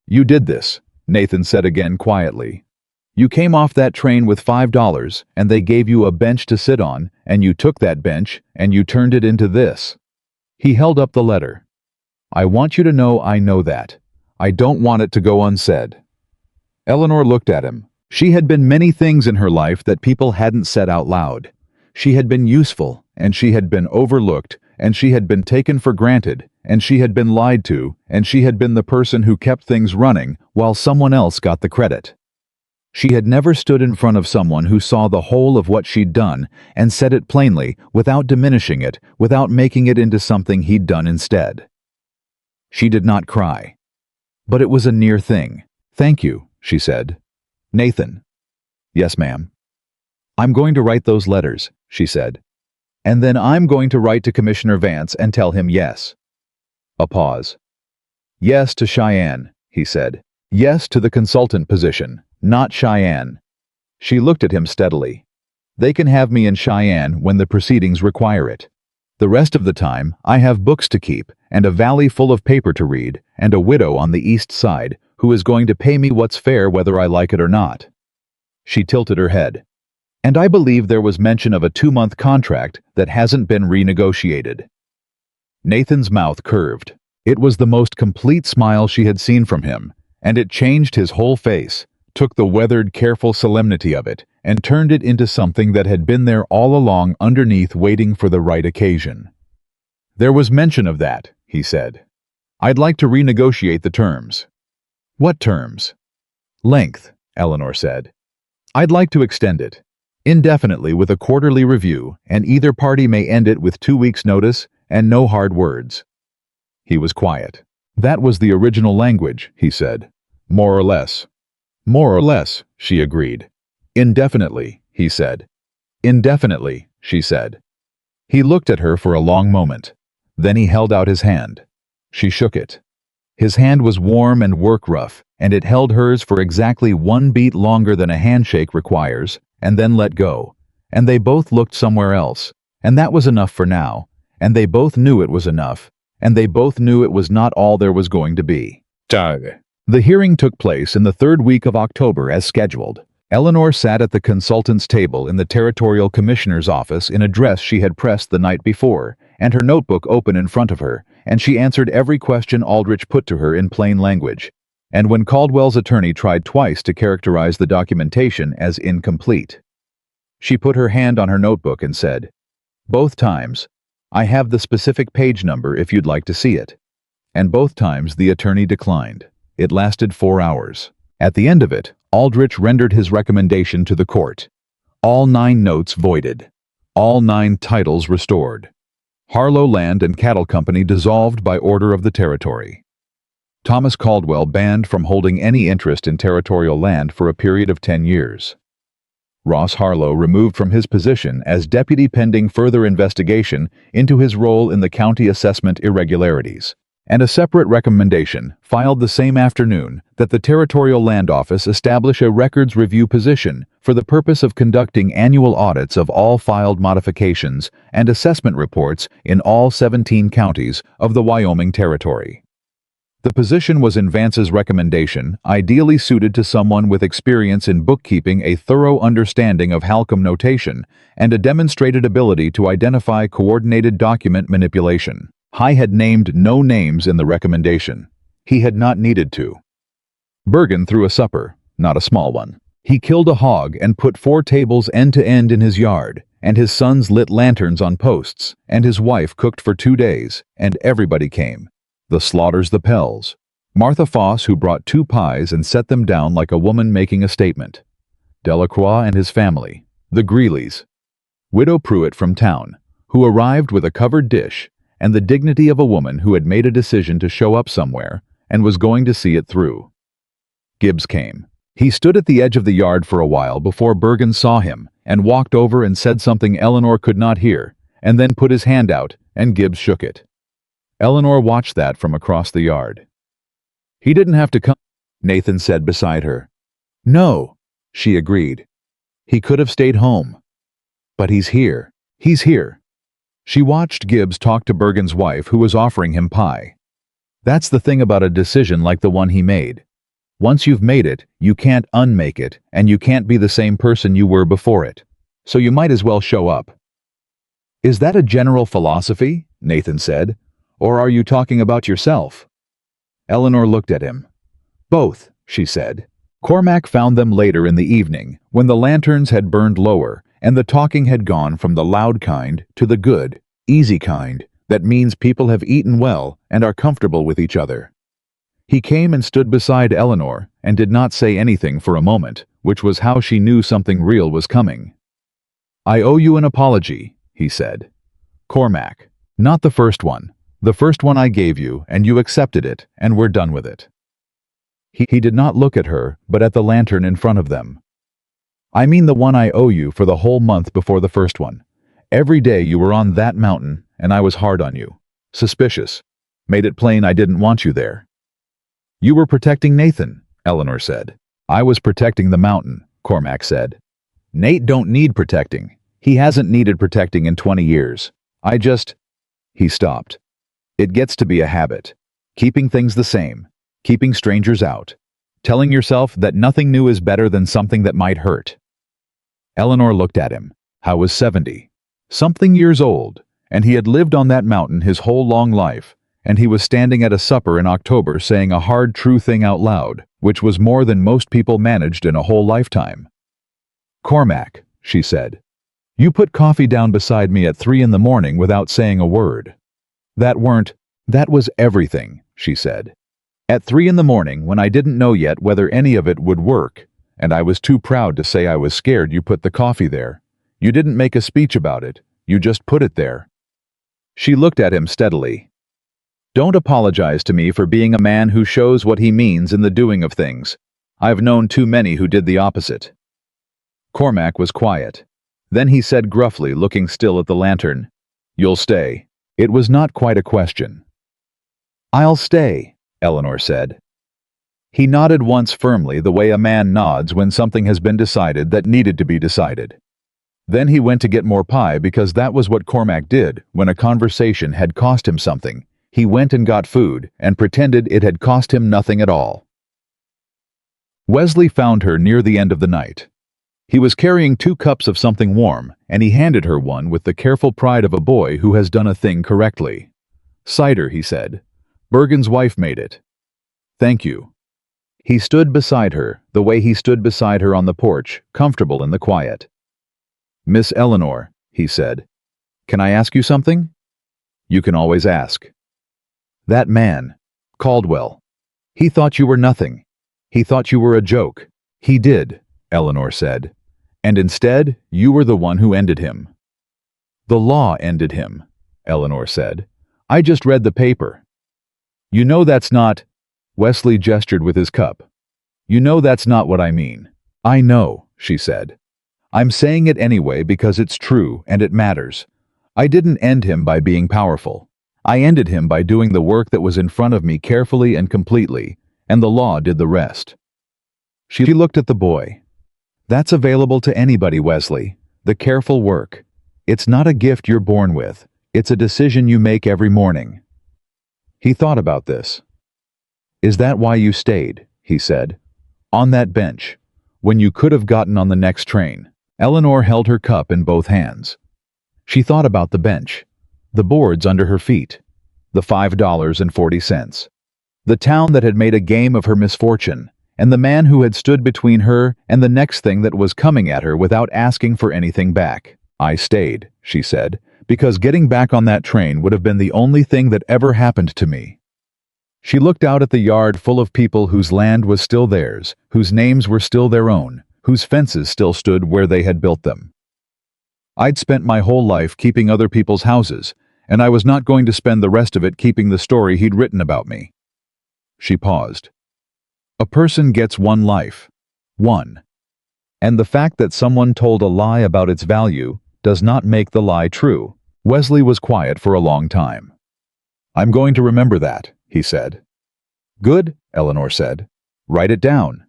You did this, Nathan said again quietly. You came off that train with $5, and they gave you a bench to sit on, and you took that bench, and you turned it into this. He held up the letter. I want you to know I know that. I don't want it to go unsaid. Eleanor looked at him. She had been many things in her life that people hadn't said out loud. She had been useful, and she had been overlooked, and she had been taken for granted, and she had been lied to, and she had been the person who kept things running while someone else got the credit. She had never stood in front of someone who saw the whole of what she'd done and said it plainly, without diminishing it, without making it into something he'd done instead. She did not cry. But it was a near thing. Thank you, she said. Nathan. Yes, ma'am. I'm going to write those letters, she said. And then I'm going to write to Commissioner Vance and tell him yes. A pause. Yes to Cheyenne, he said. Yes to the consultant position, not Cheyenne. She looked at him steadily. They can have me in Cheyenne when the proceedings require it. The rest of the time, I have books to keep, and a valley full of paper to read, and a widow on the east side who is going to pay me what's fair whether I like it or not. She tilted her head. And I believe there was mention of a 2-month contract that hasn't been renegotiated. Nathan's mouth curved. It was the most complete smile she had seen from him, and it changed his whole face, took the weathered, careful solemnity of it, and turned it into something that had been there all along underneath, waiting for the right occasion. There was mention of that, he said. I'd like to renegotiate the terms. What terms? Length, Eleanor said. I'd like to extend it. Indefinitely with a quarterly review, and either party may end it with 2 weeks' notice and no hard words. He was quiet. That was the original language, he said. More or less. More or less, she agreed. Indefinitely, he said. Indefinitely, she said. He looked at her for a long moment. Then he held out his hand. She shook it. His hand was warm and work rough, and it held hers for exactly 1 beat longer than a handshake requires, and then let go. And they both looked somewhere else, and that was enough for now, and they both knew it was enough, and they both knew it was not all there was going to be. Doug. The hearing took place in the 3rd week of October as scheduled. Eleanor sat at the consultant's table in the territorial commissioner's office in a dress she had pressed the night before, and her notebook open in front of her, and she answered every question Aldrich put to her in plain language. And when Caldwell's attorney tried twice to characterize the documentation as incomplete, she put her hand on her notebook and said, "Both times, I have the specific page number if you'd like to see it." And both times the attorney declined. It lasted 4 hours. At the end of it, Aldrich rendered his recommendation to the court. All 9 notes voided. All 9 titles restored. Harlow Land and Cattle Company dissolved by order of the territory. Thomas Caldwell banned from holding any interest in territorial land for a period of 10 years. Ross Harlow removed from his position as deputy pending further investigation into his role in the county assessment irregularities. And a separate recommendation, filed the same afternoon, that the Territorial Land Office establish a records review position for the purpose of conducting annual audits of all filed modifications and assessment reports in all 17 counties of the Wyoming Territory. The position was in Vance's recommendation, ideally suited to someone with experience in bookkeeping, a thorough understanding of Halcombe notation, and a demonstrated ability to identify coordinated document manipulation. High had named no names in the recommendation. He had not needed to. Bergen threw a supper, not a small one. He killed a hog and put 4 tables end to end in his yard, and his sons lit lanterns on posts, and his wife cooked for 2 days, and everybody came. The Slaughters, the Pells. Martha Foss, who brought 2 pies and set them down like a woman making a statement. Delacroix and his family. The Greeleys. Widow Pruitt from town, who arrived with a covered dish, and the dignity of a woman who had made a decision to show up somewhere and was going to see it through. Gibbs came. He stood at the edge of the yard for a while before Bergen saw him and walked over and said something Eleanor could not hear, and then put his hand out, and Gibbs shook it. Eleanor watched that from across the yard. "He didn't have to come," Nathan said beside her. "No," she agreed. "He could have stayed home. But he's here. He's here." She watched Gibbs talk to Bergen's wife, who was offering him pie. That's the thing about a decision like the one he made. Once you've made it, you can't unmake it, and you can't be the same person you were before it. So you might as well show up. "Is that a general philosophy?" Nathan said. "Or are you talking about yourself?" Eleanor looked at him. "Both," she said. Cormac found them later in the evening, when the lanterns had burned lower, and the talking had gone from the loud kind to the good, easy kind, that means people have eaten well and are comfortable with each other. He came and stood beside Eleanor and did not say anything for a moment, which was how she knew something real was coming. "I owe you an apology," he said. "Cormac. Not the first one. The first one I gave you, and you accepted it, and we're done with it." He did not look at her, but at the lantern in front of them. "I mean the one I owe you for the whole month before the first one. Every day you were on that mountain, and I was hard on you. Suspicious. Made it plain I didn't want you there." "You were protecting Nathan," Eleanor said. "I was protecting the mountain," Cormac said. "Nate don't need protecting. He hasn't needed protecting in 20 years. He stopped. "It gets to be a habit. Keeping things the same. Keeping strangers out. Telling yourself that nothing new is better than something that might hurt." Eleanor looked at him. Howe was 70-something years old, and he had lived on that mountain his whole long life, and he was standing at a supper in October saying a hard, true thing out loud, which was more than most people managed in a whole lifetime. "Cormac," she said, "you put coffee down beside me at 3 in the morning without saying a word." That was everything," she said. "At 3 in the morning, when I didn't know yet whether any of it would work, and I was too proud to say I was scared you put the coffee there. You didn't make a speech about it, you just put it there." She looked at him steadily. "Don't apologize to me for being a man who shows what he means in the doing of things. I've known too many who did the opposite." Cormac was quiet. Then he said gruffly, looking still at the lantern, "You'll stay." It was not quite a question. "I'll stay," Eleanor said. He nodded once firmly, the way a man nods when something has been decided that needed to be decided. Then he went to get more pie because that was what Cormac did when a conversation had cost him something. He went and got food and pretended it had cost him nothing at all. Wesley found her near the end of the night. He was carrying 2 cups of something warm, and he handed her one with the careful pride of a boy who has done a thing correctly. "Cider," he said. "Bergen's wife made it." "Thank you." He stood beside her, the way he stood beside her on the porch, comfortable in the quiet. "Miss Eleanor," he said, "can I ask you something?" "You can always ask." "That man, Caldwell, he thought you were nothing. He thought you were a joke." "He did," Eleanor said. "And instead, you were the one who ended him." "The law ended him," Eleanor said. "I just read the paper." "You know that's not—" Wesley gestured with his cup. "You know that's not what I mean." "I know," she said. "I'm saying it anyway because it's true and it matters. I didn't end him by being powerful. I ended him by doing the work that was in front of me carefully and completely, and the law did the rest." She looked at the boy. "That's available to anybody, Wesley. The careful work. It's not a gift you're born with. It's a decision you make every morning." He thought about this. "Is that why you stayed?" he said. "On that bench, when you could have gotten on the next train." Eleanor held her cup in both hands. She thought about the bench, the boards under her feet, the $5.40, the town that had made a game of her misfortune, and the man who had stood between her and the next thing that was coming at her without asking for anything back. "I stayed," she said, "because getting back on that train would have been the only thing that ever happened to me." She looked out at the yard full of people whose land was still theirs, whose names were still their own, whose fences still stood where they had built them. "I'd spent my whole life keeping other people's houses, and I was not going to spend the rest of it keeping the story he'd written about me." She paused. "A person gets one life. One. And the fact that someone told a lie about its value does not make the lie true." Wesley was quiet for a long time. "I'm going to remember that," he said. "Good," Eleanor said. "Write it down."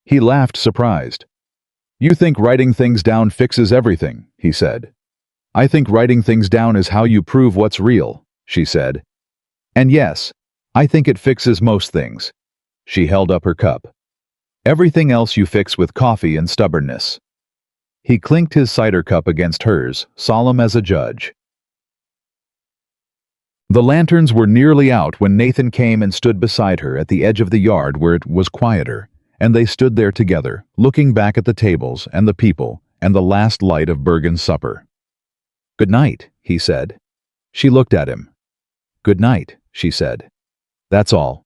He laughed, surprised. "You think writing things down fixes everything," he said. "I think writing things down is how you prove what's real," she said. "And yes, I think it fixes most things." She held up her cup. "Everything else you fix with coffee and stubbornness." He clinked his cider cup against hers, solemn as a judge. The lanterns were nearly out when Nathan came and stood beside her at the edge of the yard where it was quieter, and they stood there together, looking back at the tables and the people and the last light of Bergen's supper. "Good night," he said. She looked at him. "Good night," she said. "That's all."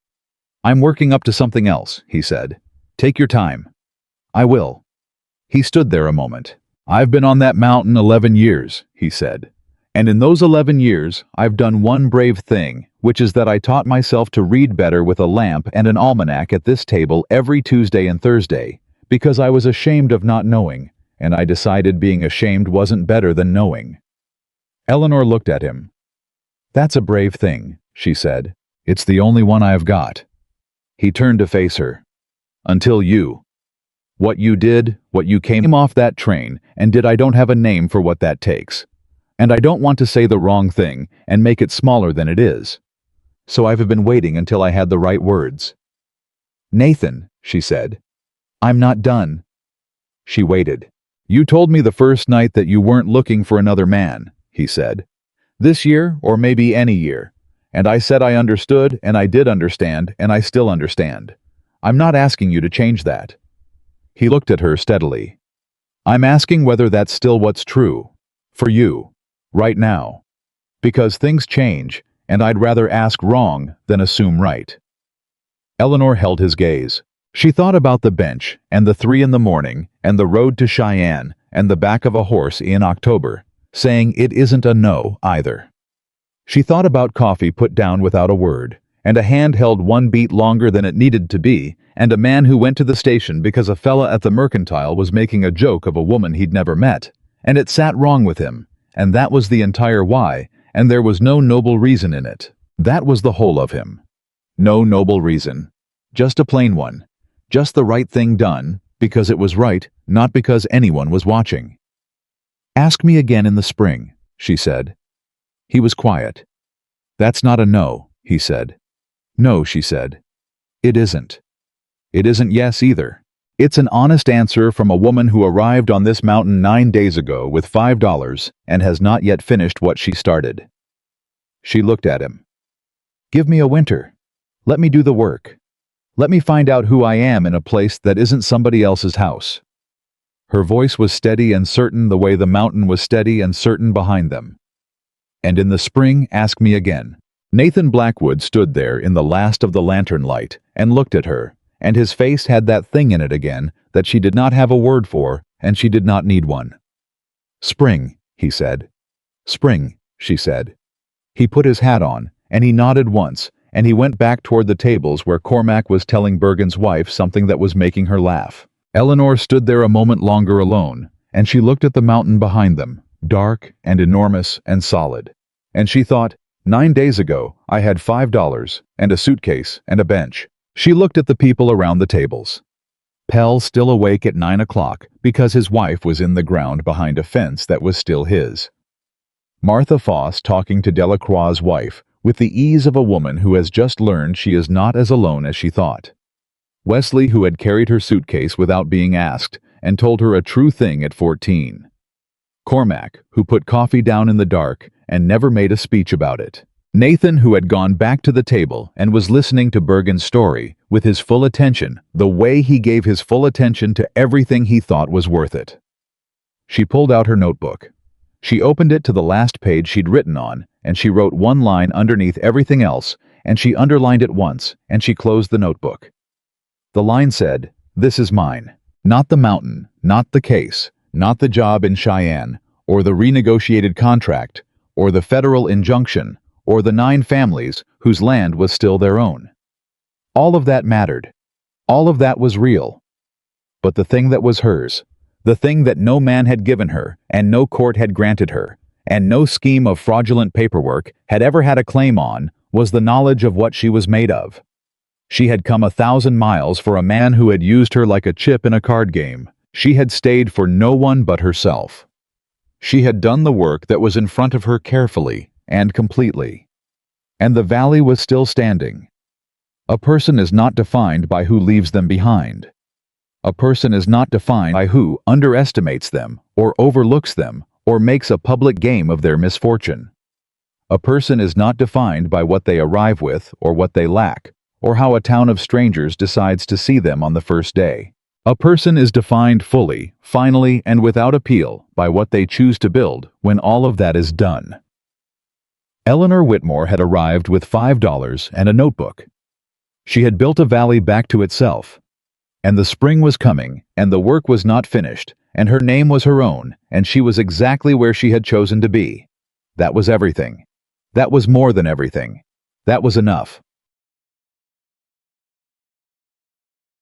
"I'm working up to something else," he said. "Take your time." "I will." He stood there a moment. "I've been on that mountain 11 years, he said. "And in those 11 years, I've done one brave thing, which is that I taught myself to read better with a lamp and an almanac at this table every Tuesday and Thursday, because I was ashamed of not knowing, and I decided being ashamed wasn't better than knowing." Eleanor looked at him. "That's a brave thing," she said. "It's the only one I've got." He turned to face her. "Until you. What you did, what you came off that train, and did, I don't have a name for what that takes. And I don't want to say the wrong thing and make it smaller than it is. So I've been waiting until I had the right words." "Nathan," she said, "I'm not done." She waited. "You told me the first night that you weren't looking for another man," he said. "This year, or maybe any year. And I said I understood, and I did understand, and I still understand. I'm not asking you to change that." He looked at her steadily. "I'm asking whether that's still what's true. For you. Right now. Because things change, and I'd rather ask wrong than assume right." Eleanor held his gaze. She thought about the bench, and the 3 in the morning, and the road to Cheyenne, and the back of a horse in October, saying it isn't a no either. She thought about coffee put down without a word, and a hand held 1 beat longer than it needed to be, and a man who went to the station because a fella at the Mercantile was making a joke of a woman he'd never met, and it sat wrong with him, and that was the entire why, and there was no noble reason in it. That was the whole of him. No noble reason. Just a plain one. Just the right thing done, because it was right, not because anyone was watching. "Ask me again in the spring," she said. He was quiet. "That's not a no," he said. "No," she said. "It isn't. It isn't yes either. It's an honest answer from a woman who arrived on this mountain 9 days ago with $5 and has not yet finished what she started." She looked at him. "Give me a winter. Let me do the work. Let me find out who I am in a place that isn't somebody else's house." Her voice was steady and certain the way the mountain was steady and certain behind them. "And in the spring, ask me again." Nathan Blackwood stood there in the last of the lantern light and looked at her, and his face had that thing in it again that she did not have a word for, and she did not need one. "Spring," he said. "Spring," she said. He put his hat on, and he nodded once, and he went back toward the tables where Cormac was telling Bergen's wife something that was making her laugh. Eleanor stood there a moment longer alone, and she looked at the mountain behind them, dark and enormous and solid. And she thought, 9 days ago, I had $5 and a suitcase and a bench. She looked at the people around the tables. Pell still awake at 9 o'clock because his wife was in the ground behind a fence that was still his. Martha Foss talking to Delacroix's wife with the ease of a woman who has just learned she is not as alone as she thought. Wesley, who had carried her suitcase without being asked and told her a true thing at 14. Cormac, who put coffee down in the dark and never made a speech about it. Nathan, who had gone back to the table and was listening to Bergen's story with his full attention, the way he gave his full attention to everything he thought was worth it. She pulled out her notebook. She opened it to the last page she'd written on, and she wrote one line underneath everything else, and she underlined it once, and she closed the notebook. The line said, "This is mine. Not the mountain, not the case, not the job in Cheyenne, or the renegotiated contract, or the federal injunction, or the 9 families whose land was still their own. All of that mattered. All of that was real. But the thing that was hers, the thing that no man had given her, and no court had granted her, and no scheme of fraudulent paperwork had ever had a claim on, was the knowledge of what she was made of. She had come 1,000 miles for a man who had used her like a chip in a card game. She had stayed for no one but herself. She had done the work that was in front of her carefully and completely. And the valley was still standing. A person is not defined by who leaves them behind. A person is not defined by who underestimates them, or overlooks them, or makes a public game of their misfortune. A person is not defined by what they arrive with, or what they lack, or how a town of strangers decides to see them on the first day. A person is defined fully, finally, and without appeal by what they choose to build when all of that is done. Eleanor Whitmore had arrived with $5 and a notebook. She had built a valley back to itself. And the spring was coming, and the work was not finished, and her name was her own, and she was exactly where she had chosen to be. That was everything. That was more than everything. That was enough.